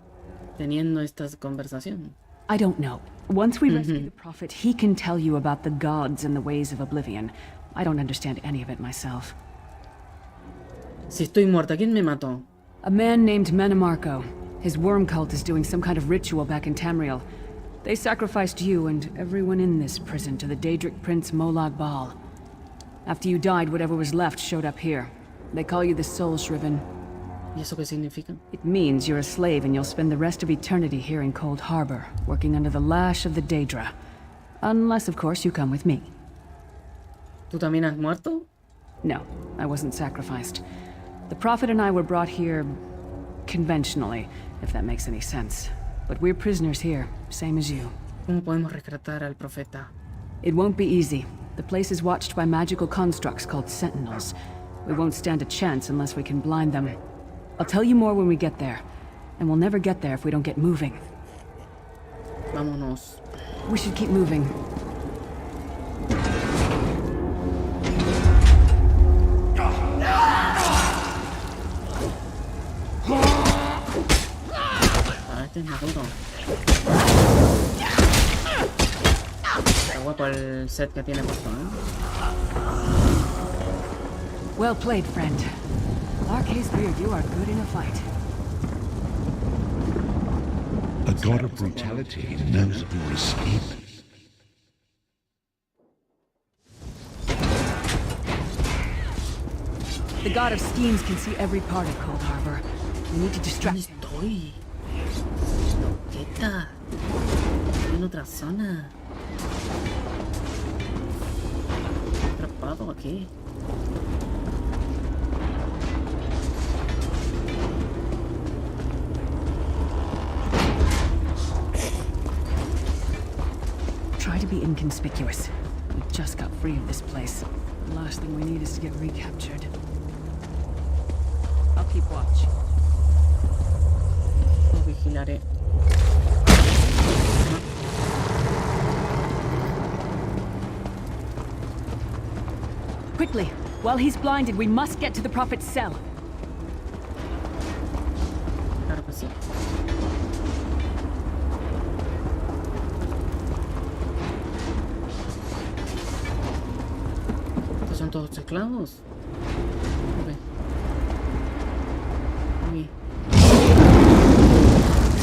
Speaker 5: teniendo esta conversación?
Speaker 8: I don't know. Once we rescue the Prophet, he can tell you about the gods and the ways of Oblivion. I don't understand any of it myself.
Speaker 5: Si estoy muerta, ¿quién me mató?
Speaker 8: A man named Menemarco. His worm cult is doing some kind of ritual back in Tamriel. They sacrificed you and everyone in this prison to the Daedric Prince Molag Bal. After you died, whatever was left showed up here. They call you the Soul Shriven.
Speaker 5: ¿Y eso qué significa?
Speaker 8: It means you're a slave and you'll spend the rest of eternity here in Cold Harbor, working under the lash of the Daedra. Unless, of course, you come with me.
Speaker 5: ¿Tú también has muerto?
Speaker 8: No, I wasn't sacrificed. The Prophet and I were brought here conventionally, if that makes any sense. But we're prisoners here, same as you.
Speaker 5: ¿Cómo podemos rescatar al profeta?
Speaker 8: It won't be easy. The place is watched by magical constructs called sentinels. We won't stand a chance unless we can blind them. I'll tell you more when we get there. And we'll never get there if we don't get moving.
Speaker 5: Vámonos.
Speaker 8: We should keep moving.
Speaker 5: Este es más duro. Está guapo el set que tiene puesto,
Speaker 8: Well played, friend. Larkay's beard, you are good in a fight.
Speaker 6: A god of brutality knows of your escape.
Speaker 8: The god of schemes can see every part of Cold Harbor. We need to distract him.
Speaker 5: Loqueta. Estoy en otra zona. Estoy atrapado aquí.
Speaker 8: Try to be inconspicuous. We just got free of this place. The last thing we need is to get recaptured. I'll keep watch.
Speaker 5: Lo vigilaré.
Speaker 8: Quickly! While he's blinded, we must get to the Prophet's cell.
Speaker 5: Claro que sí. ¿Estos son todos esclavos?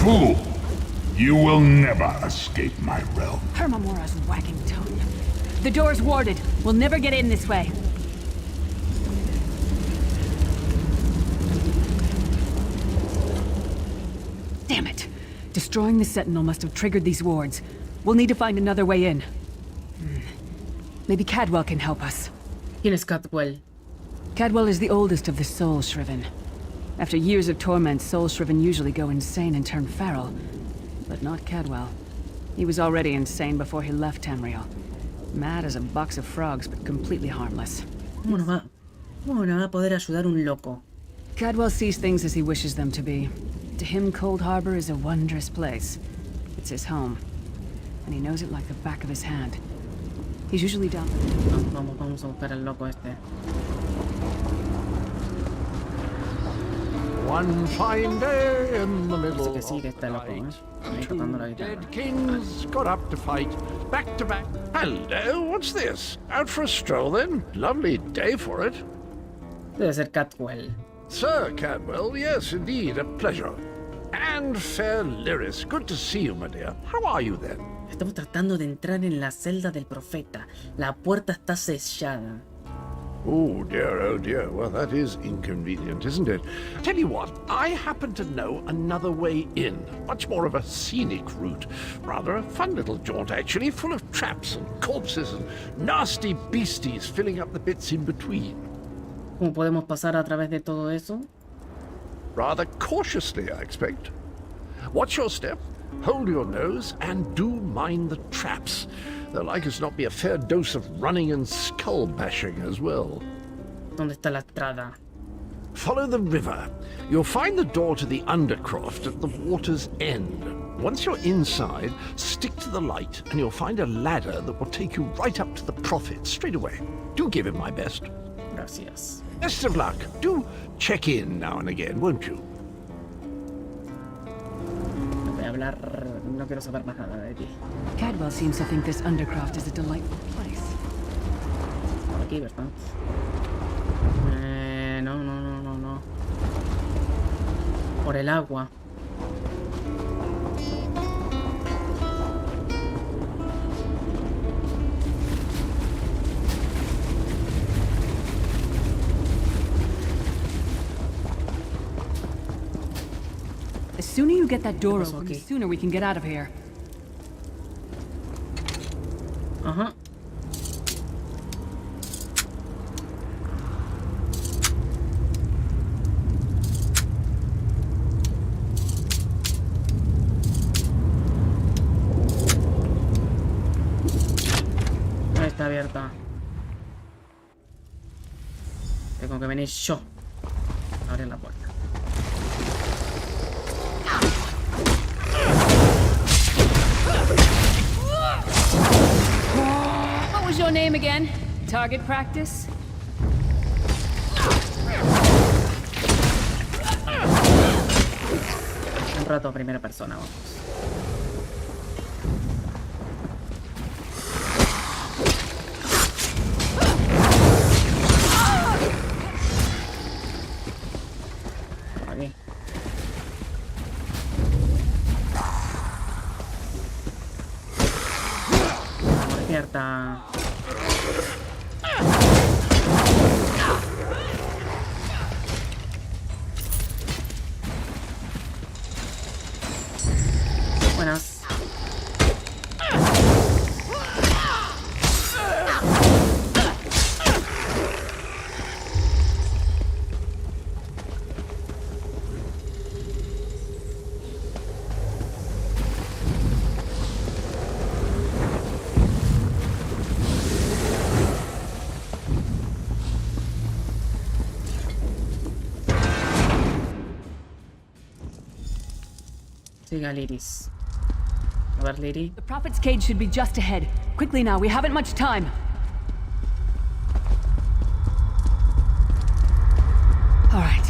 Speaker 6: Fool! You will never escape my realm.
Speaker 8: Hermamora's wagging tongue. The door's warded. We'll never get in this way. Damn it. Destroying the Sentinel must have triggered these wards. We'll need to find another way in. Maybe Cadwell can help us.
Speaker 5: ¿Quién es Cadwell?
Speaker 8: Cadwell is the oldest of the Soul Shriven. After years of torment, Soul Shriven usually go insane and turn feral. But not Cadwell. He was already insane before he left Tamriel. Mad as a box of frogs, but completely harmless.
Speaker 5: ¿Cómo no va a poder ayudar un loco?
Speaker 8: Cadwell sees things as he wishes them to be. To him, Cold Harbor is a wondrous place. It's his home. And he knows it like the back of his hand. He's usually down.
Speaker 5: Vamos a buscar al loco este.
Speaker 22: One fine day in the middle
Speaker 5: que sí, que está loco, Ahí tocando la guitarra.
Speaker 22: dead kings got up to fight, back to back. Hello, what's this? Out for a stroll then? Lovely day for it.
Speaker 5: Debe ser Cadwell.
Speaker 22: Sir Cadwell, yes, indeed, a pleasure. And fair Lyris, good to see you, my dear. How are you then?
Speaker 5: Estamos tratando de entrar en la celda del profeta. La puerta está sellada.
Speaker 22: Oh dear, well that is inconvenient, isn't it? Tell you what, I happen to know another way in. Much more of a scenic route. Rather a fun little jaunt actually, full of traps and corpses and nasty beasties filling up the bits in between.
Speaker 5: ¿Cómo podemos pasar a través de todo eso?
Speaker 22: Rather cautiously, I expect. Watch your step. Hold your nose and do mind the traps. There'll like as not be a fair dose of running and skull bashing as well.
Speaker 5: ¿Dónde está la entrada?
Speaker 22: Follow the river. You'll find the door to the Undercroft at the water's end. Once you're inside, stick to the light and you'll find a ladder that will take you right up to the Prophet straight away. Do give him my best.
Speaker 5: Gracias.
Speaker 22: Best of luck. Do check in now and again, won't you?
Speaker 5: No voy a hablar, no quiero saber más nada de ti.
Speaker 8: Cadwell seems to think this Undercroft is a delightful place.
Speaker 5: Por aquí, ¿verdad? No. Por el agua.
Speaker 8: The sooner you get that door open, the sooner we can get out of here.
Speaker 5: Ajá. No está abierta. Tengo que venir yo a abrir la puerta.
Speaker 8: What was your name again? Target practice?
Speaker 5: Un rato a primera persona, vamos. Aquí. Vamos, despierta. Buenas. Siga Liris. A ver, Liri.
Speaker 8: The Prophet's cage should be just ahead. Quickly now, we haven't much time. All right.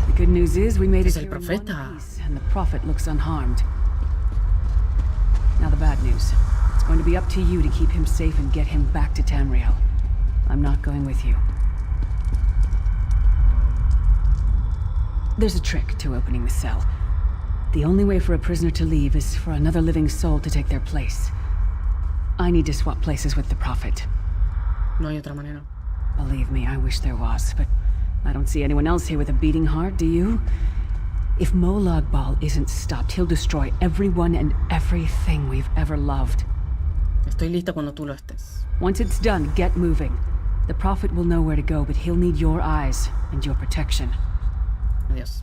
Speaker 8: The good news is we made it
Speaker 5: Es el
Speaker 8: here in
Speaker 5: profeta.
Speaker 8: one piece, and the Prophet looks unharmed. Now the bad news. It's going to be up to you to keep him safe and get him back to Tamriel. I'm not going with you. There's a trick to opening the cell. The only way for a prisoner to leave is for another living soul to take their place. I need to swap places with the Prophet.
Speaker 5: No hay otra manera.
Speaker 8: Believe me, I wish there was, but I don't see anyone else here with a beating heart, do you? If Molag Bal isn't stopped, he'll destroy everyone and everything we've ever loved.
Speaker 5: Estoy lista cuando tú lo estés.
Speaker 8: Once it's done, get moving. The Prophet will know where to go, but he'll need your eyes and your protection.
Speaker 5: Adiós.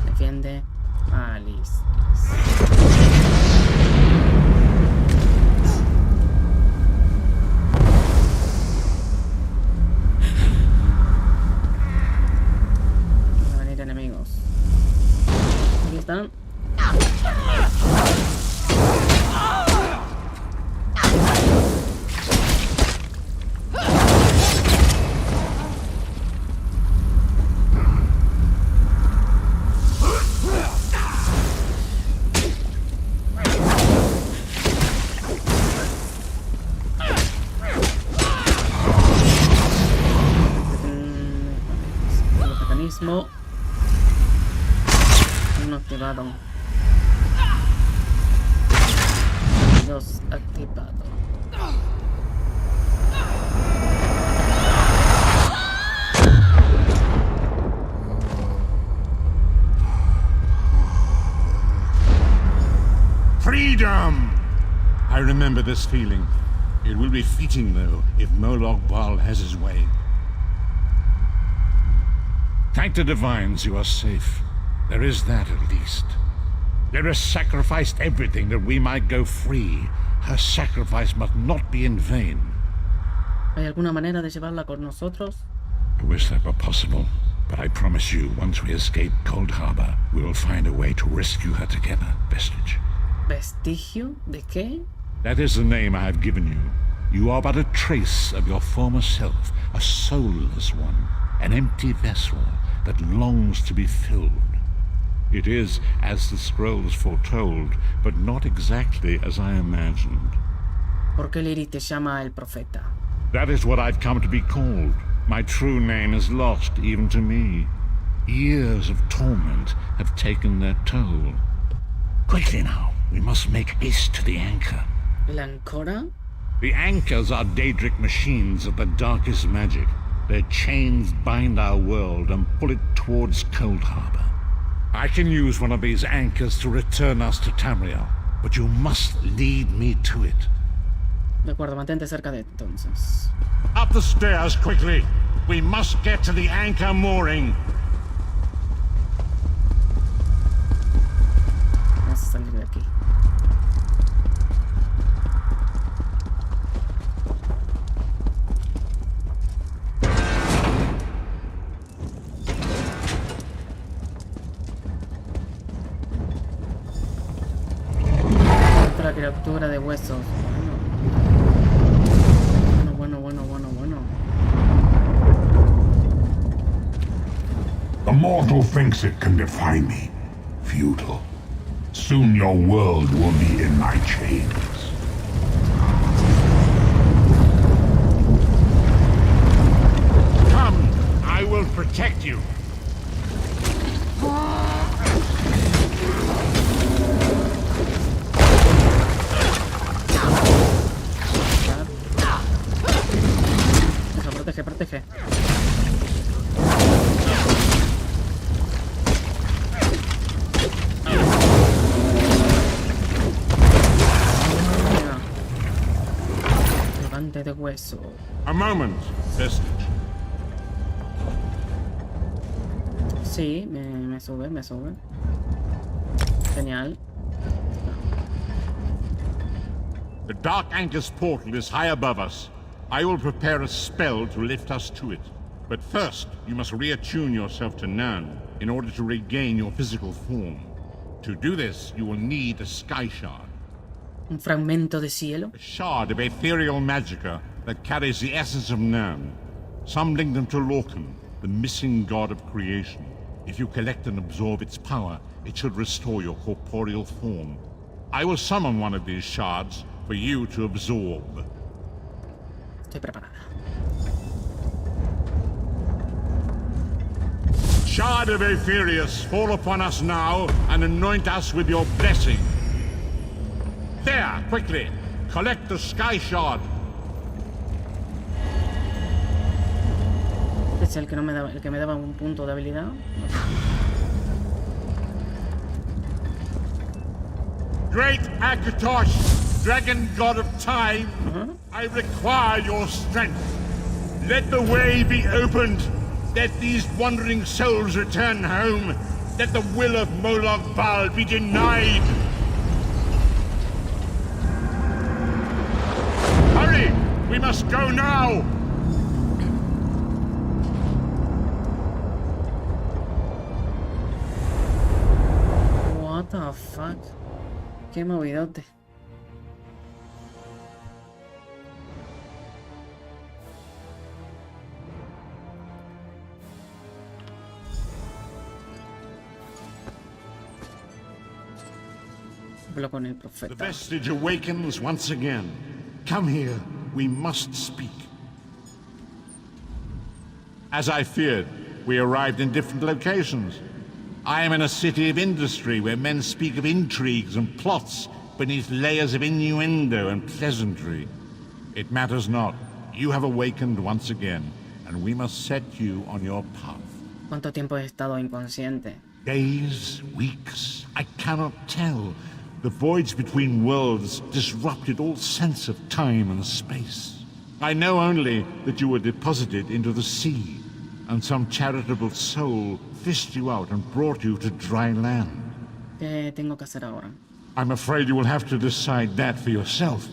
Speaker 5: Defiende a Alice. Van a venir enemigos. Aquí están. Uno activado. Dos activado.
Speaker 6: Freedom! I remember this feeling. It will be fitting, though, if Molag Bal has his way. Thank the divines you are safe. There is that at least. There has sacrificed everything that we might go free. Her sacrifice must not be in vain.
Speaker 5: ¿Hay alguna manera de llevarla con nosotros?
Speaker 6: I wish that were possible, but I promise you, once we escape Cold Harbor, we will find a way to rescue her together, Vestige.
Speaker 5: ¿Vestigio? ¿De qué?
Speaker 6: That is the name I have given you. You are but a trace of your former self, a soulless one, an empty vessel that longs to be filled. It is as the scrolls foretold, but not exactly as I imagined.
Speaker 5: ¿Por qué Liri te llama el profeta?
Speaker 6: That is what I've come to be called. My true name is lost even to me. Years of torment have taken their toll. Quickly now, we must make haste to the anchor.
Speaker 5: ¿El Ancora?
Speaker 6: The anchors are Daedric machines of the darkest magic. Their chains bind our world and pull it towards Cold Harbor. I can use one of these anchors to return us to Tamriel, but you must lead me to it.
Speaker 5: De acuerdo, mantente cerca de entonces.
Speaker 6: Up the stairs, quickly! We must get to the anchor mooring.
Speaker 5: Vamos a salir de aquí. Otra criatura de huesos. Bueno.
Speaker 10: The mortal thinks it can defy me. Futile. Soon your world will be in my chains.
Speaker 6: Come, I will protect you.
Speaker 5: Protege. Levante de hueso.
Speaker 6: A moment, Vestige.
Speaker 5: Sí, me sube. Genial.
Speaker 6: The Dark Anchor's portal is high above us. I will prepare a spell to lift us to it. But first, you must reattune yourself to Nan in order to regain your physical form. To do this, you will need a sky shard.
Speaker 5: Un fragmento de cielo.
Speaker 6: A shard of ethereal magicka that carries the essence of Nan. Some link them to Lorcan, the missing god of creation. If you collect and absorb its power, it should restore your corporeal form. I will summon one of these shards for you to absorb.
Speaker 5: Estoy preparada.
Speaker 6: Shard of Aetherius, fall upon us now and anoint us with your blessing. There, quickly, collect the sky shard.
Speaker 5: Es el que me daba un punto de habilidad.
Speaker 6: Great Akatosh, dragon god of time, I require your strength. Let the way be opened. Let these wandering souls return home. Let the will of Molag Bal be denied. Hurry! We must go now!
Speaker 5: What the fuck? Qué movidote. Hablo con el
Speaker 6: The
Speaker 5: profeta.
Speaker 6: vestige awakens once again. Come here, we must speak. As I feared, we arrived in different locations. I am in a city of industry where men speak of intrigues and plots beneath layers of innuendo and pleasantry. It matters not. You have awakened once again, and we must set you on your path.
Speaker 5: ¿Cuánto tiempo he estado inconsciente?
Speaker 6: Days, weeks, I cannot tell. The voids between worlds disrupted all sense of time and space. I know only that you were deposited into the sea, and some charitable soul fished you out and brought you to dry land.
Speaker 5: ¿Qué tengo que hacer ahora?
Speaker 6: I'm afraid you will have to decide that for yourself.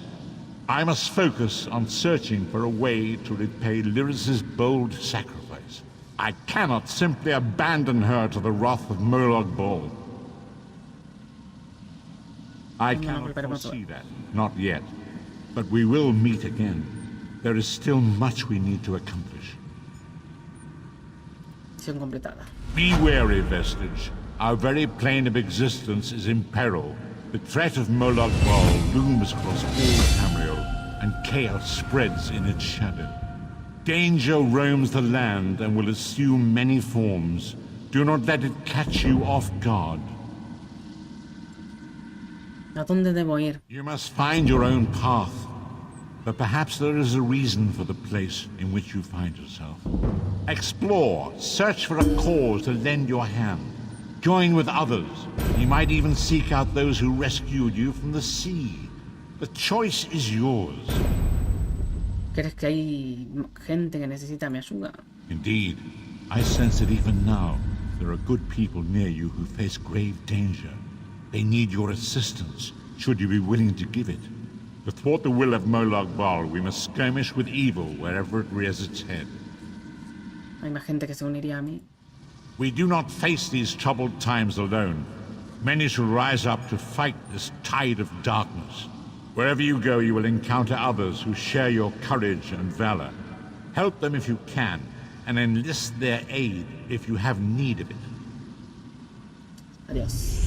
Speaker 6: I must focus on searching for a way to repay Lyris's bold sacrifice. I cannot simply abandon her to the wrath of Molag Bal. I cannot foresee that, not yet. But we will meet again. There is still much we need to accomplish.
Speaker 5: Misión completada.
Speaker 6: Be wary, Vestige. Our very plane of existence is in peril. The threat of Molag Bal looms across all Tamriel, and chaos spreads in its shadow. Danger roams the land and will assume many forms. Do not let it catch you off guard.
Speaker 5: ¿A dónde debo ir?
Speaker 6: You must find your own path. But perhaps there is a reason for the place in which you find yourself. Explore, search for a cause to lend your hand. Join with others. You might even seek out those who rescued you from the sea. The choice is yours.
Speaker 5: ¿Crees que hay gente que necesita mi ayuda?
Speaker 6: Indeed, I sense that even now, there are good people near you who face grave danger. They need your assistance, should you be willing to give it. To thwart the will of Molag Bal, we must skirmish with evil wherever it rears its head.
Speaker 5: Hay más gente que se uniría a mí.
Speaker 6: We do not face these troubled times alone. Many shall rise up to fight this tide of darkness. Wherever you go, you will encounter others who share your courage and valor. Help them if you can, and enlist their aid if you have need of it.
Speaker 5: Adiós.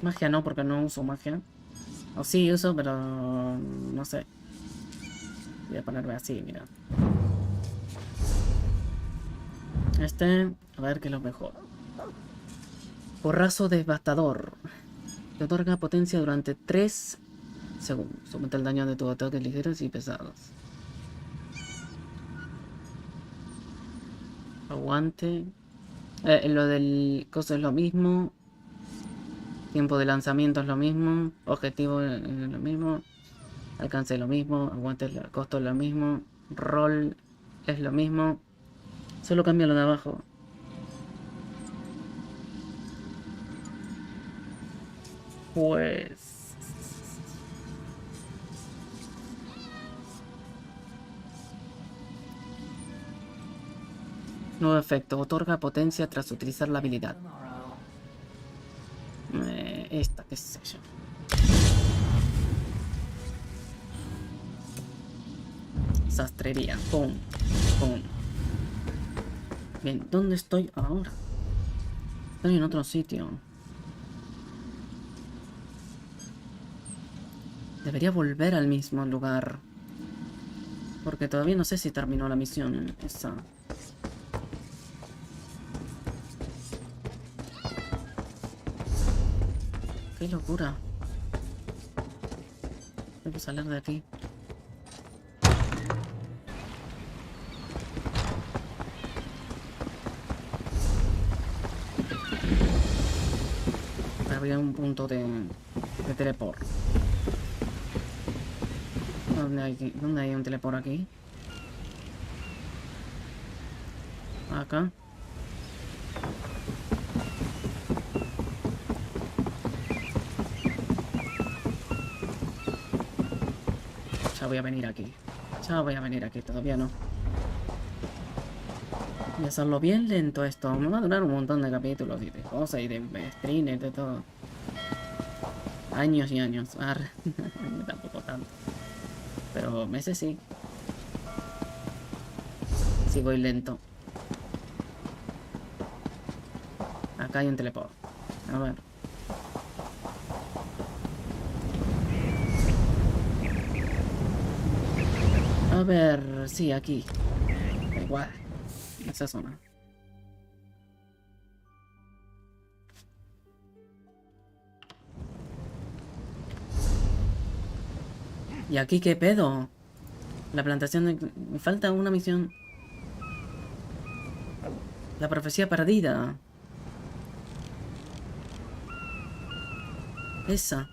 Speaker 5: Magia no, porque no uso magia. O sí uso, pero no sé. Voy a ponerme así, mira. A ver qué es lo mejor. Porrazo devastador. Te otorga potencia durante 3 segundos. Aumenta el daño de tus ataques ligeros y pesados. Aguante. Lo del coso es lo mismo. Tiempo de lanzamiento es lo mismo. Objetivo es lo mismo. Alcance es lo mismo. Aguante el costo es lo mismo. Roll es lo mismo. Solo cambia lo de abajo. Pues... nuevo efecto. Otorga potencia tras utilizar la habilidad. Esta, qué sé yo. Sastrería. Pum. Pum. Bien, ¿dónde estoy ahora? Estoy en otro sitio. Debería volver al mismo lugar. Porque todavía no sé si terminó la misión esa. ¡Qué locura! Tengo que salir de aquí. Había un punto de teleport. ¿Dónde hay un teleport aquí? Acá. Ya voy a venir aquí. Ya voy a venir aquí. Todavía no. Voy a hacerlo bien lento esto. Me va a durar un montón de capítulos y de cosas y de streamers, de todo. Años y años. Tampoco tanto. Pero meses sí. Sí voy lento. Acá hay un teleport. A ver. A ver, sí, aquí. Da igual. Esa zona. ¿Y aquí qué pedo? La plantación de... Me falta una misión. La profecía perdida. Esa.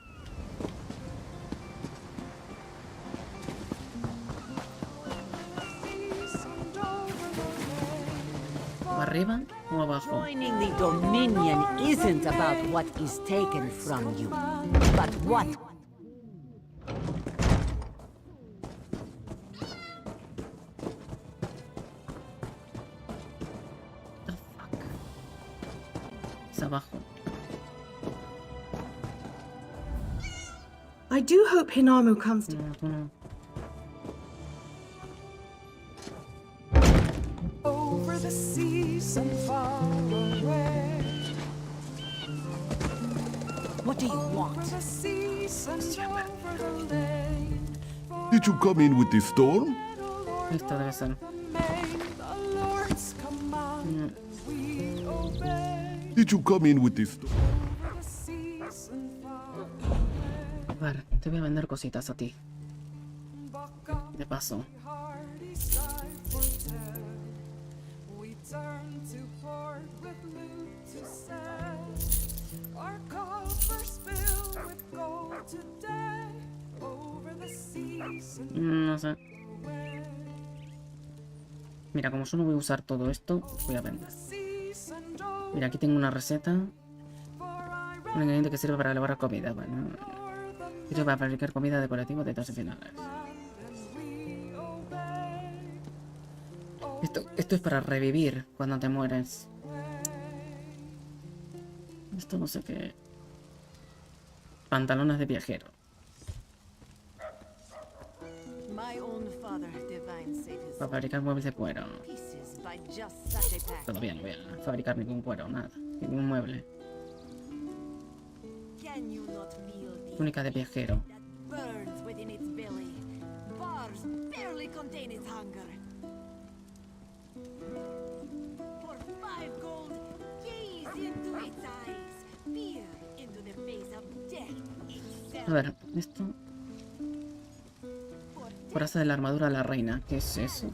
Speaker 5: ¿Arriba o abajo?
Speaker 15: Joining the Dominion isn't about what is taken from you, but what...
Speaker 5: Es abajo.
Speaker 16: I do hope Hinamu comes to...
Speaker 5: No, tú no.
Speaker 7: Over the seas and far away.
Speaker 15: What do you want?
Speaker 7: Over the seas and over the lane.
Speaker 4: Did you come in with the storm?
Speaker 5: Esto debe ser.
Speaker 7: The Lord's command we obey.
Speaker 4: Did you come in with the storm?
Speaker 7: Over the seas and far away.
Speaker 5: A ver, te voy a vender cositas a ti. De paso.
Speaker 7: Hardy side for tell. We turn to port with loot to sell. Our coffers filled with gold today. Over the seas and
Speaker 5: No sé. Mira, como solo voy a usar todo esto, voy a vender. Mira, aquí tengo una receta. Un ingrediente que sirve para elaborar comida. Bueno, sirve para fabricar comida decorativa de y finales. Esto es para revivir cuando te mueres. Esto no sé qué. Pantalones de viajero. Para fabricar muebles de cuero. Todavía no voy a fabricar ningún cuero, nada. Ningún mueble. Túnica de viajero. A ver, esto... Coraza de la armadura de la reina. ¿Qué es eso?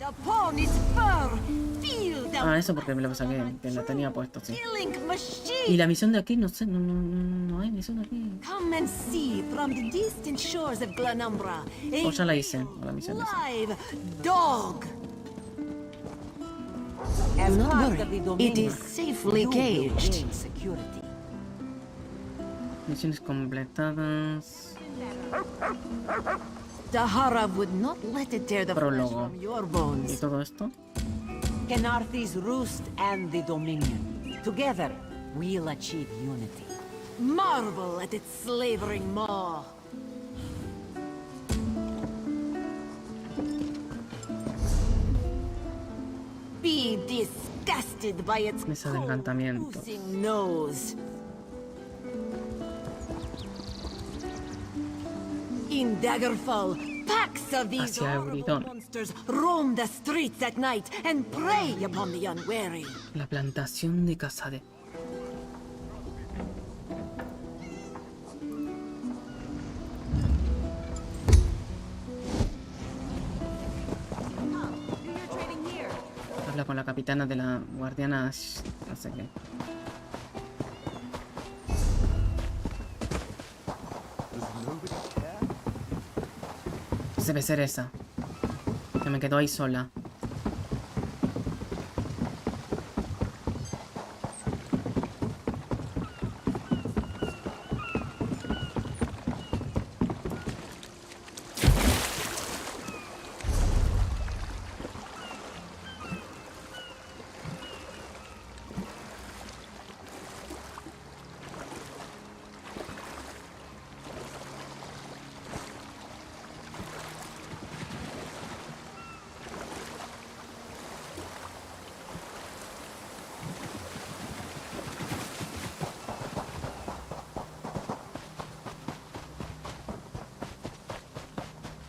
Speaker 5: Ah, eso porque me lo saqué, que la tenía puesto, sí. Y la misión de aquí, no sé, no hay misión de aquí. O ya la hice, o la misión esa.
Speaker 21: Not worry, it is safely caged.
Speaker 5: Misiones completadas.
Speaker 21: Dahara would not let it tear the flesh
Speaker 5: Prólogo.
Speaker 21: from your bones.
Speaker 5: ¿Y todo esto?
Speaker 15: Kenarthi's roost and the Dominion. Together, we'll achieve unity.
Speaker 21: Marvel at its slavering maw. Be disgusted by its
Speaker 5: Mesa de encantamiento.
Speaker 21: oozing nose. In Daggerfall, packs of these
Speaker 5: Hacia
Speaker 21: horrible
Speaker 5: Euridon.
Speaker 21: monsters roam the streets at night and prey upon the unwary.
Speaker 5: La plantación de Casade. Habla con la capitana de la guardiana, no sé qué. Debe ser esa. Que me quedo ahí sola.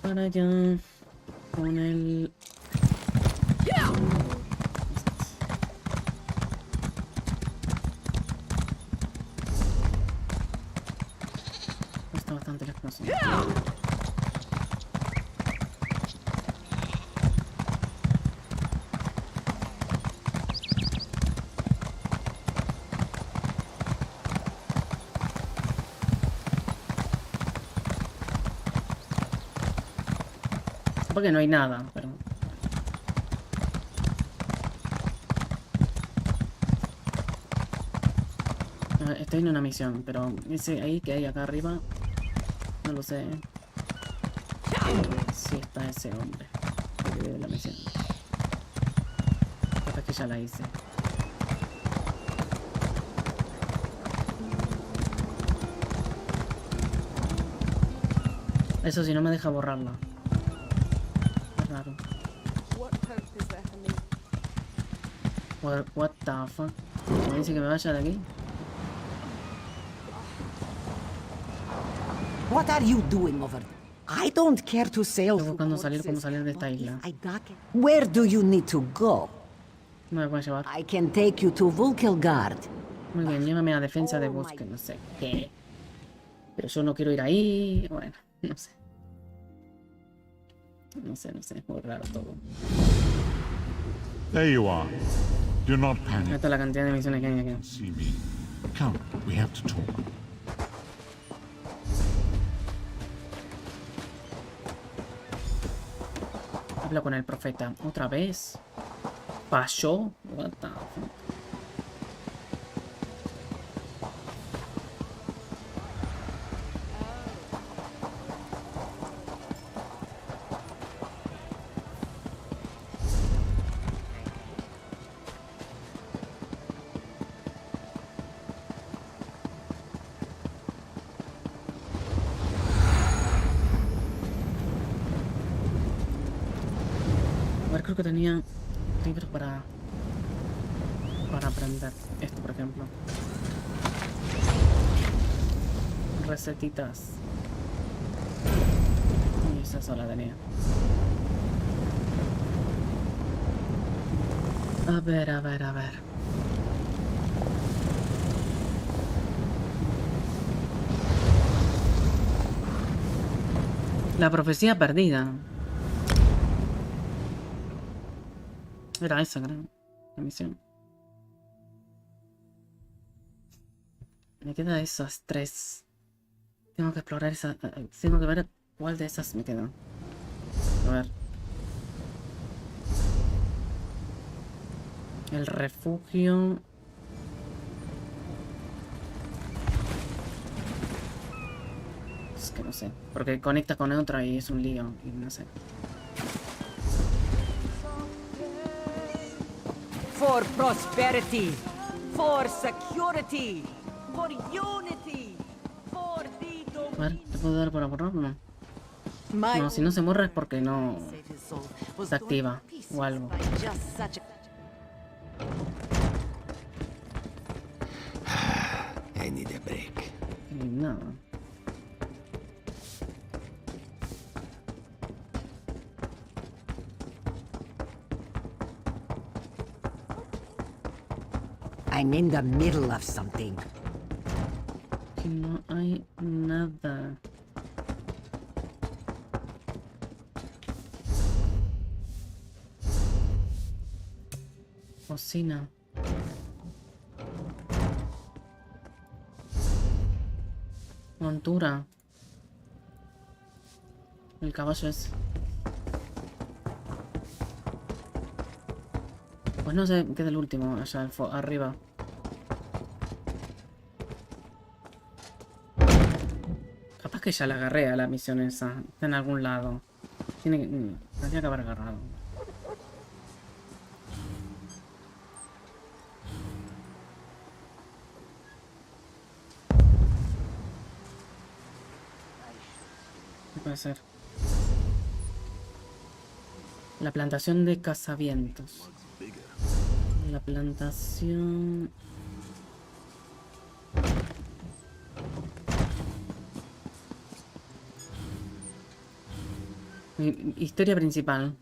Speaker 5: Para allá con el... Está bastante la explosión. Porque no hay nada, pero... Estoy en una misión, pero ese ahí que hay acá arriba, no lo sé. Sí está ese hombre que vive la misión. Capaz que ya la hice. Eso sí, no me deja borrarla. Es raro. What the fuck? ¿Me dice que me vaya de aquí?
Speaker 15: What are you doing over there? I don't care to sail.
Speaker 5: Estoy buscando salir cómo salir de esta isla.
Speaker 15: Where do you need to go?
Speaker 5: No me pueden llevar.
Speaker 15: I can take you to Vulkelgard.
Speaker 5: Muy bien, llévame a defensa de bosque, no sé qué. Pero yo no quiero ir ahí. Bueno, no sé. No sé, es muy raro todo.
Speaker 6: There you are. Do not panic.
Speaker 5: Esta es la cantidad de misiones que hay aquí.
Speaker 6: See me. Come, we have to talk.
Speaker 5: Habla con el profeta. ¿Otra vez? ¿Pasó? What the fuck? Creo que tenía libros para aprender esto, por ejemplo. Recetitas. Y esa sola tenía. A ver. La profecía perdida. Era esa, creo. La misión. Me queda esas 3. Tengo que explorar esa. Tengo que ver cuál de esas me queda. A ver. El refugio. Es que no sé. Porque conecta con otra y es un lío. Y no sé.
Speaker 15: For prosperity, for security, for unity, for the
Speaker 5: A ver, ¿te puedo dar para borrarlo? No, si no se borra es porque no se activa o algo.
Speaker 19: I need a break.
Speaker 5: No.
Speaker 15: I'm in the middle of something.
Speaker 5: Que no hay nada. Cocina. Montura. El caballo es... Pues no sé, queda el último, allá arriba. Capaz que ya la agarré a la misión esa. Está en algún lado. Tendría que haber agarrado. ¿Qué puede ser? La plantación de cazavientos. La plantación... Historia principal.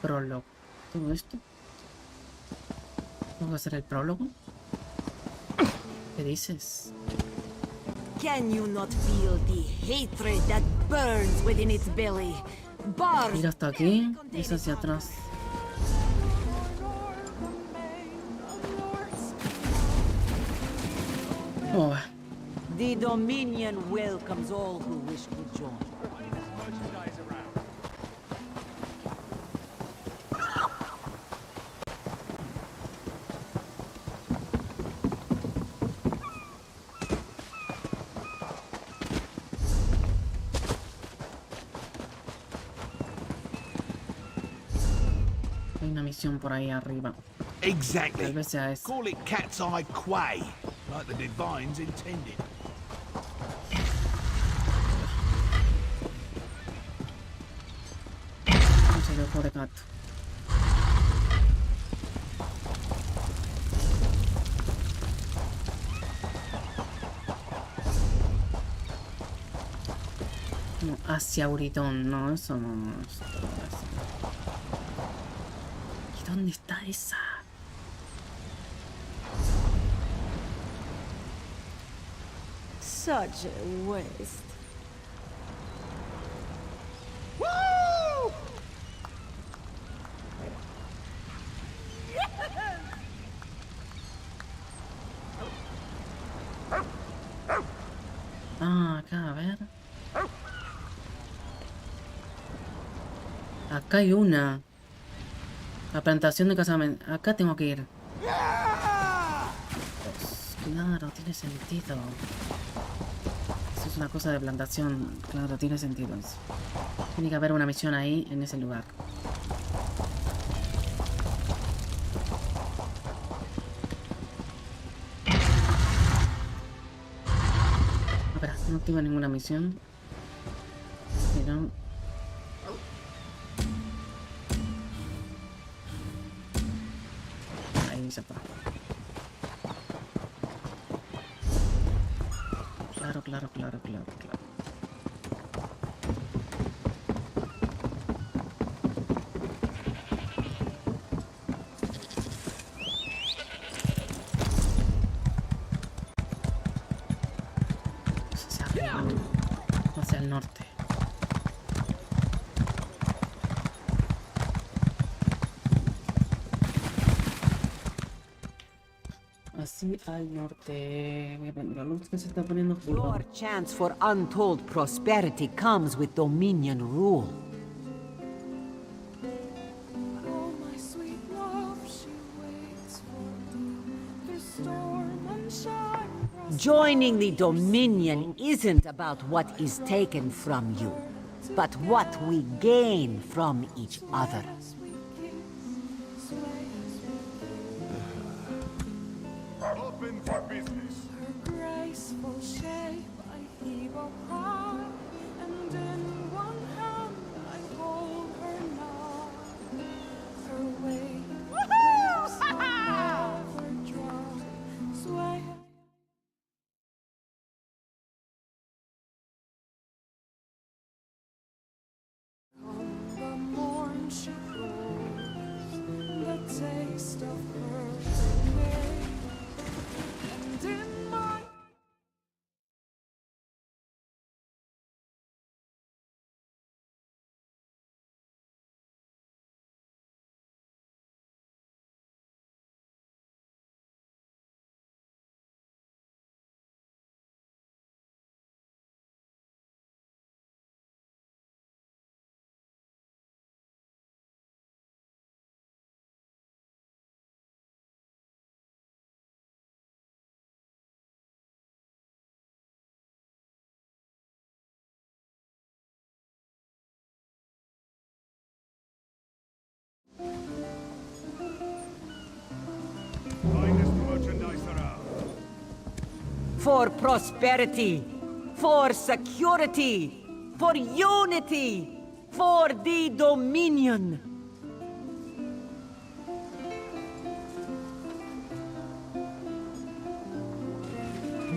Speaker 5: Prólogo. ¿Todo esto? ¿Vamos a hacer el prólogo? ¿Qué dices?
Speaker 21: Can you not feel the hatred that burns within its belly? Bars.
Speaker 5: Ir hasta aquí, es hacia atrás. Oh.
Speaker 15: The Dominion welcomes all who wish to join.
Speaker 5: Hay una misión por ahí arriba.
Speaker 12: Exactly.
Speaker 5: Tal vez sea esa.
Speaker 12: Call it cat's eye quay, like the divines intended.
Speaker 5: No se ve pobre gato. No, hacia Auritón, no, eso no. ¿Y dónde está esa?
Speaker 15: Such a waste.
Speaker 12: Woo!
Speaker 5: Ah, acá, a ver. Acá hay una. La plantación de casamiento. Acá tengo que ir. Pues, claro, tiene sentido. Eso es una cosa de plantación. Claro, tiene sentido eso. Tiene que haber una misión ahí, en ese lugar. Espera, no activa ninguna misión. Pero... ahí se fue. Claro, claro, claro, claro, claro. Hacia arriba, hacia el norte. Así al norte. Voy a poner la luz que se está poniendo oscura.
Speaker 15: Your chance for untold prosperity comes with Dominion rule.
Speaker 7: Oh, my sweet love, she waits for me through storm and shine.
Speaker 15: Joining the Dominion isn't about what is taken from you, but what we gain from each other.
Speaker 4: Open for business.
Speaker 7: Her graceful shape I heave up high, and in one hand I hold her now. Her weight waves will never drop, sway. Come the morn she grows, the taste of her name, and in my
Speaker 4: Finest merchandise around.
Speaker 15: For prosperity, for security, for unity, for the Dominion.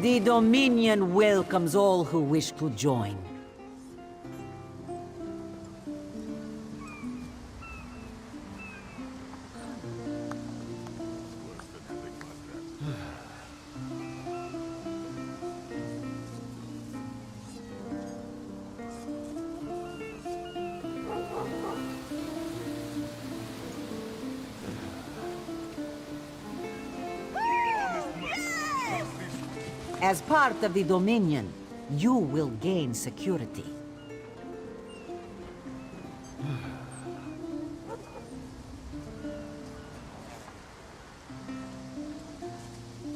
Speaker 15: The Dominion welcomes all who wish to join. As part of the Dominion, you will gain security.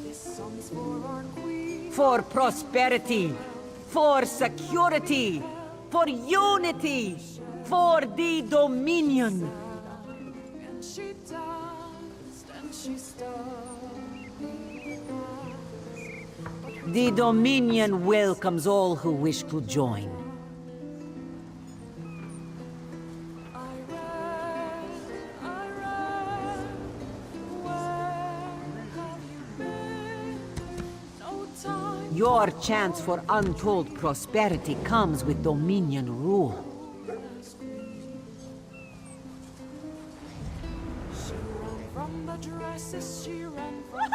Speaker 7: This song's for our queen.
Speaker 15: For prosperity, for security, for unity, for the Dominion.
Speaker 7: And she danced and she
Speaker 15: The Dominion welcomes all who wish to join. Your chance for untold prosperity comes with Dominion rule.
Speaker 7: She ran from the dresses, she ran from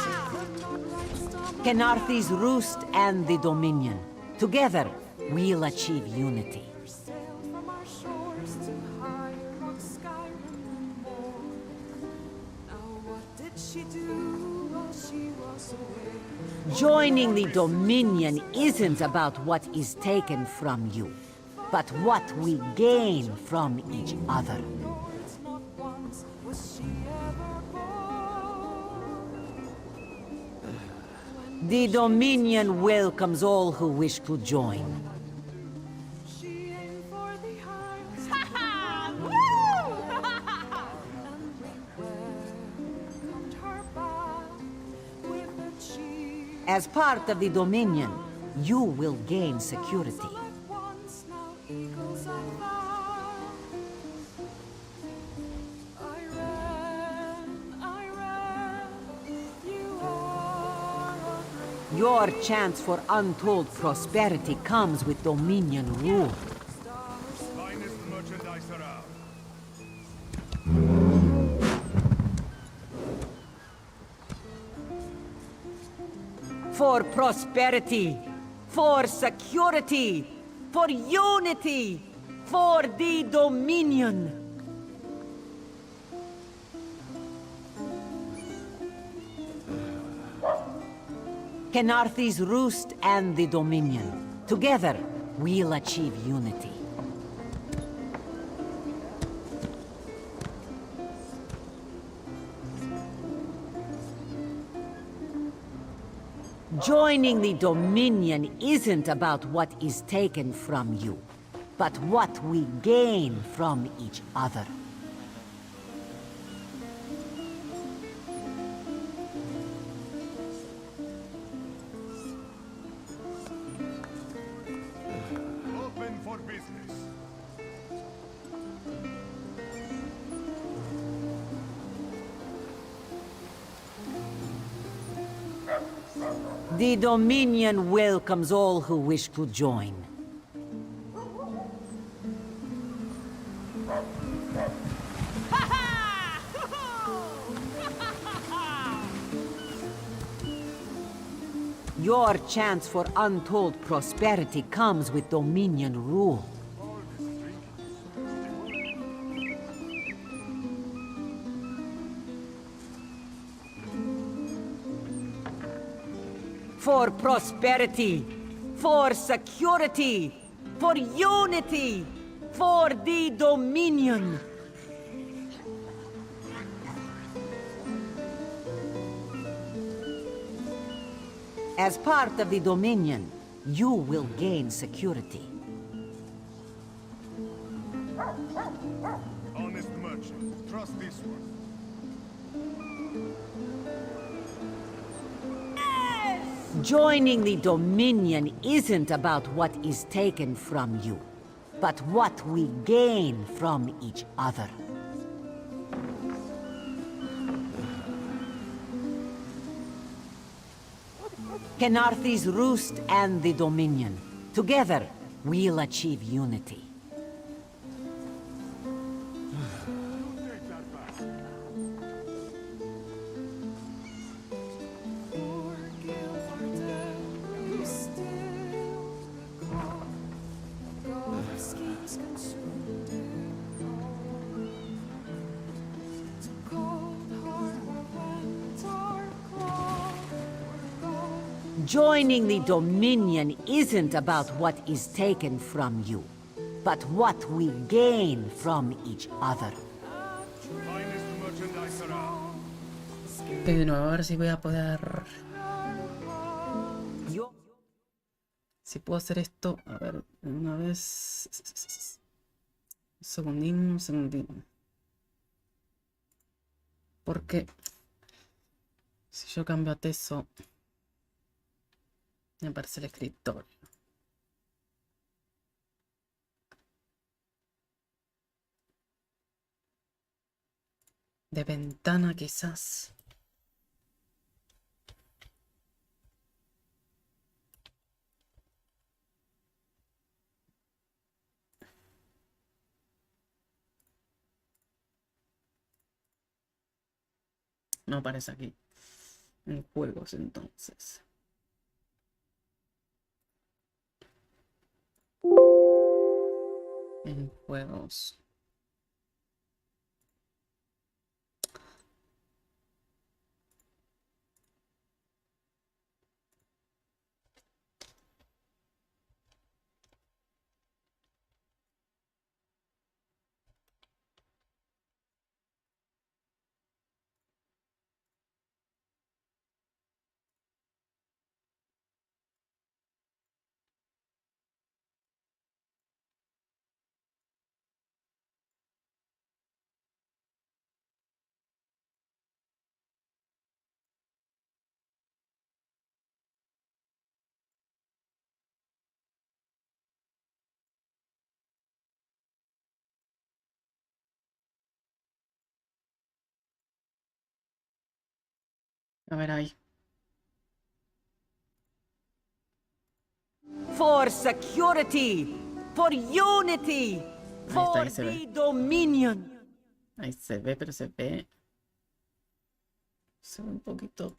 Speaker 7: she could not write stomach.
Speaker 15: Kenarthi's roost and the Dominion. Together, we'll achieve unity.
Speaker 7: Sailed from our shores to higher rock, Skyrim and more. Now what did she do while she was away?
Speaker 15: Joining the Dominion isn't about what is taken from you, but what we gain from each other.
Speaker 7: Not once was she ever born.
Speaker 15: The Dominion welcomes all who wish to join.
Speaker 7: She aimed for the heights. And we welcomed her back with a cheer.
Speaker 15: As part of the Dominion, you will gain security.
Speaker 7: Once now eagles are found. I ran, you are a great
Speaker 15: Your chance for untold prosperity comes with Dominion rule.
Speaker 12: Finest merchandise around.
Speaker 15: For prosperity, for security, for unity, for the Dominion. Kenarthi's roost and the Dominion. Together, we'll achieve unity. Joining the Dominion isn't about what is taken from you, but what we gain from each other.
Speaker 12: Open for business.
Speaker 15: The Dominion welcomes all who wish to join. Your chance for untold prosperity comes with Dominion rule. For prosperity, for security, for unity, for the Dominion. As part of the Dominion, you will gain security.
Speaker 12: Honest merchant. Trust this one.
Speaker 15: Joining the Dominion isn't about what is taken from you, but what we gain from each other. Kenarthi's roost and the Dominion. Together, we'll achieve unity. Joining the Dominion isn't about what is taken from you, but what we gain from each other.
Speaker 5: De nuevo, a ver si voy a poder... Si puedo hacer esto, a ver, una vez... Un segundín. Porque si yo cambio a Teso, me aparece el escritorio. De ventana quizás. No aparece aquí. En juegos entonces. En juegos. A ver ahí.
Speaker 15: For security, for unity, for
Speaker 5: ahí se
Speaker 15: the
Speaker 5: ve.
Speaker 15: Dominion.
Speaker 5: Ahí se ve, pero se ve. Se ve un poquito.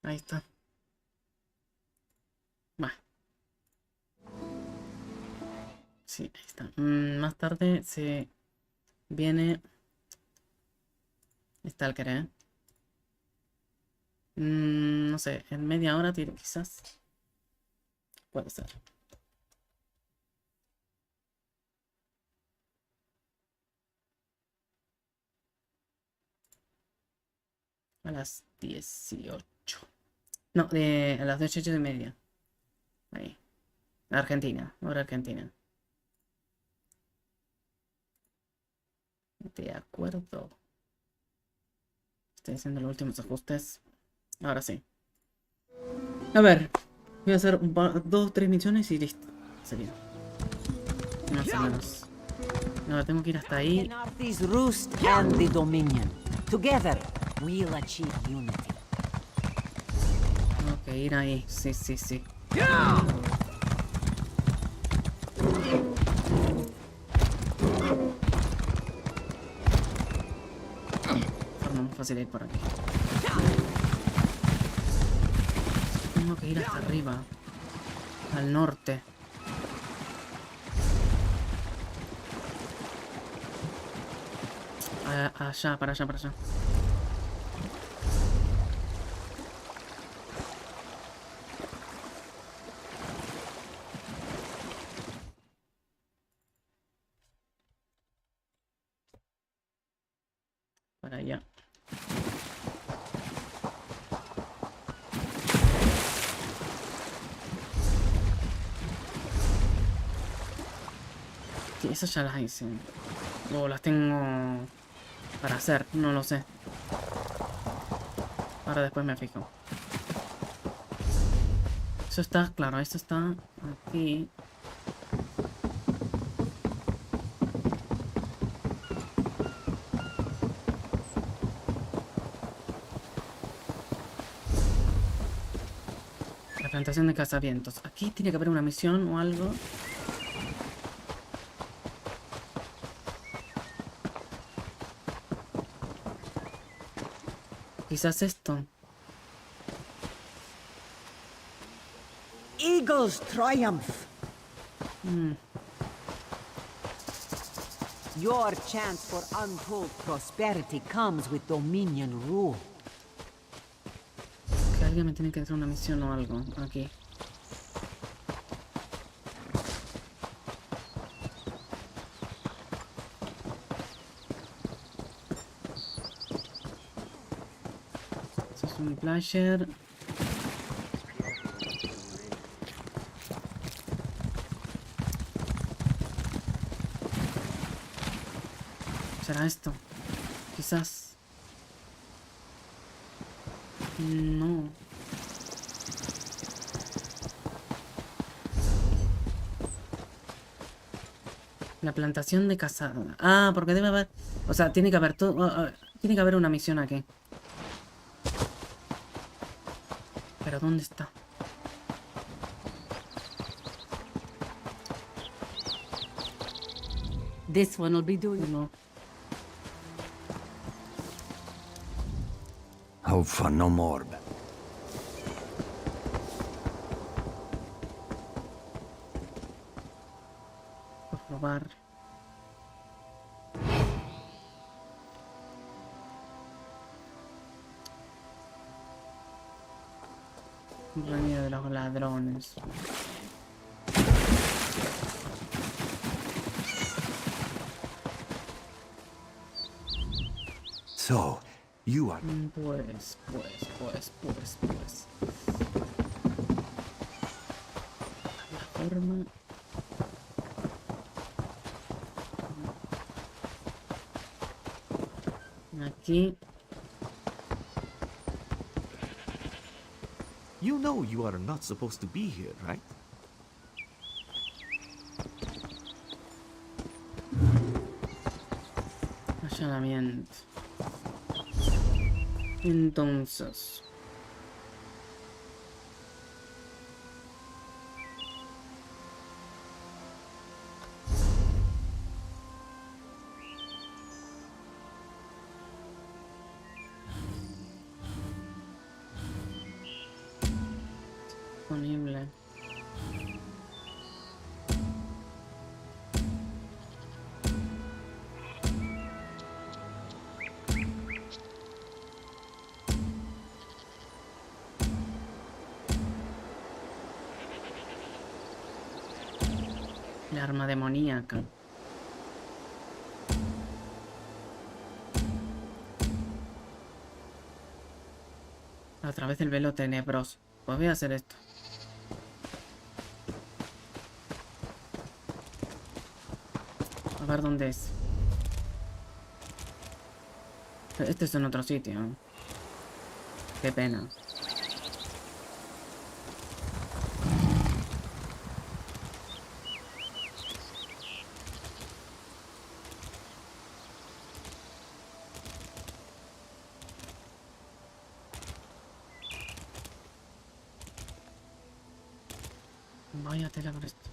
Speaker 5: Ahí está. Va. Sí, ahí está. Más tarde se viene Stalker, ¿eh? No sé, en media hora tiro quizás. Puede ser. A las 18. No, a las 18:30. Ahí. Argentina, hora Argentina. De acuerdo. Estoy haciendo los últimos ajustes. Ahora sí. A ver. Voy a hacer 2 o 3 misiones y listo. Sería. Más o menos. No, tengo que ir hasta ahí.
Speaker 15: Kenarthy's roost and the Dominion. Together, we'll achieve unity.
Speaker 5: Tengo que ir ahí. Sí, sí, sí. Forma más fácil ir por aquí. Tengo que ir hasta arriba. Al norte. Allá, para allá, para allá. Para allá. Sí, esas ya las hice. O las tengo para hacer, no lo sé. Ahora después me fijo. Eso está, claro, esto está aquí. La plantación de cazavientos. Aquí tiene que haber una misión o algo. Quizás esto.
Speaker 15: Eagles triumph. Your chance for untold prosperity comes with Dominion rule.
Speaker 5: Que alguien me tiene que hacer una misión o algo aquí. Eso es un plasher. ¿Será esto? Quizás. No. La plantación de casada. Ah, porque debe haber... O sea, tiene que haber todo... tiene que haber una misión aquí. ¿Pero dónde está?
Speaker 15: This one will be doing.
Speaker 5: No.
Speaker 19: Hope for no more.
Speaker 5: Por robar. Reino de los ladrones.
Speaker 19: So, you are...
Speaker 5: Pues. La forma... Aquí...
Speaker 9: You know you are not supposed to be here, right?
Speaker 5: Allanamiento. Entonces... Disponible. El arma demoníaca. A través del velo tenebroso. Pues voy a hacer esto. A ver dónde es. Este es en otro sitio. Qué pena. Vaya tela con esto.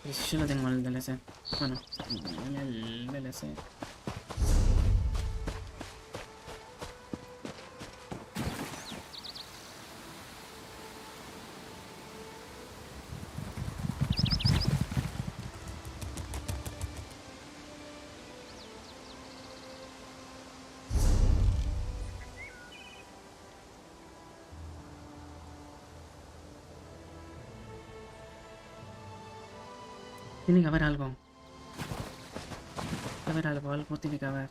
Speaker 5: Y si yo lo tengo en el DLC. Bueno, en el DLC. Tiene que haber algo. Tiene que haber algo tiene que haber.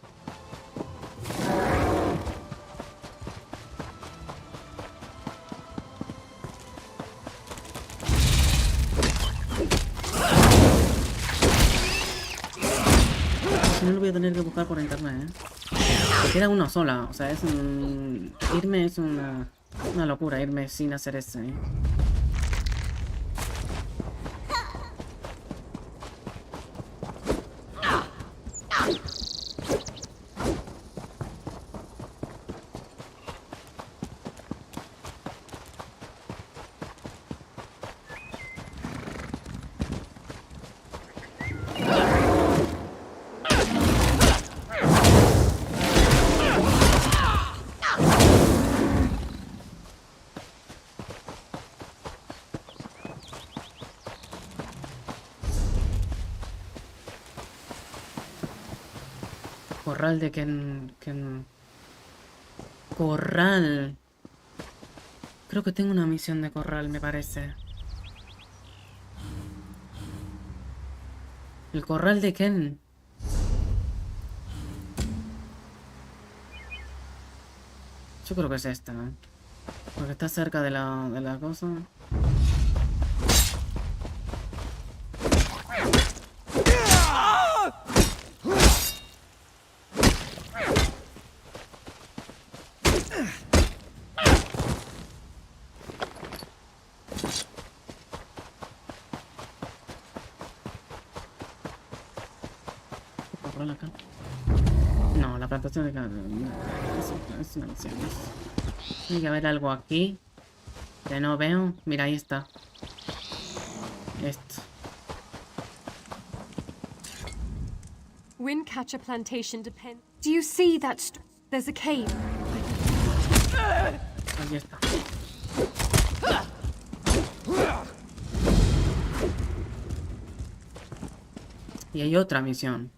Speaker 5: Si no lo voy a tener que buscar por internet, Porque era una sola, o sea, es un... Irme es una locura, irme sin hacer eso, Corral de Ken... Corral. Creo que tengo una misión de corral, me parece. El corral de Ken. Yo creo que es esta, ¿eh? Porque está cerca de la cosa. Acá. No, la plantación de carne. Es una misión. Tiene que haber algo aquí que no veo. Mira, ahí está. Esto.
Speaker 14: Windcatcher plantation depends. Do you see that? There's a cave.
Speaker 5: Ahí está. Y hay otra misión.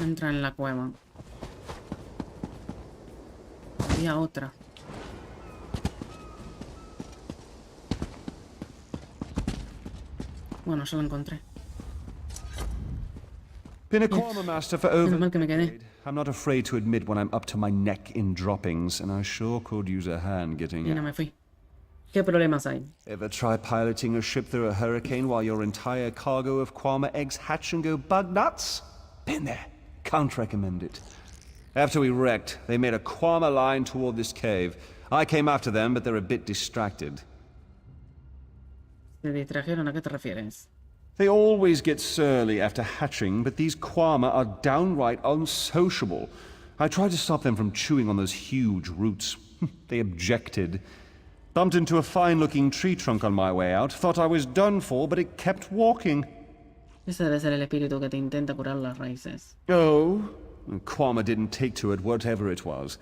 Speaker 5: Entra en la cueva. Había otra. Bueno, ya la encontré.
Speaker 13: Been a Quama master for over
Speaker 5: Menos mal que me quedé.
Speaker 13: I'm not afraid to admit when I'm up to my neck in droppings, and I sure could use a hand getting
Speaker 5: Y no me fui. ¿Qué problemas hay?
Speaker 13: Ever try piloting a ship through a hurricane while your entire cargo of Quama eggs hatch and go bug nuts? Been there. Can't recommend it. After we wrecked, they made a Quama line toward this cave. I came after them, but they're a bit distracted.
Speaker 5: ¿Se distrajeron? ¿A qué te refieres?
Speaker 13: They always get surly after hatching, but these Quama are downright unsociable. I tried to stop them from chewing on those huge roots. They objected. Bumped into a fine-looking tree trunk on my way out. Thought I was done for, but it kept walking.
Speaker 5: Ese debe ser el espíritu que te intenta curar las raíces.
Speaker 13: Oh? Quama didn't take to it, whatever it was.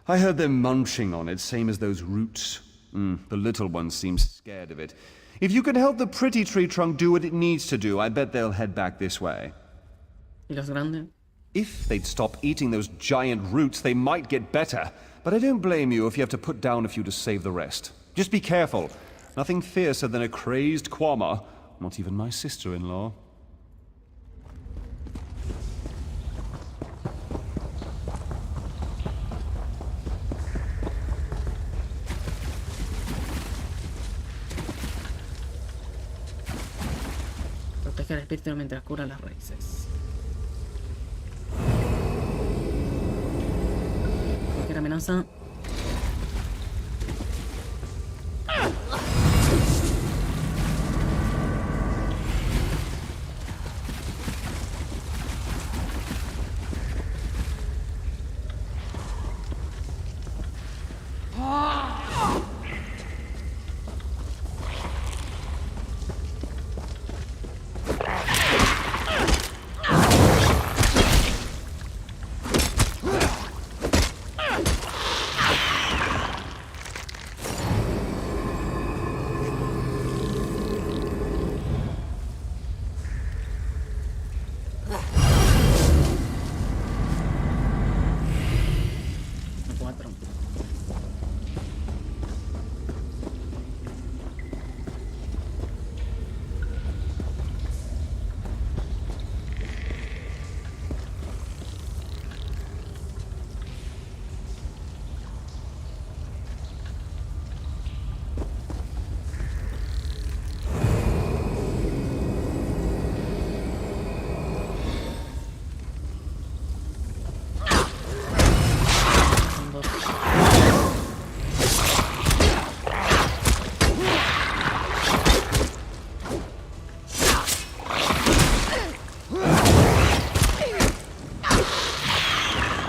Speaker 13: I heard them munching on it, same as those roots. The little one seems scared of it. If you can help the pretty tree trunk do what it needs to do, I bet they'll head back this way.
Speaker 5: ¿Y los grandes?
Speaker 13: If they'd stop eating those giant roots, they might get better. But I don't blame you if you have to put down a few to save the rest. Just be careful. Nothing fiercer than a crazed Quama. Not even my sister-in-law.
Speaker 5: Protege al espíritu mientras cura las raíces. Cualquier amenaza.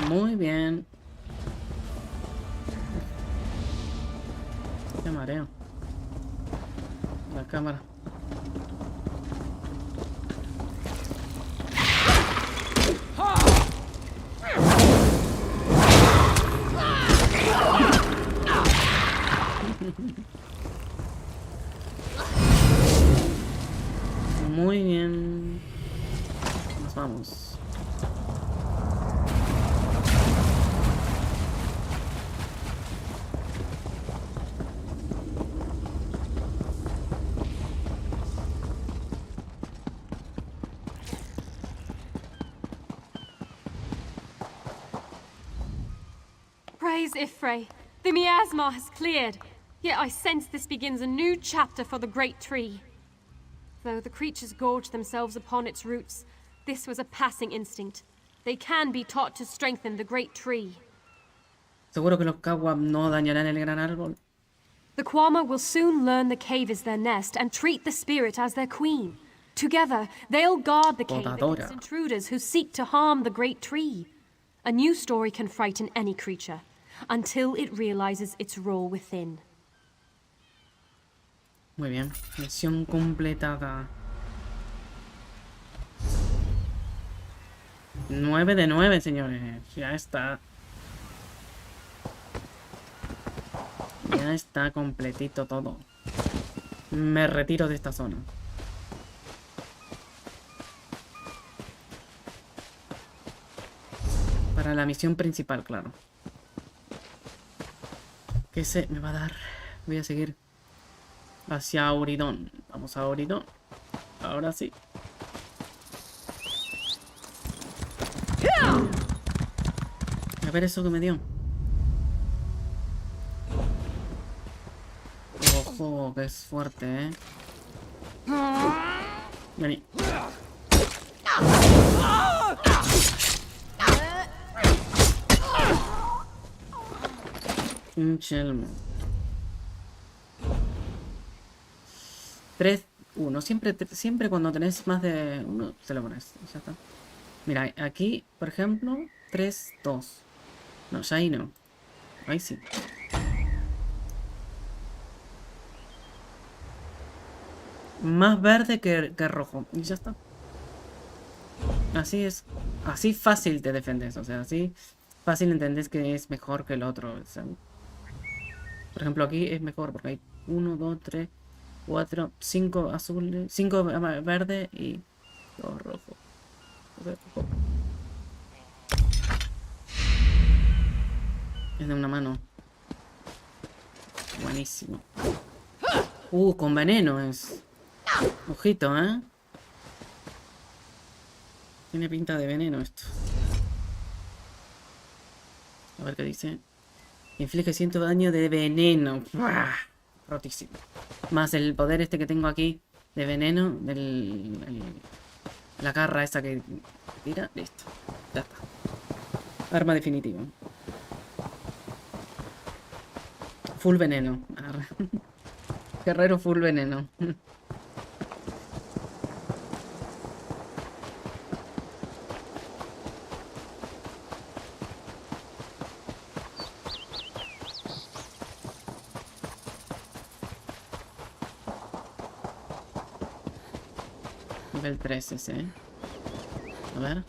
Speaker 5: Muy bien. Qué mareo. La cámara. Muy bien. Nos vamos.
Speaker 14: is Ifrey. The miasma has cleared, yet I sense this begins a new chapter for the great tree. Though the creatures gorge themselves upon its roots, this was a passing instinct. They can be taught to strengthen the great tree.
Speaker 5: Seguro que los Kawab no dañarán el gran árbol.
Speaker 14: The Kwama will soon learn the cave is their nest and treat the spirit as their queen. Together, they'll guard the cave against intruders who seek to harm the great tree. A new story can frighten any creature, until it realizes its role within.
Speaker 5: Muy bien, misión completada. 9 de 9, señores. Ya está. Ya está completito todo. Me retiro de esta zona. Para la misión principal, claro. ¿Qué se me va a dar? Voy a seguir hacia Auridón. Vamos a Auridón. Ahora sí. A ver eso que me dio. Ojo, que es fuerte, ¿eh? Vení. Un chelmo. 3, 1. Siempre cuando tenés más de uno, te lo pones. Ya está. Mira, aquí, por ejemplo, 3, 2. No, ya ahí no. Ahí sí. Más verde que rojo. Y ya está. Así es. Así fácil te defendes. O sea, así fácil entendés que es mejor que el otro. O sea, por ejemplo, aquí es mejor porque hay 1, 2, 3, 4, 5 azules, 5 verdes y 2 rojos. Es de una mano. Buenísimo. Con veneno es. Ojito, ¿eh? Tiene pinta de veneno esto. A ver qué dice. Inflige 100 daño de veneno. ¡Buah! Rotísimo. Más el poder este que tengo aquí de veneno. La garra esa que tira. Listo. Ya está. Arma definitiva. Full veneno. Guerrero full veneno. Nivel 3 ese, ¿eh? A ver.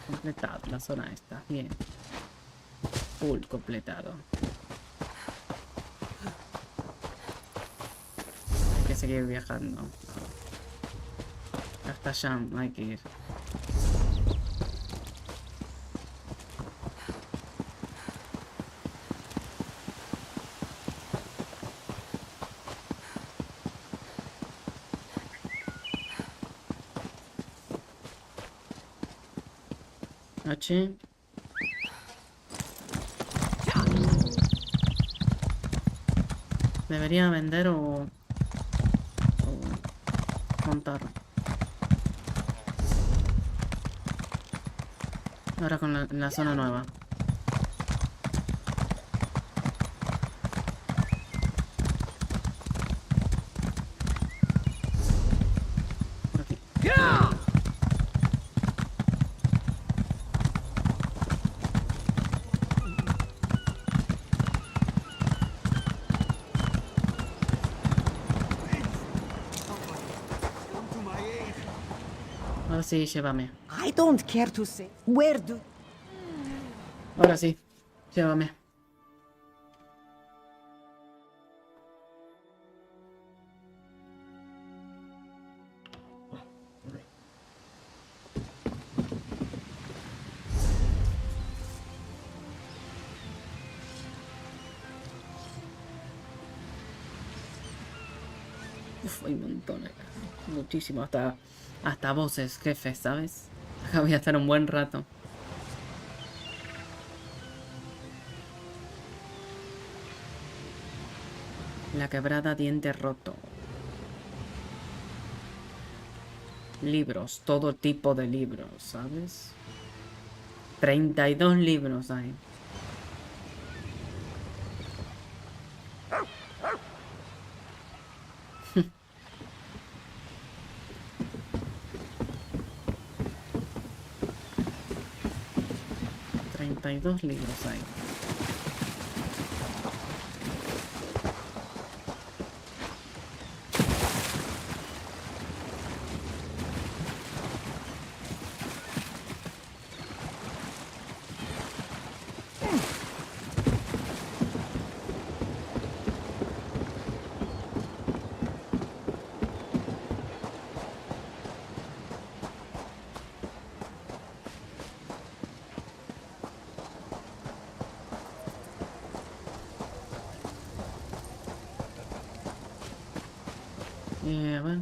Speaker 5: Completado, la zona está bien. Full completado. Hay que seguir viajando. Hasta allá hay que ir. H. Debería vender o montar. Ahora con la zona nueva. Ahora sí, llévame.
Speaker 15: I don't care to say. Where do...
Speaker 5: Ahora sí, llévame. Uf, hay montones. Muchísimo. Hasta voces, jefes, ¿sabes? Acá voy a estar un buen rato. La quebrada, diente roto. Libros, todo tipo de libros, ¿sabes? 32 libros hay. Dos libros hay. A ver.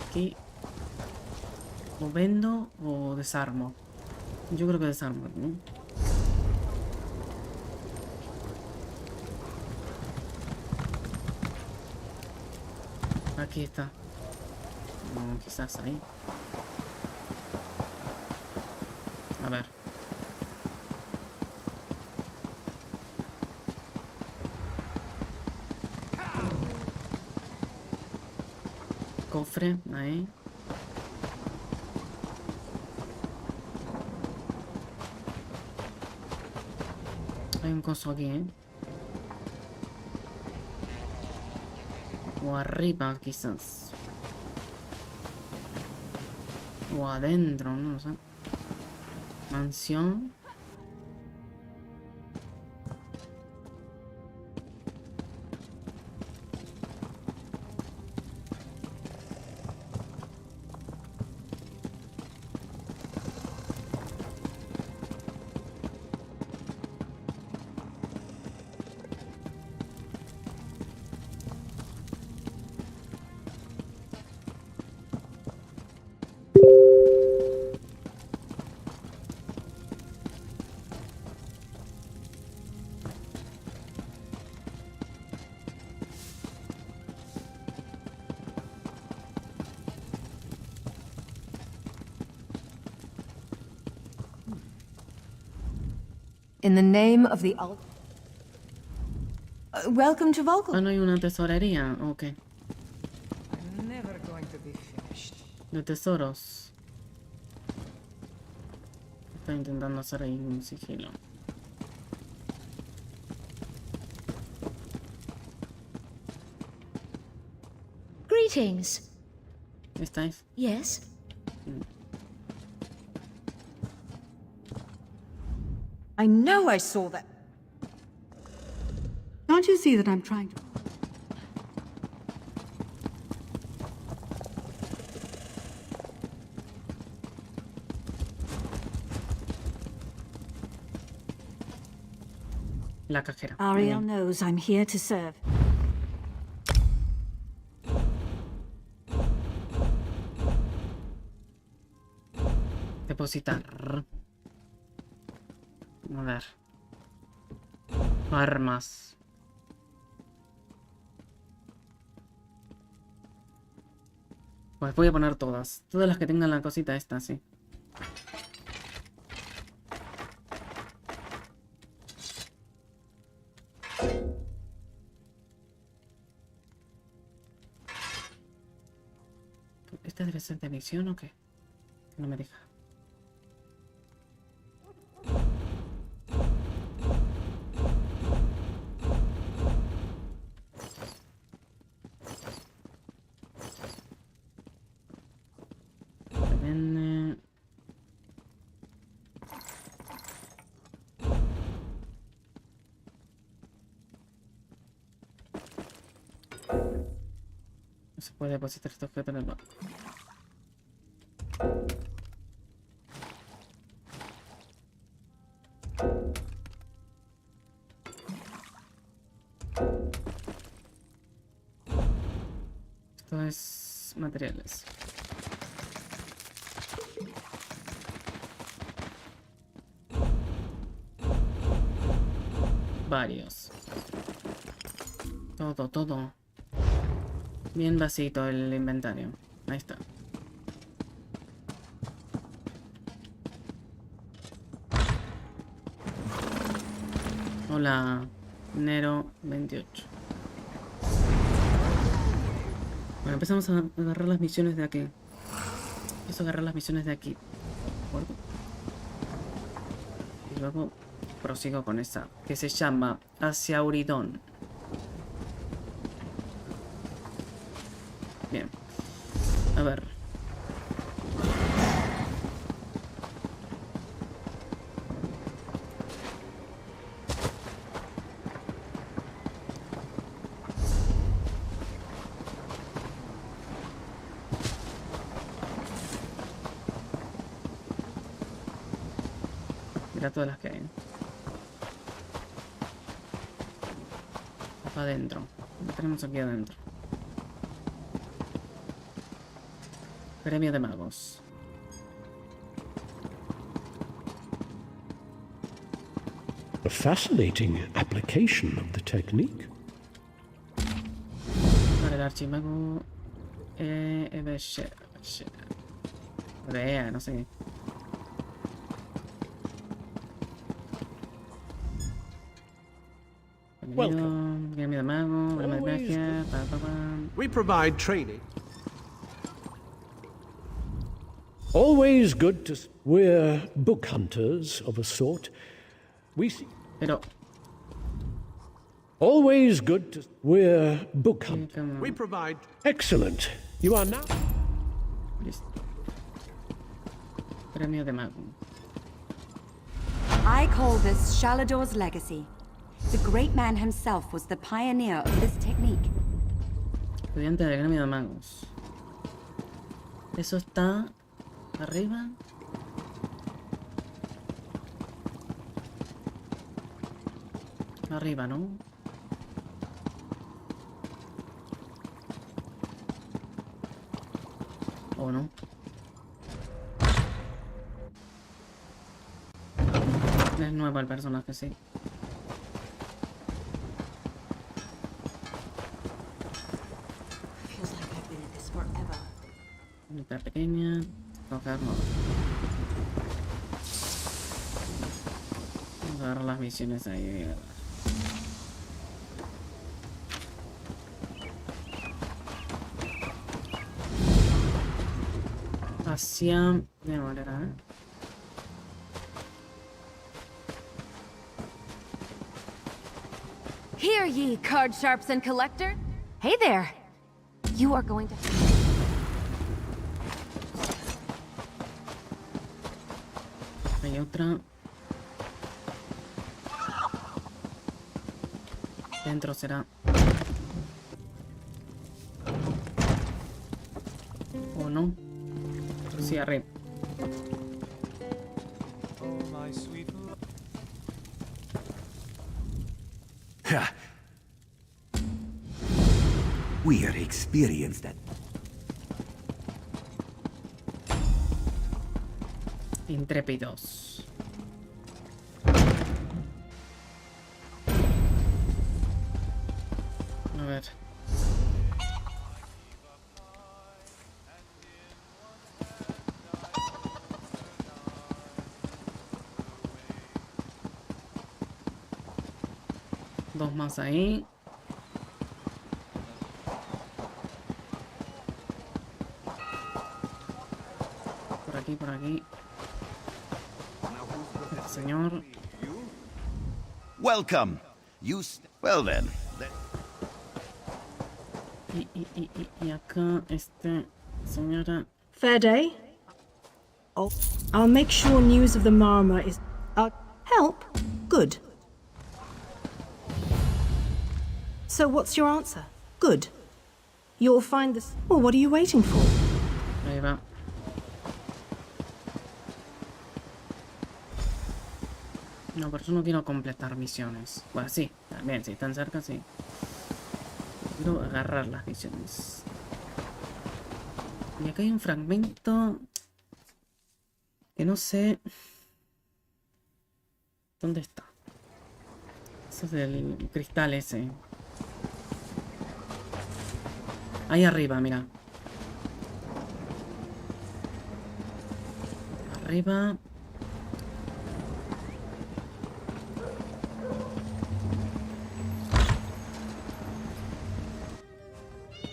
Speaker 5: Aquí. ¿O vendo o desarmo? Yo creo que desarmo, ¿no? Aquí está. No, quizás ahí. A ver. Cofre, ahí. Hay un coso aquí, ¿eh? O arriba, quizás. O adentro, no sé. Mansión.
Speaker 3: In the name of the welcome to Volkel.
Speaker 5: Ah, no hay una tesorería. Ok.
Speaker 7: I'm never going to be finished.
Speaker 5: De tesoros. Estoy intentando hacer ahí un sigilo.
Speaker 18: Greetings.
Speaker 5: ¿Estáis?
Speaker 18: Yes?
Speaker 14: I know I saw that. Can't you see that I'm trying to...
Speaker 5: La cajera.
Speaker 18: Ariel knows I'm here to serve.
Speaker 5: Depositar. A ver. Armas. Pues voy a poner todas. Todas las que tengan la cosita esta, sí. ¿Esta debe ser de misión o qué? No me deja. Depende. No se puede depositar este objeto en el banco. Esto es materiales. Varios. Todo. Bien vasito el inventario. Ahí está. Hola, enero 28. Bueno, empezamos a agarrar las misiones de aquí. Empiezo a agarrar las misiones de aquí. ¿De acuerdo? Y luego prosigo con esta, que se llama Hacia Auridón. Bien. A ver. Mira todas las que hay. Para adentro. ¿Qué tenemos aquí adentro? Gremio de magos.
Speaker 2: A fascinating application of the technique.
Speaker 5: Para el archimago. No sé qué.
Speaker 2: Welcome.
Speaker 5: Gremio de mago, gremio de magia.
Speaker 2: We provide training. Always good to... We're book hunters of a sort. We see...
Speaker 5: Pero...
Speaker 2: Always good to... We're book hunters. We provide... Excellent. You are now...
Speaker 5: Listo. Gremio de mago.
Speaker 20: I call this Shalador's legacy. The great man himself was the pioneer of this technique.
Speaker 5: Estudiante del gremio de magos. Eso está... arriba. Arriba, ¿no? ¿O no? Es nuevo el personaje, sí. Unidad pequeña. Tocar no. Vamos a agarrar las misiones ahí. Hacia... de manera,
Speaker 14: Hear ye, card sharps and collector. Hey there. You are going to...
Speaker 5: Hay otra. Dentro será. ¿O no? Sí, arriba.
Speaker 19: We are experienced at...
Speaker 5: Intrépidos. A ver. Dos más ahí. Por aquí. Señor.
Speaker 23: Welcome. Well then.
Speaker 5: Y acá, señora.
Speaker 16: Fair day? Oh. I'll make sure news of the Marma is... help? Good. So what's your answer? Good. You'll find this... Well, what are you waiting for?
Speaker 5: Ahí va. No, por eso no quiero completar misiones. Bueno, sí, también, si están cerca, sí. Quiero agarrar las misiones. Y acá hay un fragmento que no sé dónde está. Eso es del cristal ese. Ahí arriba, mira. Arriba.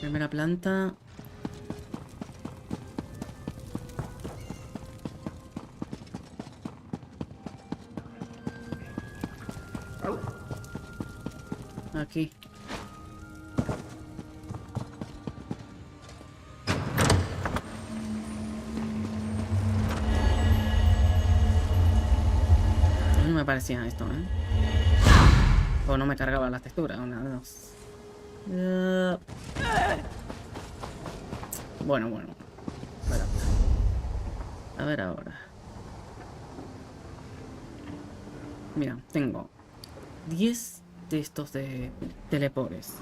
Speaker 5: Primera planta. Aquí. A mí me parecía esto, ¿eh? O no me cargaba las texturas, una de dos. Bueno. Espera. A ver ahora. Mira, tengo 10 de estos de telepores.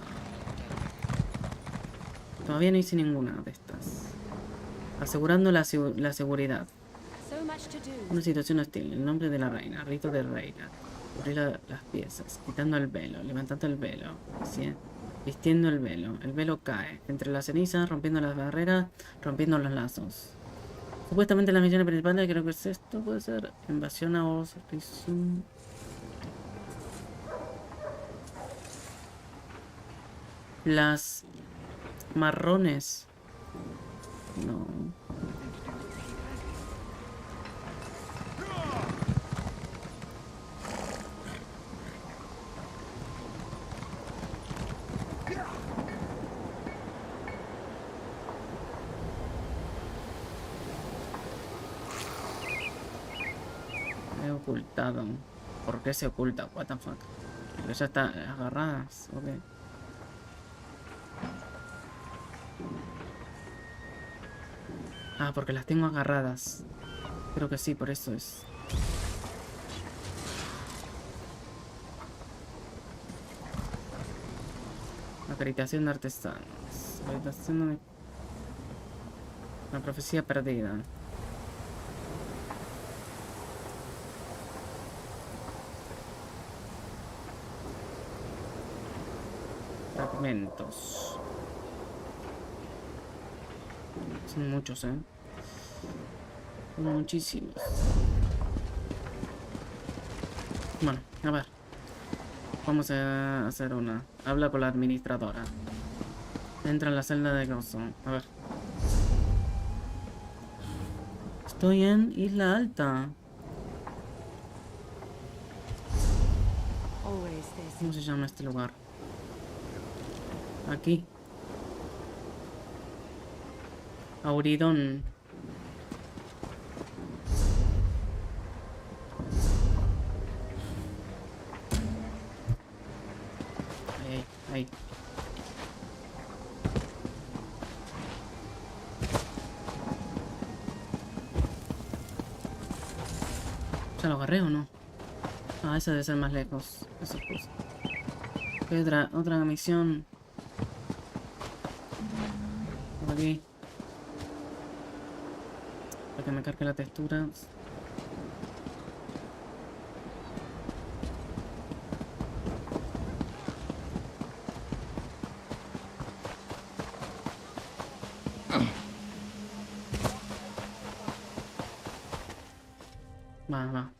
Speaker 5: Todavía no hice ninguna de estas. Asegurando la seguridad. Una situación hostil. El nombre de la reina. Rito de reina. Cubrir las piezas. Quitando el velo. Levantando el velo. ¿Sí? Vistiendo el velo. El velo cae. Entre las cenizas. Rompiendo las barreras. Rompiendo los lazos. Supuestamente las misiones principales. Creo que es esto. Puede ser. Invasión a Horizon. Las marrones. No. He ocultado. ¿Por qué se oculta? What the fuck. Porque ya está agarradas. Ok. Ah, porque las tengo agarradas. Creo que sí, por eso es. Acreditación de artesanos. Acreditación de... La profecía perdida. Fragmentos. Son muchos, ¿eh? Son muchísimos. Bueno, a ver. Vamos a hacer una. Habla con la administradora. Entra en la celda de gozo. A ver. Estoy en Isla Alta. ¿Cómo se llama este lugar? Aquí. Auridón. Ahí. ¿Ya lo agarré o no? Ah, ese debe ser más lejos. Esa cosa. ¿Qué otra misión? Por aquí. Para que me cargue la textura. Va.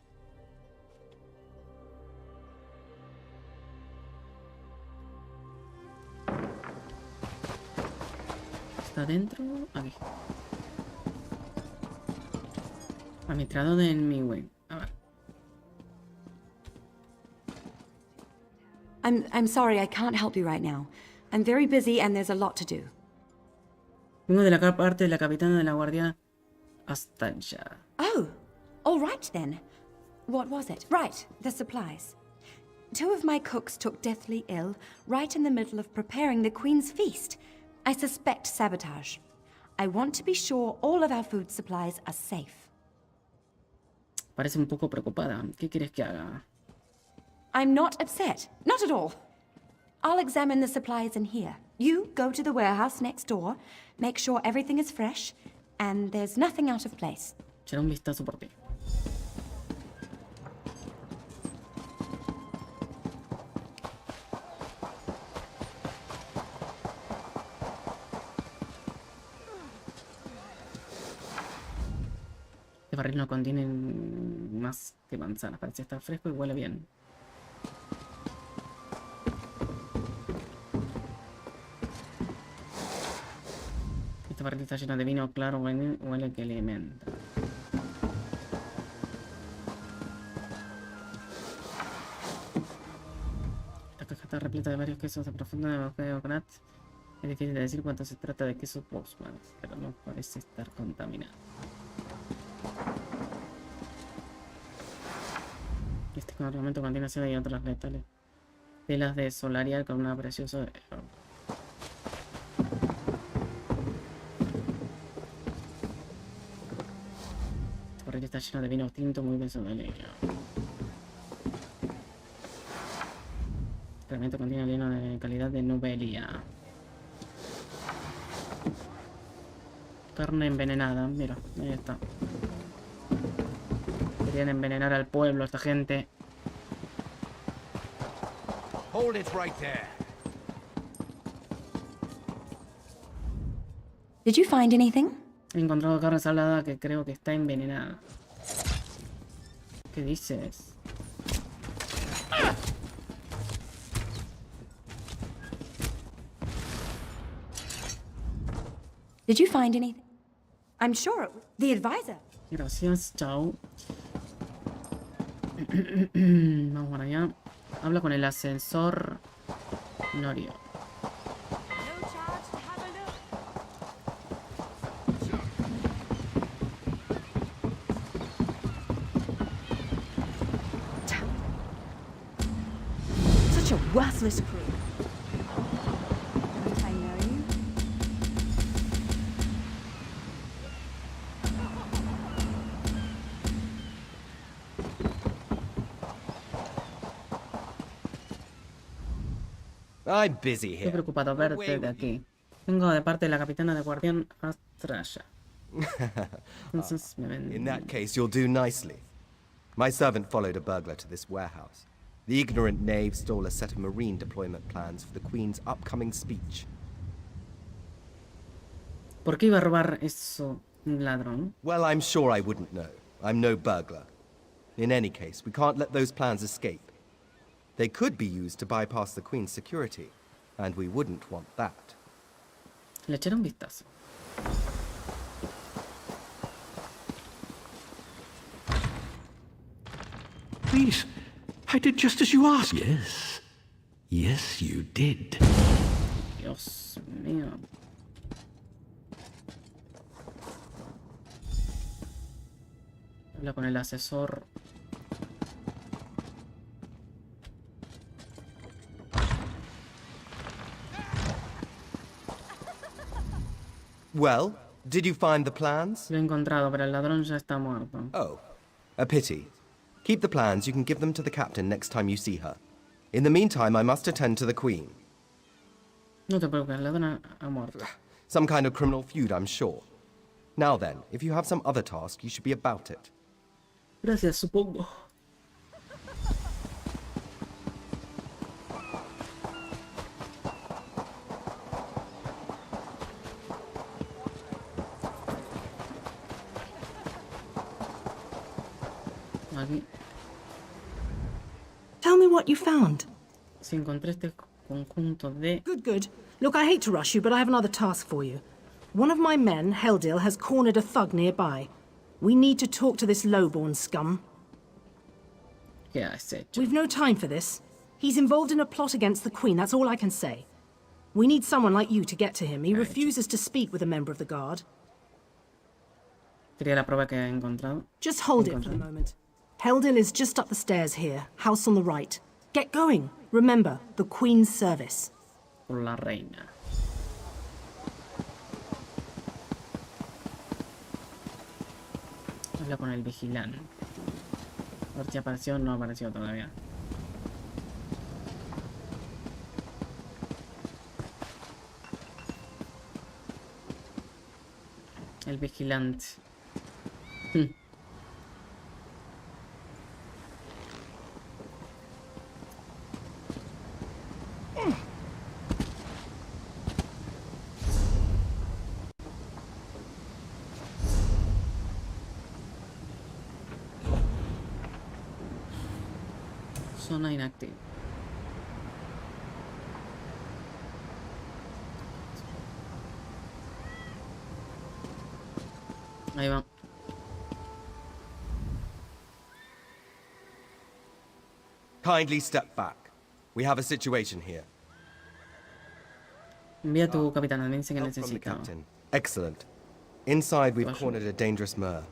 Speaker 5: ¿Está dentro? Aquí. Administrador de Enmiwe. A ver.
Speaker 20: I'm sorry, I can't help you right now. I'm very busy and there's a lot to do.
Speaker 5: Vengo de la parte de la capitana de la guardia Astancia.
Speaker 20: Oh, all right then. What was it? Right, the supplies. 2 of my cooks took deathly ill right in the middle of preparing the Queen's feast. I suspect sabotage. I want to be sure all of our food supplies are safe.
Speaker 5: Parece un poco preocupada. ¿Qué quieres que haga?
Speaker 20: I'm not upset. Not at all. I'll examine the supplies in here. You go to the warehouse next door, make sure everything is fresh, and there's nothing out of place.
Speaker 5: Echar un vistazo por ti. Este barril no contiene más que manzanas. Parece estar fresco y huele bien. Este barril está lleno de vino claro, huele que alimenta. Esta caja está repleta de varios quesos de profunda de coconut. Es difícil de decir cuánto se trata de queso Postman, pero no parece estar contaminado. Este cargamento contiene seda y otras letales. Telas de solarial con una preciosa... Este barril está lleno de vino tinto muy denso de leña. El cargamento contiene lino de calidad de Nubelia. Carne envenenada, mira, ahí está. Querían envenenar al pueblo esta gente.
Speaker 12: Hold it right there.
Speaker 20: Did you find anything?
Speaker 5: He encontrado carne salada que creo que está envenenada. ¿Qué dices?
Speaker 20: Did you find anything? I'm sure it was the advisor.
Speaker 5: Gracias, chao. Vamos para allá. Habla con el ascensor Norio.
Speaker 14: Such a worthless crew. Don't I know you?
Speaker 1: I'm busy
Speaker 5: Estoy
Speaker 1: here.
Speaker 5: preocupado verte de aquí. Vengo de parte de la capitana de guardián Astraya. Entonces me ven...
Speaker 1: In that case, you'll do nicely. My servant followed a burglar to this warehouse. The ignorant knave stole a set of marine deployment plans for the Queen's upcoming speech.
Speaker 5: ¿Por qué iba a robar eso un ladrón?
Speaker 1: Well, I'm sure I wouldn't know. I'm no burglar. In any case, we can't let those plans escape. They could be used to bypass the Queen's security, and we wouldn't want that.
Speaker 5: Le echaré un vistazo.
Speaker 2: Please, I did just as you asked. Yes. Yes, you did.
Speaker 5: Dios mío. Habla con el asesor.
Speaker 1: Well, did you find the plans?
Speaker 5: Lo he encontrado, pero el ladrón ya está muerto.
Speaker 1: Oh, a pity. Keep the plans, you can give them to the captain next time you see her. In the meantime, I must attend to the Queen.
Speaker 5: No te preocupes, el ladrón ha muerto.
Speaker 1: Some kind of criminal feud, I'm sure. Now then, if you have some other task, you should be about it.
Speaker 5: Gracias, supongo. Aquí.
Speaker 16: Tell me what you found.
Speaker 5: Si encontré este conjunto de...
Speaker 16: Good, good. Look, I hate to rush you, but I have another task for you. One of my men, Heldil, has cornered a thug nearby. We need to talk to this lowborn scum.
Speaker 5: ¿Qué has hecho?
Speaker 16: We've no time for this. He's involved in a plot against the Queen, that's all I can say. We need someone like you to get to him. He refuses to speak with a member of the guard.
Speaker 5: Quería la prueba que he encontrado.
Speaker 16: Just hold it for a moment. Heldil is just up the stairs here, house on the right. Get going. Remember, the Queen's service.
Speaker 5: Por la reina. Habla con el vigilante. A ver si apareció o no apareció todavía. El vigilante. Zona inactiva. Ahí va.
Speaker 1: Kindly step back. We have a situation here.
Speaker 5: Envía a tu capitana, me dice que
Speaker 1: Help from the
Speaker 5: necesita.
Speaker 1: captain. Excellent. Inside, we've cornered a dangerous Mer.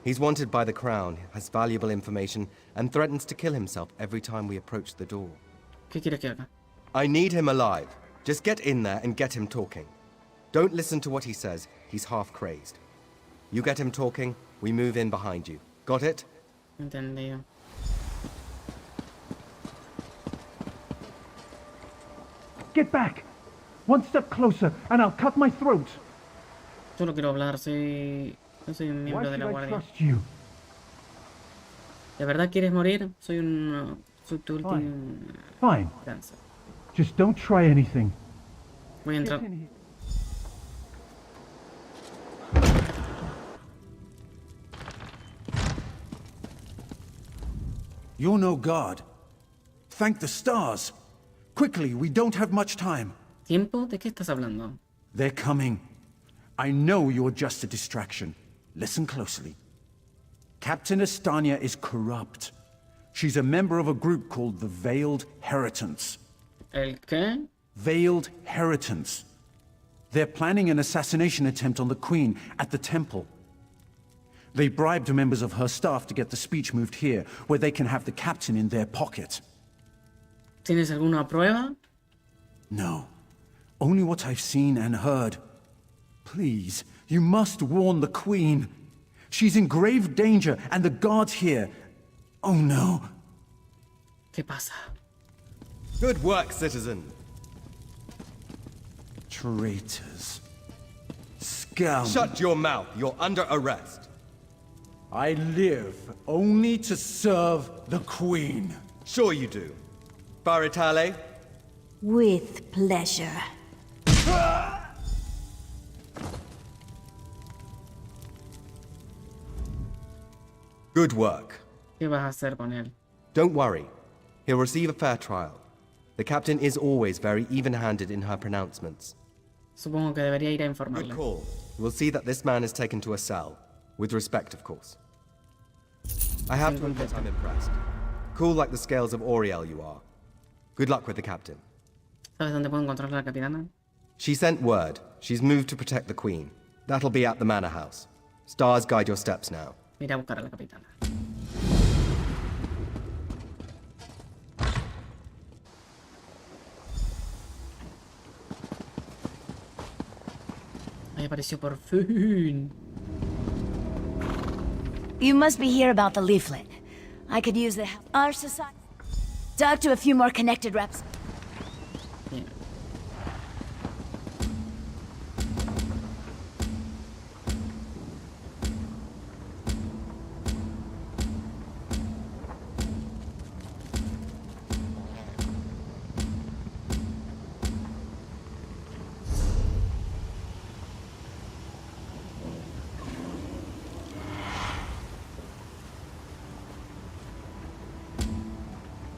Speaker 1: He's wanted by the Crown, has valuable information, and threatens to kill himself every time we approach the door.
Speaker 5: ¿Qué quiere que haga?
Speaker 1: I need him alive. Just get in there and get him talking. Don't listen to what he says. He's half crazed. You get him talking, we move in behind you. Got it?
Speaker 5: Entendido.
Speaker 11: Get back! One step closer, and I'll cut my throat.
Speaker 5: Solo quiero hablar, no soy un
Speaker 11: Why
Speaker 5: miembro de
Speaker 11: should
Speaker 5: la
Speaker 11: I
Speaker 5: guardia.
Speaker 11: trust you?
Speaker 5: ¿De verdad quieres morir? Soy tu último
Speaker 11: Fine.
Speaker 5: esperanza.
Speaker 11: Just don't try anything.
Speaker 5: Voy a entrar.
Speaker 12: You're no god. Thank the stars. Quickly, we don't have much time.
Speaker 5: ¿Tiempo? ¿De qué estás hablando?
Speaker 12: They're coming. I know you're just a distraction. Listen closely. Captain Estania is corrupt. She's a member of a group called the Veiled Heritants.
Speaker 5: ¿El qué?
Speaker 12: Veiled Heritants. They're planning an assassination attempt on the Queen at the temple. They bribed members of her staff to get the speech moved here, where they can have the captain in their pocket.
Speaker 5: ¿Tienes alguna prueba?
Speaker 12: No. Only what I've seen and heard. Please, you must warn the Queen. She's in grave danger, and the guards here... Oh no.
Speaker 5: ¿Qué pasa?
Speaker 1: Good work, citizen.
Speaker 12: Traitors. Scum.
Speaker 1: Shut your mouth. You're under arrest.
Speaker 12: I live only to serve the Queen.
Speaker 1: Sure you do. Baritale?
Speaker 18: With pleasure.
Speaker 1: Good work.
Speaker 5: ¿Qué vas a hacer con él?
Speaker 1: Don't worry. He'll receive a fair trial. The captain is always very even-handed in her pronouncements.
Speaker 5: Supongo que debería ir a
Speaker 1: Good
Speaker 5: informarle.
Speaker 1: call. We'll see that this man is taken to a cell. With respect, of course. I have to admit I'm impressed. Cool like the scales of Oriel you are. Good luck with the captain.
Speaker 5: ¿Sabes dónde puedo encontrar a la capitana?
Speaker 1: She sent word. She's moved to protect the Queen. That'll be at the manor house. Stars guide your steps now.
Speaker 5: Ir a buscar a la capitana. Ahí apareció por fin.
Speaker 17: You must be here about the leaflet. I could use the help. Our society. Talk to a few more connected reps.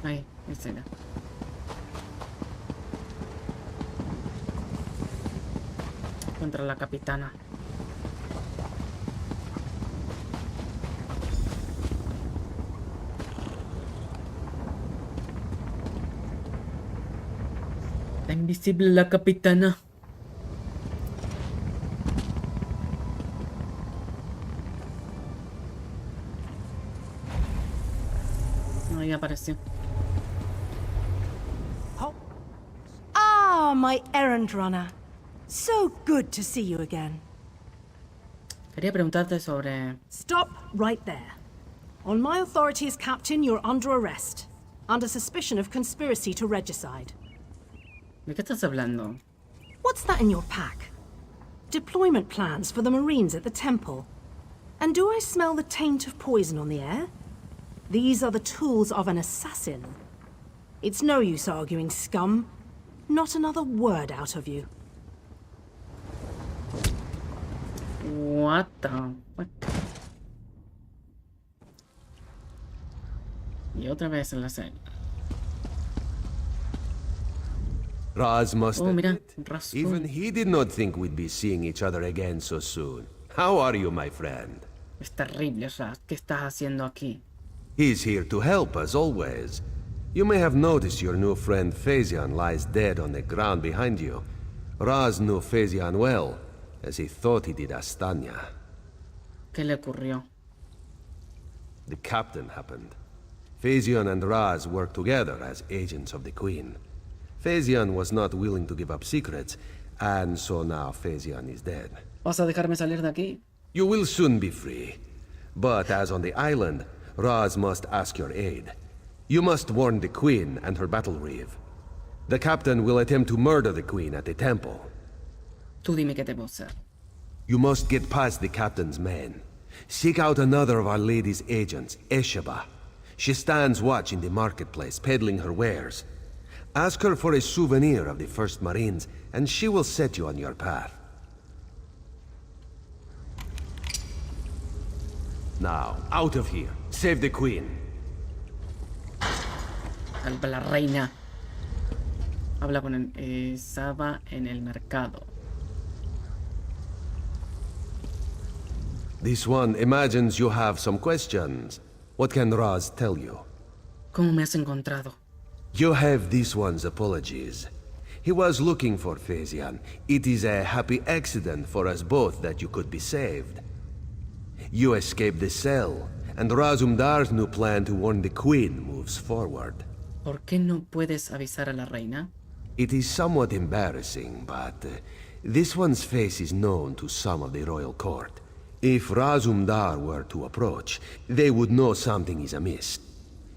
Speaker 5: Ahí, esta era. Contra la capitana. Está invisible la capitana. Ahí apareció.
Speaker 16: Ah, my errand runner. So good to see you again.
Speaker 5: Quería preguntarte sobre...
Speaker 16: Stop right there. On my authority as captain, you're under arrest. Under suspicion of conspiracy to regicide.
Speaker 5: ¿De qué estás hablando?
Speaker 16: What's that in your pack? Deployment plans for the Marines at the temple. And do I smell the taint of poison on the air? These are the tools of an assassin. It's no use arguing, scum. Not another word out of you.
Speaker 5: What the fuck? Y otra vez en la celda.
Speaker 8: Raz must
Speaker 5: Oh, mira,
Speaker 8: admit,
Speaker 5: Rasputin.
Speaker 8: even he did not think we'd be seeing each other again so soon. How are you, my friend?
Speaker 5: Es terrible, Raz. ¿Qué estás haciendo aquí?
Speaker 8: He's here to help, as always. You may have noticed your new friend Phaezion lies dead on the ground behind you. Raz knew Phaezion well, as he thought he did Astanya.
Speaker 5: ¿Qué le ocurrió?
Speaker 8: The captain happened. Phaezion and Raz worked together as agents of the Queen. Phaezion was not willing to give up secrets, and so now Phaezion is dead.
Speaker 5: ¿Vas a dejarme salir de aquí?
Speaker 8: You will soon be free. But as on the island, Raz must ask your aid. You must warn the Queen and her battle reeve. The captain will attempt to murder the Queen at the temple.
Speaker 5: Tú dime qué debo hacer.
Speaker 8: You must get past the captain's men. Seek out another of Our Lady's agents, Esheba. She stands watch in the marketplace, peddling her wares. Ask her for a souvenir of the First Marines, and she will set you on your path. Now, out of here. Save the Queen.
Speaker 5: Salva la reina. Habla con Saba en el mercado.
Speaker 8: This one imagines you have some questions. What can Raz tell you?
Speaker 5: ¿Cómo me has encontrado?
Speaker 8: You have this one's apologies. He was looking for Phaezion. It is a happy accident for us both that you could be saved. You escaped the cell, and Razumdar's new plan to warn the Queen moves forward.
Speaker 5: ¿Por qué no puedes avisar a la reina?
Speaker 8: It is somewhat embarrassing, but this one's face is known to some of the royal court. If Razumdar were to approach, they would know something is amiss.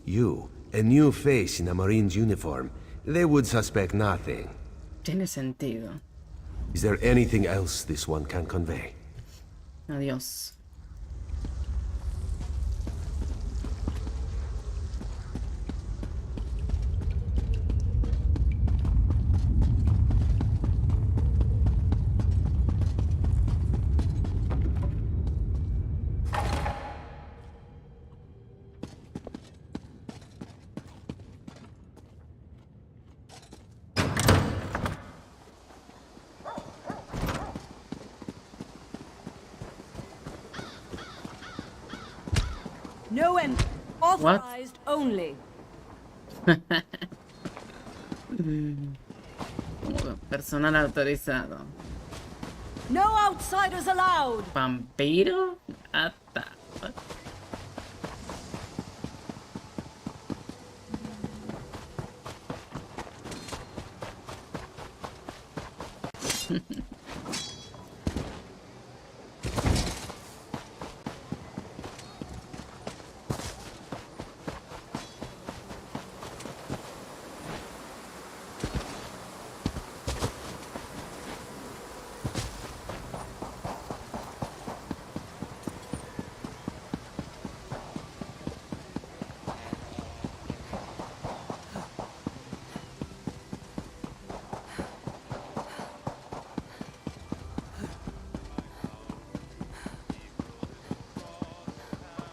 Speaker 8: You, a new face in a Marine's uniform, they would suspect nothing.
Speaker 5: Tiene sentido.
Speaker 8: Is there anything else this one can convey?
Speaker 5: Adiós.
Speaker 15: No end. Authorized only.
Speaker 5: Como personal autorizado.
Speaker 15: No outsiders allowed.
Speaker 5: Vampiro. Ata.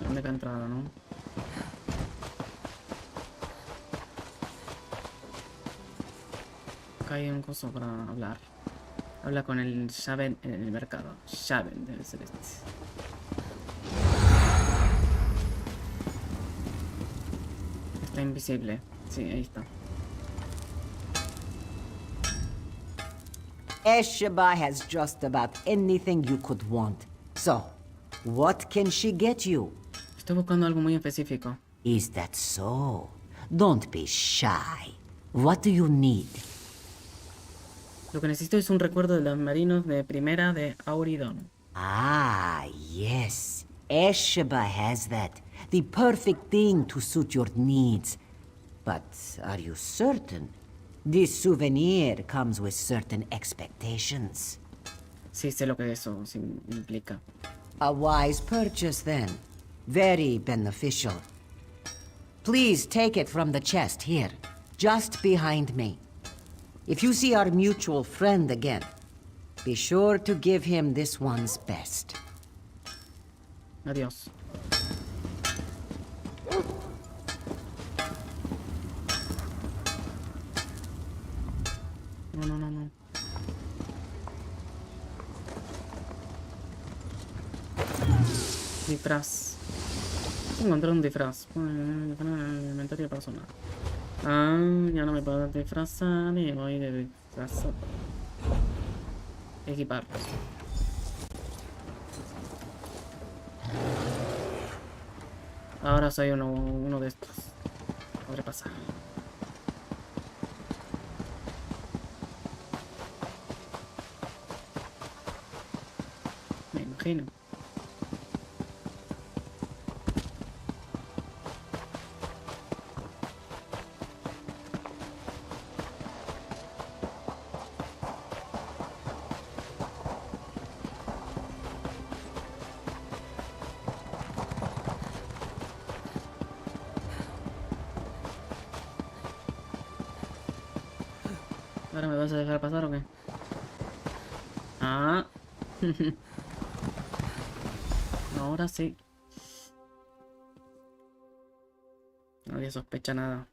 Speaker 5: ¿Dónde ha entrado, no? Acá hay un coso para hablar. Habla con el Shaven en el mercado. Shaven debe ser este. Está invisible. Sí, ahí está.
Speaker 15: Esheba has just about anything you could want. So, what can she get you?
Speaker 5: Estoy buscando algo muy específico.
Speaker 15: Is that so? Don't be shy. What do you need?
Speaker 5: Lo que necesito es un recuerdo de los marinos de primera de Auridon.
Speaker 15: Ah, yes. Esheba has that. The perfect thing to suit your needs. But are you certain? This souvenir comes with certain expectations.
Speaker 5: Sí, sé lo que eso implica.
Speaker 15: A wise purchase, then. Very beneficial. Please take it from the chest here, just behind me. If you see our mutual friend again, be sure to give him this one's best.
Speaker 5: Adiós. No. Disfraz. Encontré un disfraz. Inventario personal. Ah, ya no me puedo disfrazar y voy de disfrazar. Equipar. Ahora soy uno de estos. Podré pasar. Me imagino. ¿Ahora me vas a dejar pasar o qué? Ah. Ahora sí. Nadie sospecha nada.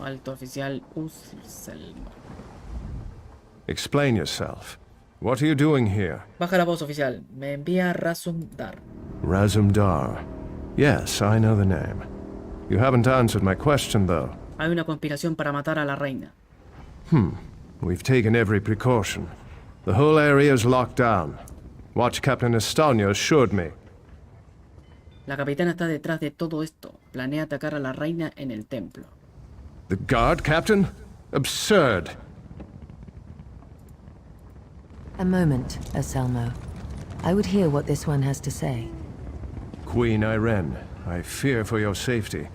Speaker 5: Alto oficial Usselm.
Speaker 6: Explain yourself. What are you doing here?
Speaker 5: Baja la voz, oficial. Me envía Razum Dar.
Speaker 6: Razum Dar. Yes, I know the name. You haven't answered my question, though.
Speaker 5: Hay una conspiración para matar a la reina.
Speaker 6: We've taken every precaution. The whole area is locked down. Watch Captain Estanio assured me.
Speaker 5: La capitana está detrás de todo esto. Planea atacar a la reina en el templo.
Speaker 6: The guard, Captain? Absurd.
Speaker 21: A moment, Anselmo. I would hear what this one has to say.
Speaker 6: Queen Irene, I fear for your safety.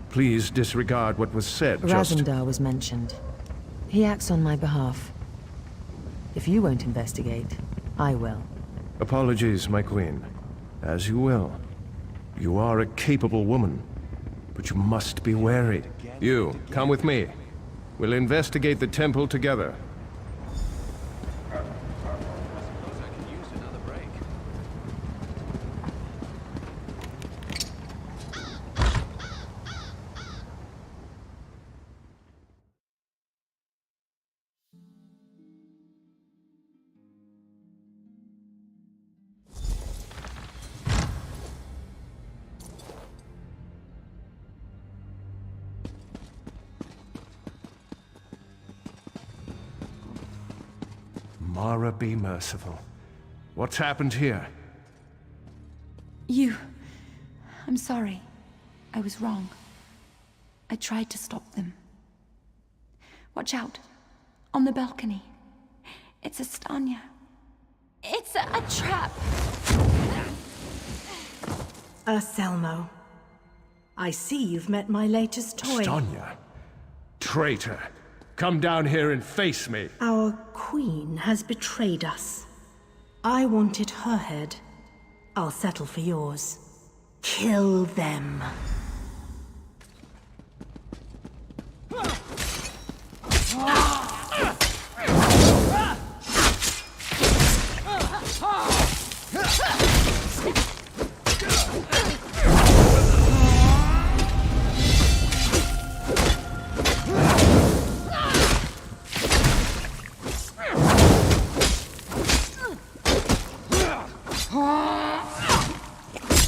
Speaker 6: Please disregard what was said.
Speaker 21: Razumdar was mentioned. He acts on my behalf. If you won't investigate, I will.
Speaker 6: Apologies, my queen. As you will. You are a capable woman, but you must be wary. You, come with me. We'll investigate the temple together. Mara, be merciful. What's happened here?
Speaker 20: I'm sorry. I was wrong. I tried to stop them. Watch out. On the balcony. It's Estania. It's a trap!
Speaker 16: Anselmo. I see you've met my latest toy.
Speaker 6: Estania. Traitor. Come down here and face me.
Speaker 16: Our queen has betrayed us. I wanted her head. I'll settle for yours. Kill them.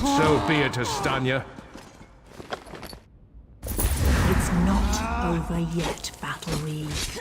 Speaker 6: So be it, Estania.
Speaker 16: It's not over yet, Battle Reeve.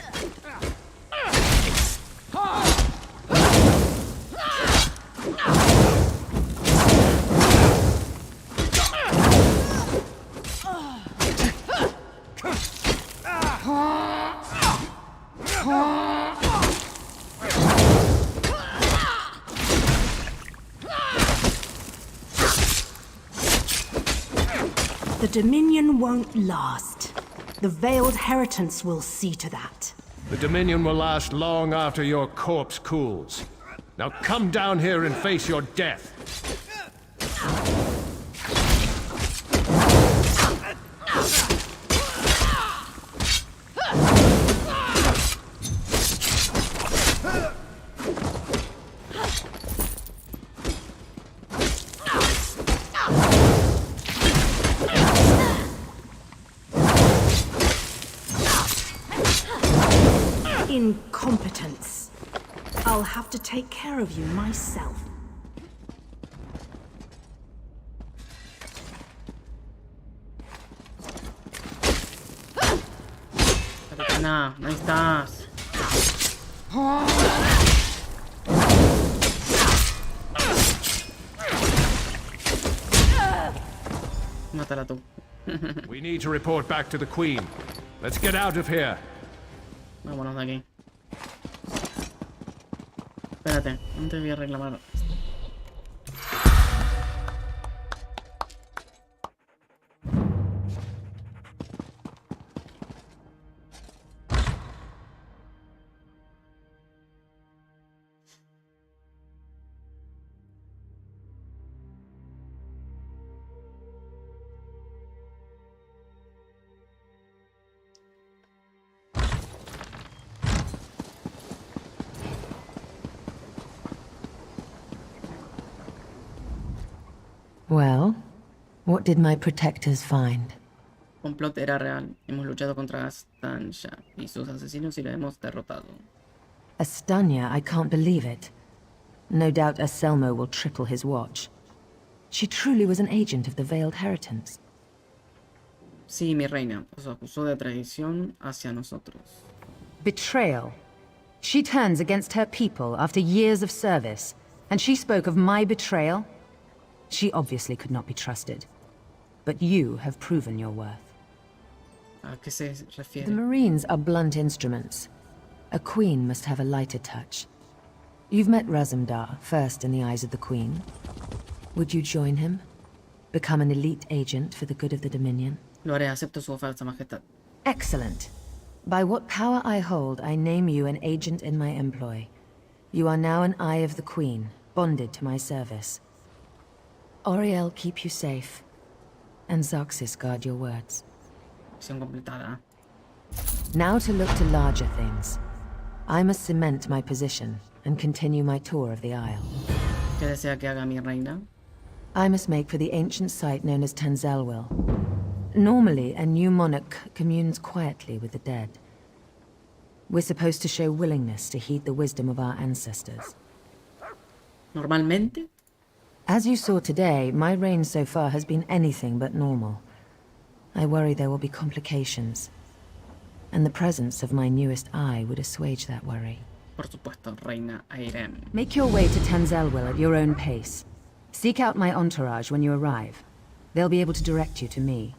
Speaker 16: The Dominion won't last. The Veiled Heritance will see to that.
Speaker 6: The Dominion will last long after your corpse cools. Now come down here and face your death.
Speaker 16: Incompetence. I'll have to take care of you myself.
Speaker 5: No, ahí estás. Mátala tú.
Speaker 6: We need to report back to the Queen. Let's get out of here.
Speaker 5: Vámonos de aquí. Espérate, antes voy a reclamar.
Speaker 15: Well, what did my protectors find?
Speaker 5: El complot era real. Hemos luchado contra Astanya y sus asesinos y lo hemos derrotado.
Speaker 15: Astanya, I can't believe it. No doubt Anselmo will triple his watch. She truly was an agent of the Veiled Heritance.
Speaker 5: Sí, mi reina. Os acusó de traición hacia nosotros.
Speaker 4: Betrayal. She turns against her people after years of service, and she spoke of my betrayal? She obviously could not be trusted. But you have proven your worth.
Speaker 5: ¿A qué se refiere?
Speaker 15: The Marines are blunt instruments. A queen must have a lighter touch. You've met Razumdar, first in the eyes of the Queen. Would you join him? Become an elite agent for the good of the Dominion?
Speaker 5: Lo haré, acepto su oferta, majestad.
Speaker 15: Excellent. By what power I hold, I name you an agent in my employ. You are now an eye of the Queen, bonded to my service. Oriel keep you safe, and Xerxes guard your words.
Speaker 5: Misión completada.
Speaker 15: Now to look to larger things. I must cement my position and continue my tour of the Isle.
Speaker 5: ¿Qué desea que haga mi reina?
Speaker 15: I must make for the ancient site known as Tanzelwil. Normally, a new monarch communes quietly with the dead. We're supposed to show willingness to heed the wisdom of our ancestors.
Speaker 5: Normalmente?
Speaker 15: As you saw today, my reign so far has been anything but normal. I worry there will be complications. And the presence of my newest eye would assuage that worry.
Speaker 5: Por supuesto, reina Irene.
Speaker 4: Make your way to Tanzelwil at your own pace. Seek out my entourage when you arrive. They'll be able to direct you to me.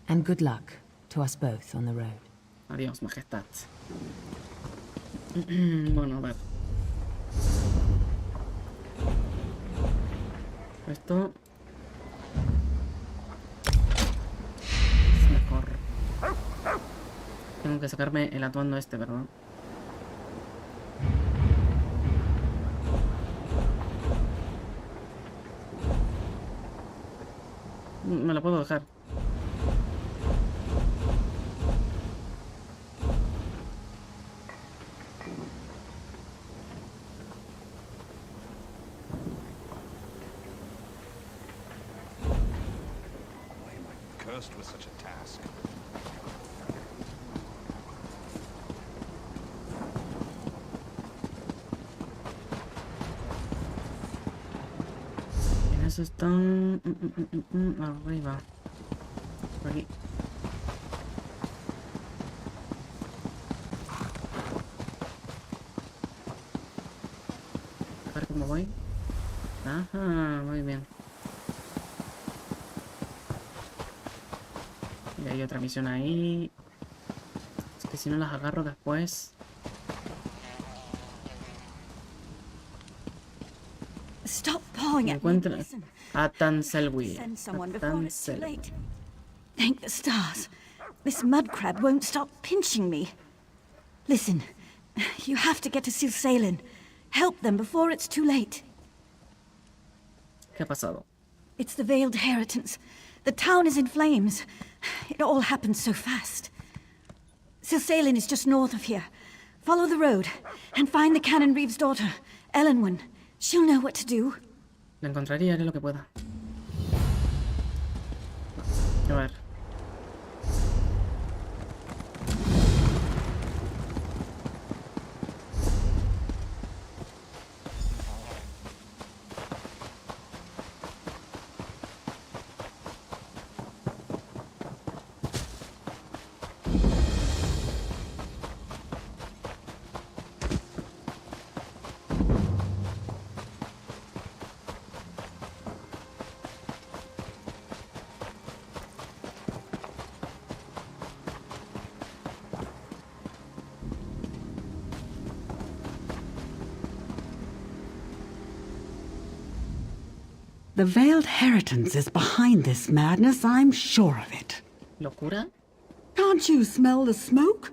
Speaker 4: And good luck to us both on the road.
Speaker 5: Adiós, majestad. Bueno, a ver. Esto es mejor. Tengo que sacarme el atuendo este, ¿verdad? Me lo puedo dejar.
Speaker 13: Cursed with such a task.
Speaker 5: Eso está arriba. Por aquí. A ver cómo voy. Ajá, muy bien. Y hay otra misión ahí. Es que si no las agarro después.
Speaker 17: Stop pawing at me.
Speaker 5: Encuentra a Tanzelwil.
Speaker 17: Send someone before it's too late. Thank the stars. This mud crab won't stop pinching me. Listen, you have to get to Silsalen. Help them before it's too late.
Speaker 5: ¿Qué ha pasado?
Speaker 17: It's the Veiled Heritance. The town is in flames. It all happened so fast. Silsalen is just north of here. Follow the road and find the Canon Reeve's daughter, Elenwen. She'll know what to do.
Speaker 5: La encontraré y haré lo que pueda. A ver.
Speaker 9: The Veiled Heritance is behind this madness, I'm sure of it.
Speaker 5: ¿Locura?
Speaker 9: Can't you smell the smoke?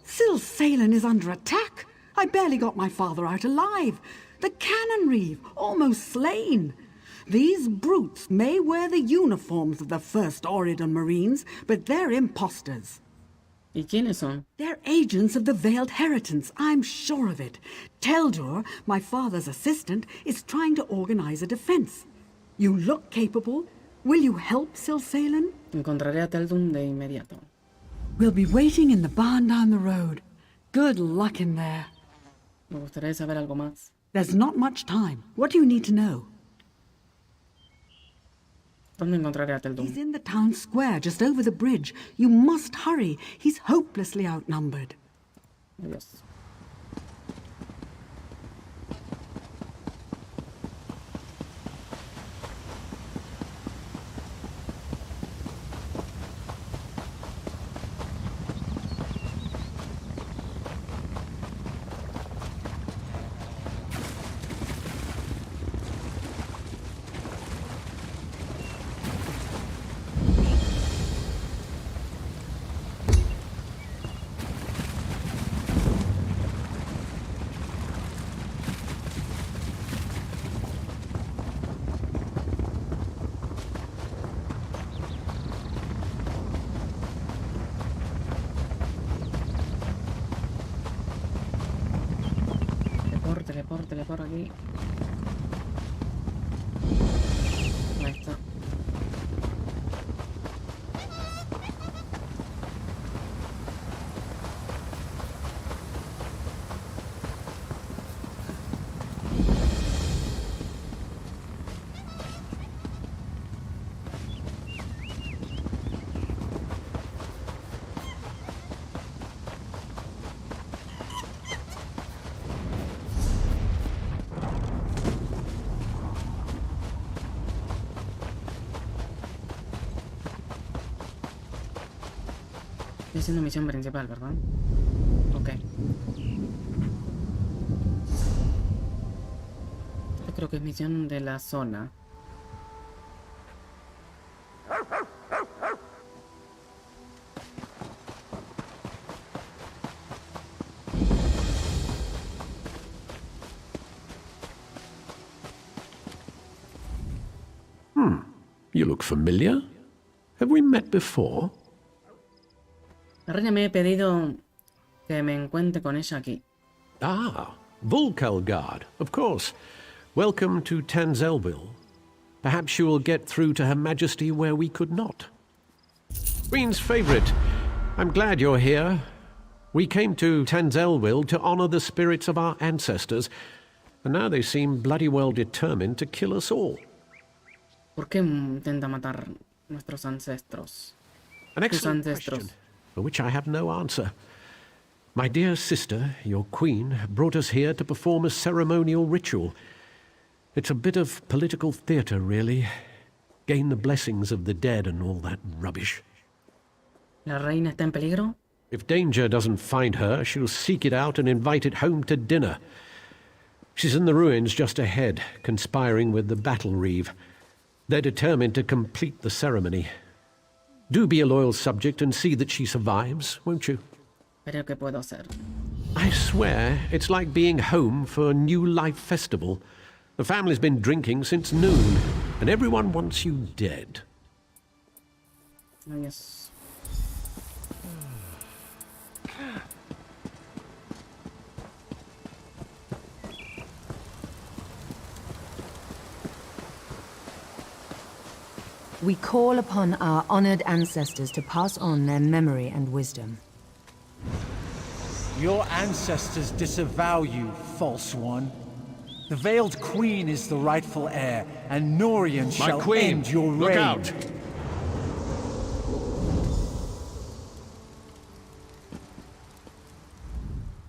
Speaker 9: Silsalen is under attack. I barely got my father out alive. The Canon Reeve, almost slain. These brutes may wear the uniforms of the First Oridon Marines, but they're imposters.
Speaker 5: ¿Y quiénes son?
Speaker 9: They're agents of the Veiled Heritance, I'm sure of it. Teldur, my father's assistant, is trying to organize a defense. You look capable. Will you help Silsalen?
Speaker 5: Encontraré a Teldum de inmediato.
Speaker 9: We'll be waiting in the barn down the road. Good luck in there.
Speaker 5: Me gustaría saber algo más.
Speaker 9: There's not much time. What do you need to know?
Speaker 5: ¿Dónde encontraré a Teldum?
Speaker 9: He's in the town square, just over the bridge. You must hurry. He's hopelessly outnumbered.
Speaker 5: Adiós. Teleport aquí. Ahí está. Estoy haciendo misión principal, ¿verdad? Ok. Yo creo que es misión de la zona.
Speaker 2: You look familiar. Have we met before?
Speaker 5: La reina me ha pedido que me encuentre con ella aquí.
Speaker 2: Ah, Volkelgard, of course. Welcome to Tanzelville. Perhaps you will get through to Her Majesty where we could not. Queen's favorite. I'm glad you're here. We came to Tanzelville to honor the spirits of our ancestors, and now they seem bloody well determined to kill us all.
Speaker 5: ¿Por qué intenta matar nuestros ancestros?
Speaker 2: An excellent question, for which I have no answer. My dear sister, your queen, brought us here to perform a ceremonial ritual. It's a bit of political theatre, really. Gain the blessings of the dead and all that rubbish.
Speaker 5: ¿La reina está en peligro?
Speaker 2: If danger doesn't find her, she'll seek it out and invite it home to dinner. She's in the ruins just ahead, conspiring with the Battle Reeve. They're determined to complete the ceremony. Do be a loyal subject and see that she survives, won't you?
Speaker 5: Pero ¿qué puedo hacer?
Speaker 2: I swear, it's like being home for a New Life festival. The family's been drinking since noon, and everyone wants you dead.
Speaker 5: Ay, Dios.
Speaker 4: We call upon our honored ancestors to pass on their memory and wisdom.
Speaker 12: Your ancestors disavow you, false one. The veiled queen is the rightful heir, and Norian shall end your reign.
Speaker 6: Look out!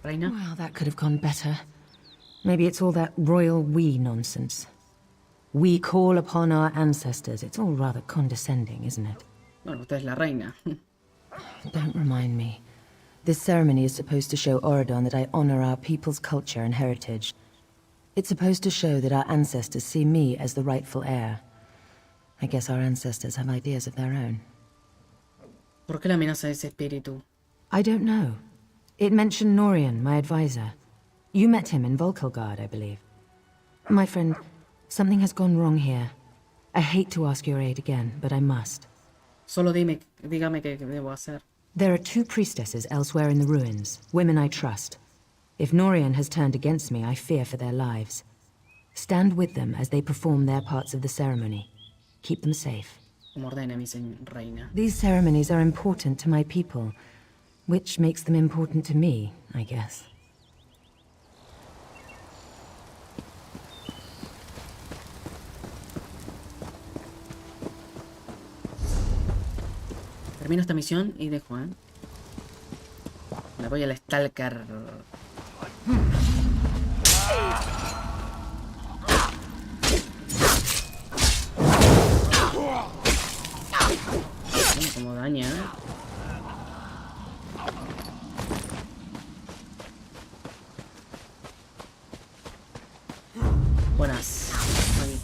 Speaker 5: Reina.
Speaker 4: Well, that could have gone better. Maybe it's all that royal we nonsense. We call upon our ancestors. It's all rather condescending, isn't it?
Speaker 5: Bueno, usted es la reina.
Speaker 4: Don't remind me. This ceremony is supposed to show Oridon that I honor our people's culture and heritage. It's supposed to show that our ancestors see me as the rightful heir. I guess our ancestors have ideas of their own.
Speaker 5: ¿Por qué la amenaza ese espíritu?
Speaker 4: I don't know. It mentioned Norian, my advisor. You met him in Volkelgard, I believe. My friend, something has gone wrong here. I hate to ask your aid again, but I must.
Speaker 5: Solo dígame qué debo hacer.
Speaker 4: There are 2 priestesses elsewhere in the ruins, women I trust. If Norian has turned against me, I fear for their lives. Stand with them as they perform their parts of the ceremony. Keep them safe.
Speaker 5: Como ordene mi reina.
Speaker 4: These ceremonies are important to my people, which makes them important to me, I guess.
Speaker 5: Termino esta misión y dejo, ¿eh? Me voy al Stalker. Como daña, ¿eh? Buenas. Ahí.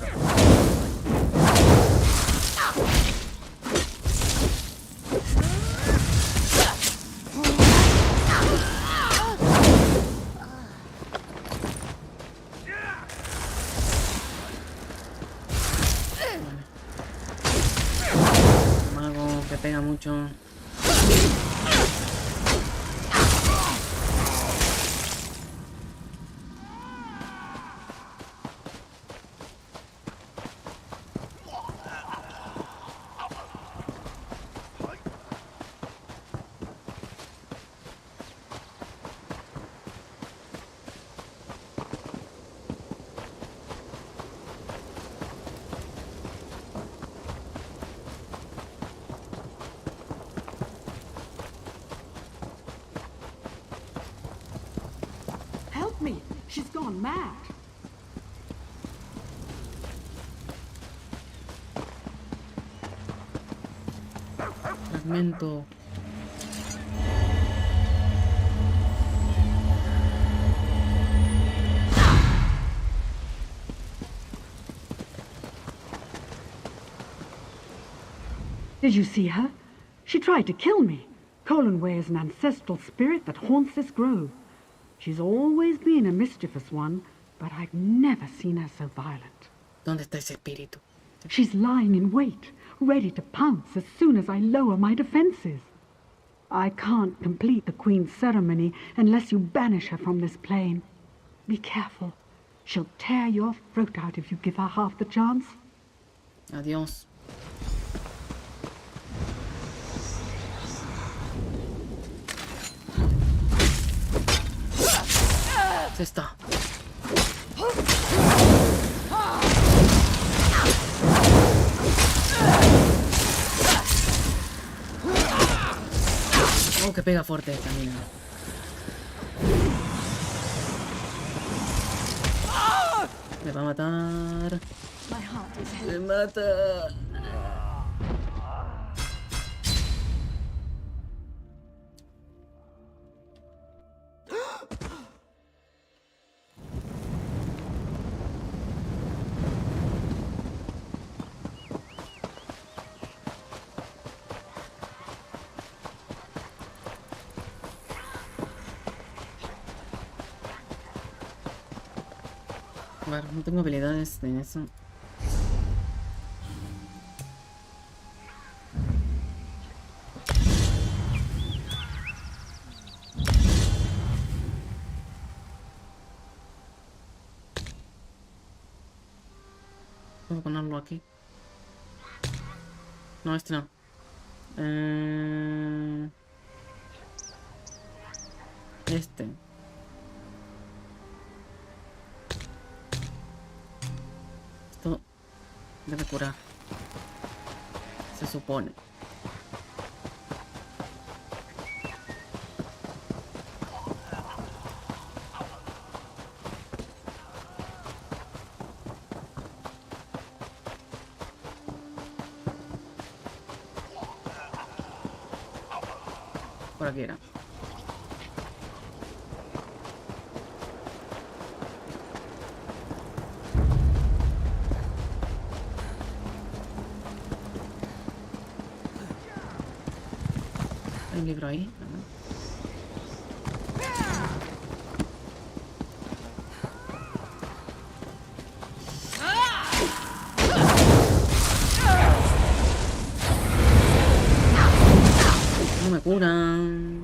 Speaker 5: Mago que pega mucho.
Speaker 9: Help me! She's gone mad.
Speaker 5: Fragmento.
Speaker 9: Did you see her? She tried to kill me. Colanway is an ancestral spirit that haunts this grove. She's always been a mischievous one, but I've never seen her so violent.
Speaker 5: ¿Dónde está ese espíritu?
Speaker 9: She's lying in wait, ready to pounce as soon as I lower my defenses. I can't complete the Queen's ceremony unless you banish her from this plane. Be careful. She'll tear your throat out if you give her half the chance.
Speaker 5: Adiós. Se está. Oh, que pega fuerte esta mina. Me va a matar. Me mata. A ver, no tengo habilidades de eso. Puedo ponerlo aquí. No, este no. Este. Esto debe curar. Se supone. Por aquí era. Hay un libro ahí. No me curan.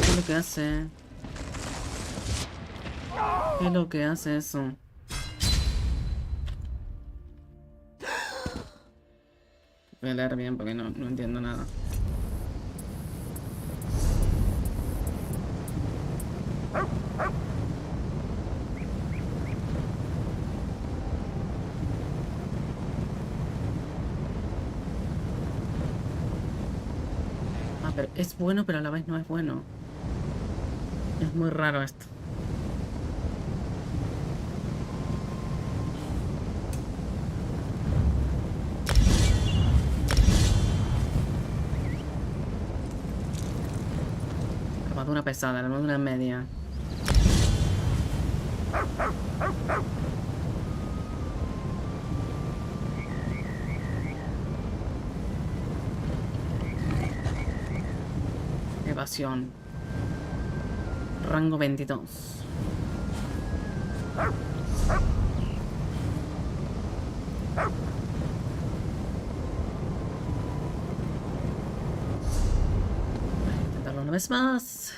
Speaker 5: ¿Qué es lo que hace? ¿Qué es lo que hace eso? Voy a leer bien porque no entiendo nada. Ah, pero es bueno, pero a la vez no es bueno. Es muy raro esto. Armadura pesada, armadura media. Evasión. Rango 22. Voy a intentarlo una vez más.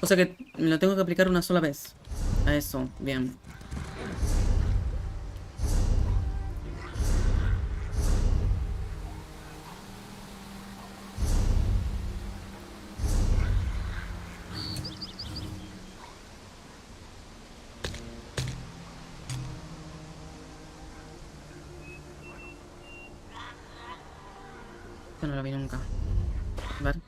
Speaker 5: O sea que me lo tengo que aplicar una sola vez. A eso, bien. Esto no lo vi nunca. A ver.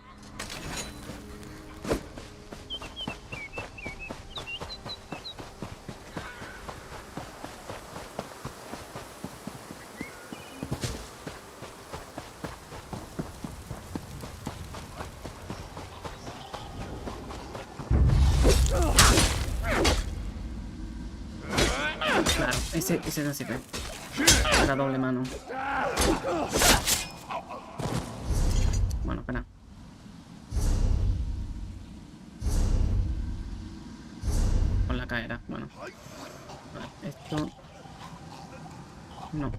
Speaker 5: Claro, ese no sirve. Para doble mano. Bueno, espera. Con la caera, bueno. Vale, esto... No.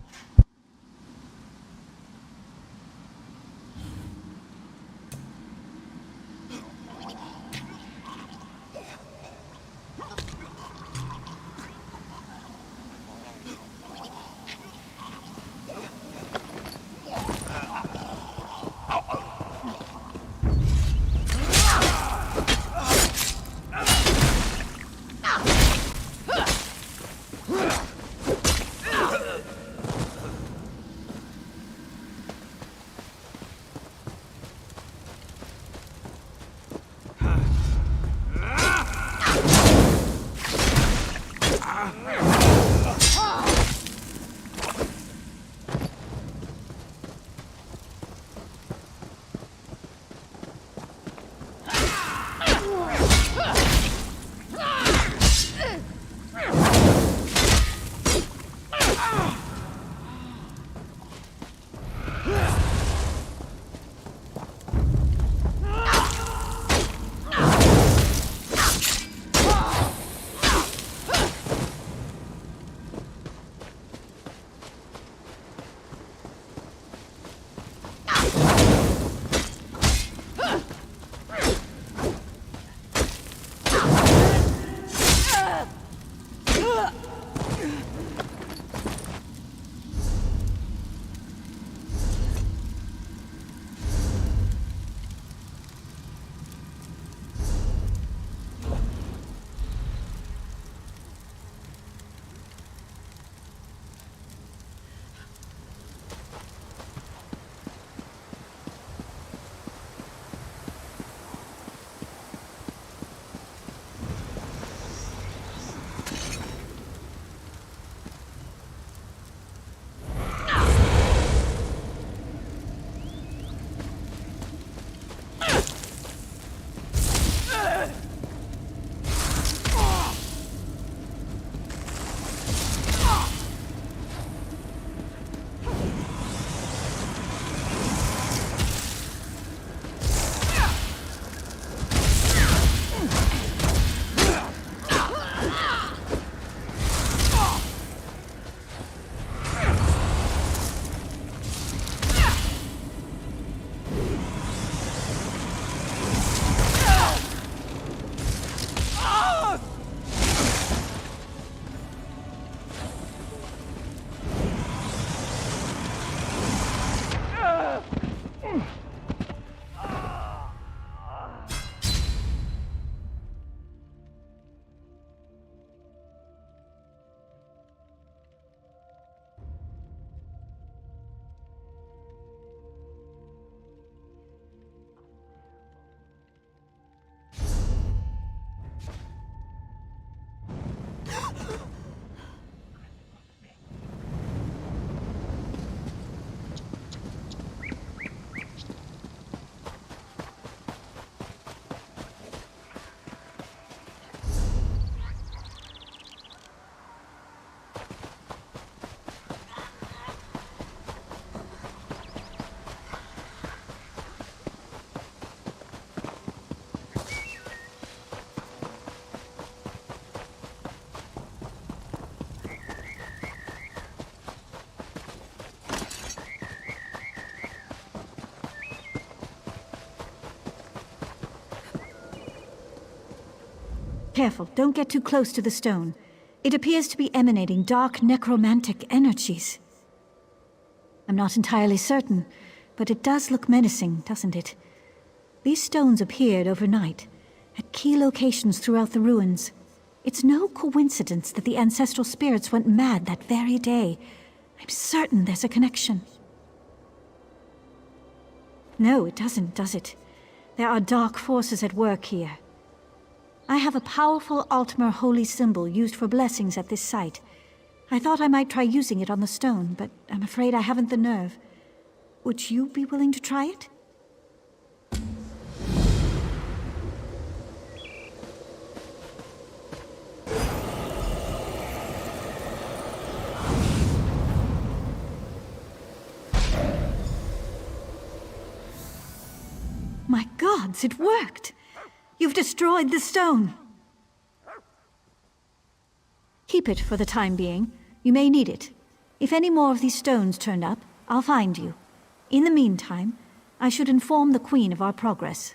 Speaker 17: Careful, don't get too close to the stone. It appears to be emanating dark necromantic energies. I'm not entirely certain, but it does look menacing, doesn't it? These stones appeared overnight, at key locations throughout the ruins. It's no coincidence that the ancestral spirits went mad that very day. I'm certain there's a connection. No, it doesn't, does it? There are dark forces at work here. I have a powerful Altmer holy symbol used for blessings at this site. I thought I might try using it on the stone, but I'm afraid I haven't the nerve. Would you be willing to try it? My gods, it worked! You've destroyed the stone! Keep it for the time being. You may need it. If any more of these stones turn up, I'll find you. In the meantime, I should inform the Queen of our progress.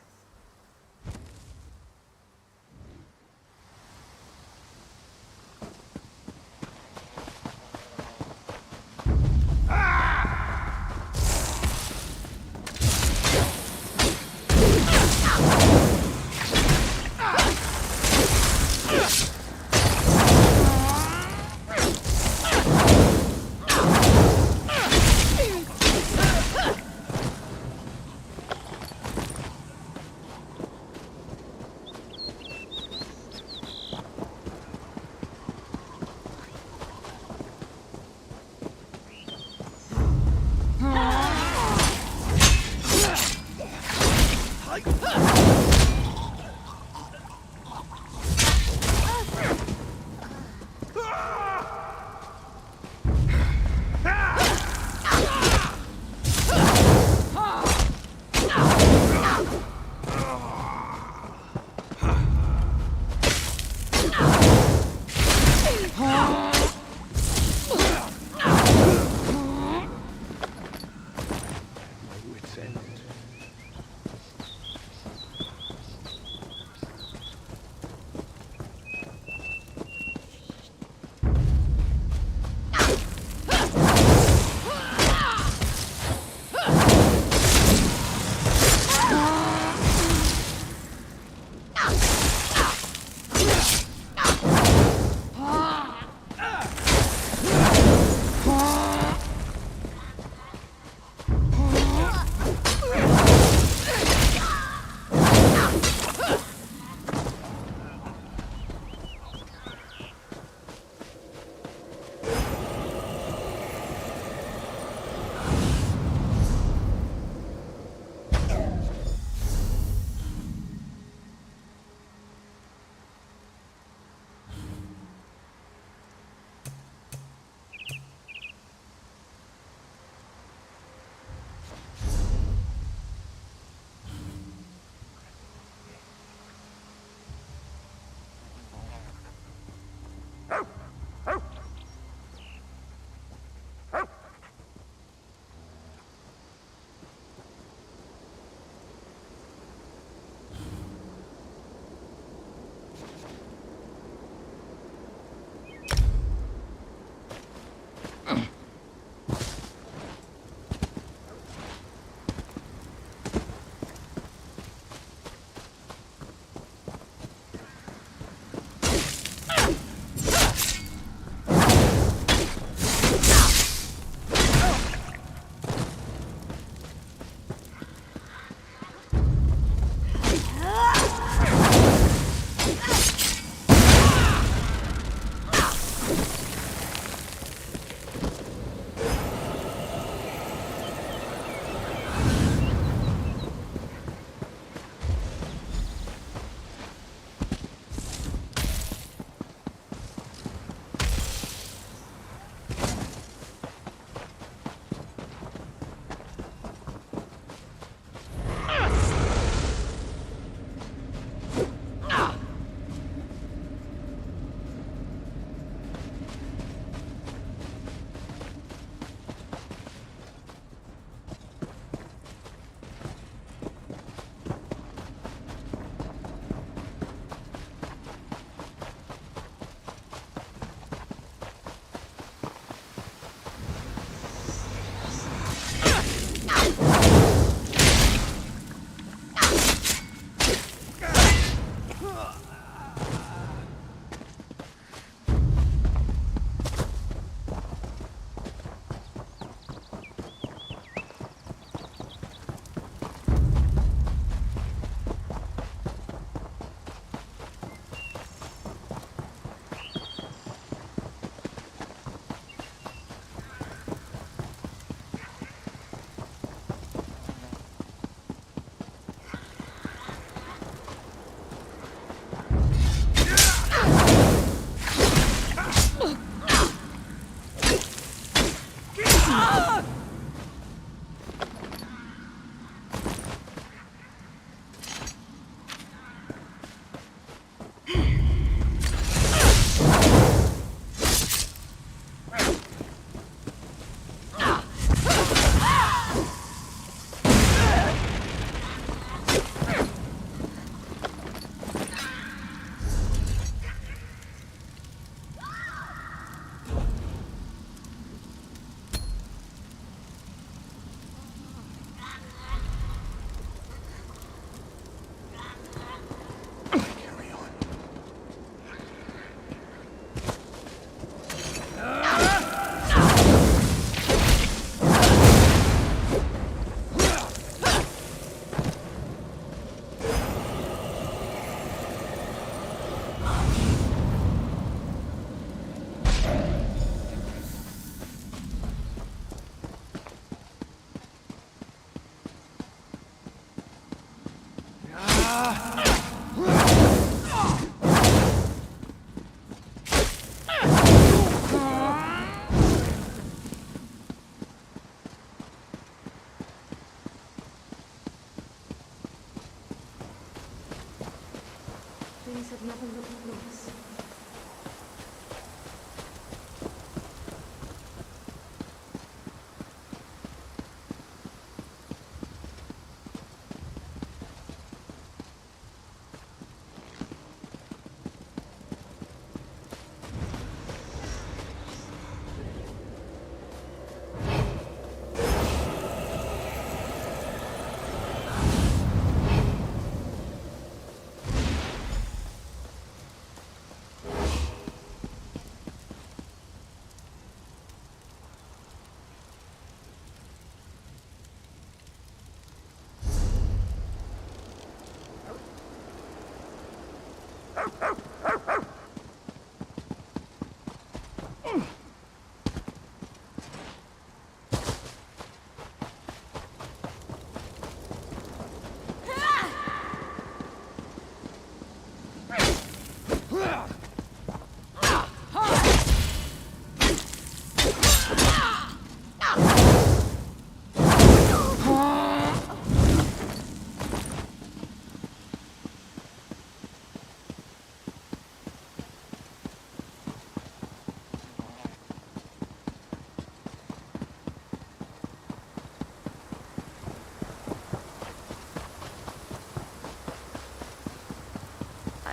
Speaker 14: Things have never looked worse.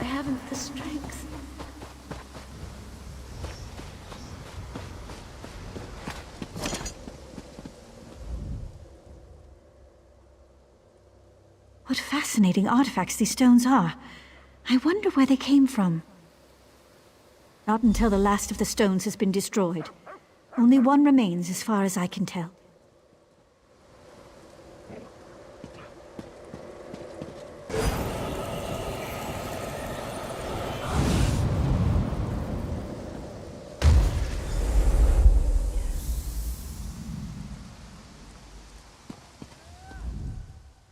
Speaker 14: I haven't the strength.
Speaker 17: What fascinating artifacts these stones are. I wonder where they came from. Not until the last of the stones has been destroyed. Only one remains as far as I can tell.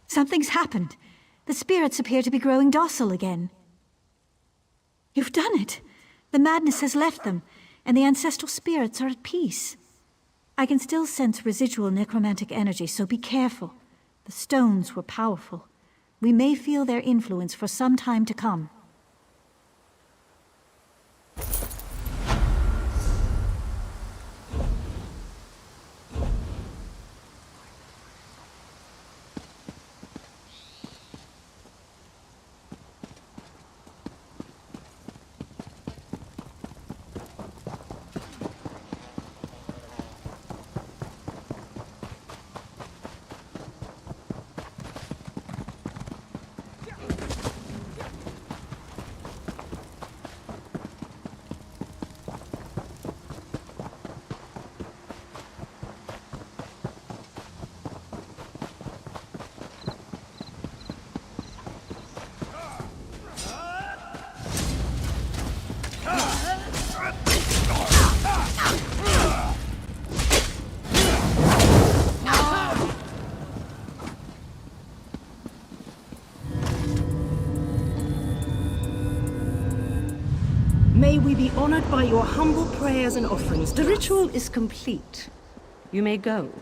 Speaker 17: Something's happened. The spirits appear to be growing docile again. You've done it. The madness has left them, and the ancestral spirits are at peace. I can still sense residual necromantic energy, so be careful. The stones were powerful. We may feel their influence for some time to come.
Speaker 16: May we be honored by your humble prayers and offerings.
Speaker 3: The ritual is complete.
Speaker 5: You may go.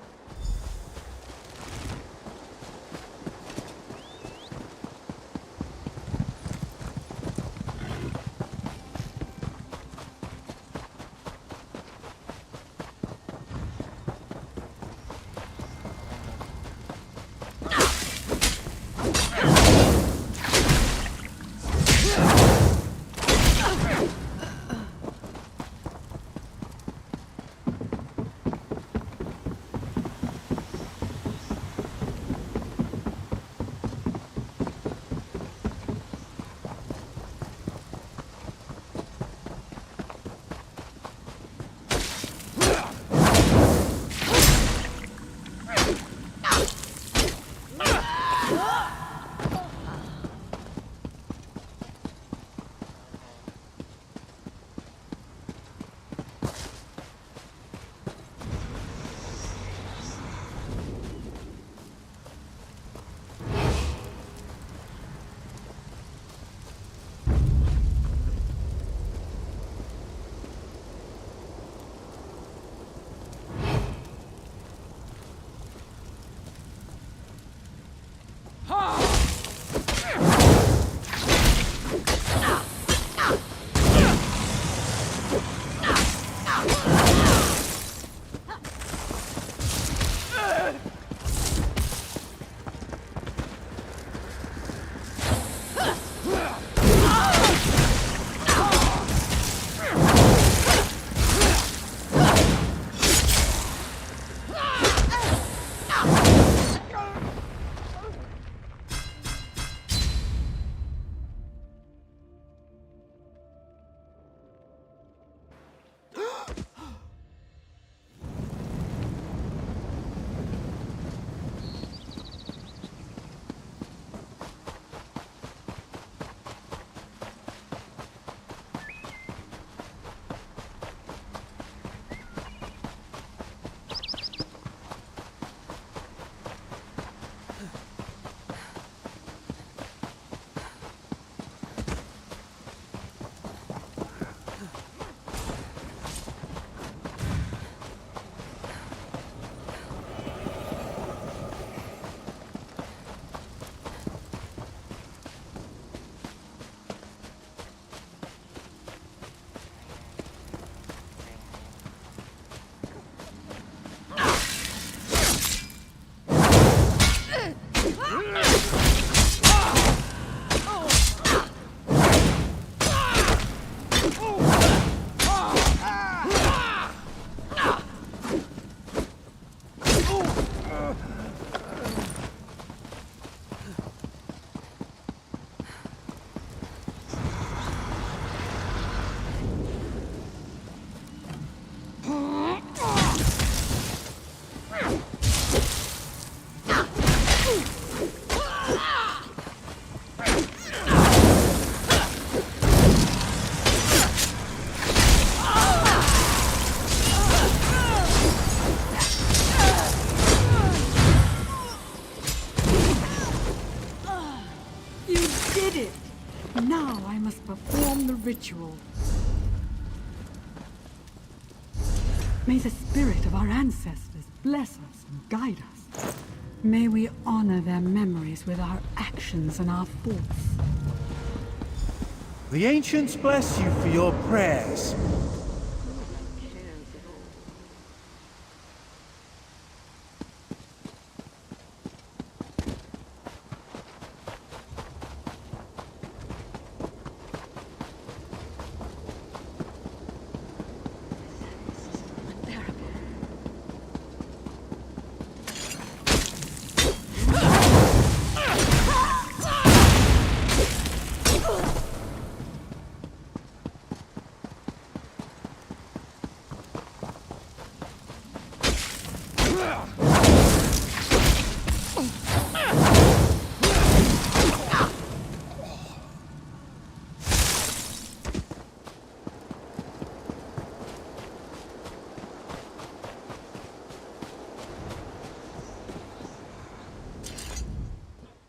Speaker 9: Perform the ritual. May the spirit of our ancestors bless us and guide us. May we honor their memories with our actions and our thoughts.
Speaker 12: The ancients bless you for your prayers.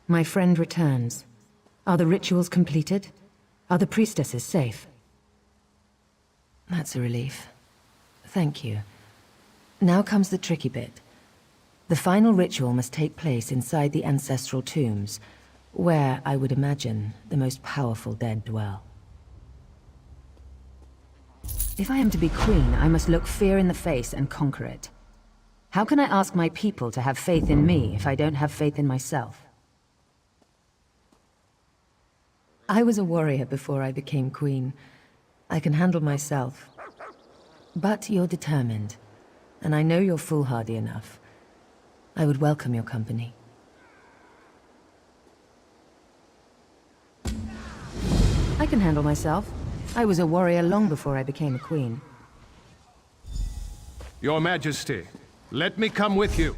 Speaker 4: My friend returns. Are the rituals completed? Are the priestesses safe? That's a relief. Thank you. Now comes the tricky bit. The final ritual must take place inside the ancestral tombs, where, I would imagine, the most powerful dead dwell. If I am to be queen, I must look fear in the face and conquer it. How can I ask my people to have faith in me if I don't have faith in myself? I was a warrior before I became queen. I can handle myself. But you're determined, and I know you're foolhardy enough. I would welcome your company. I can handle myself. I was a warrior long before I became a queen.
Speaker 6: Your Majesty, let me come with you.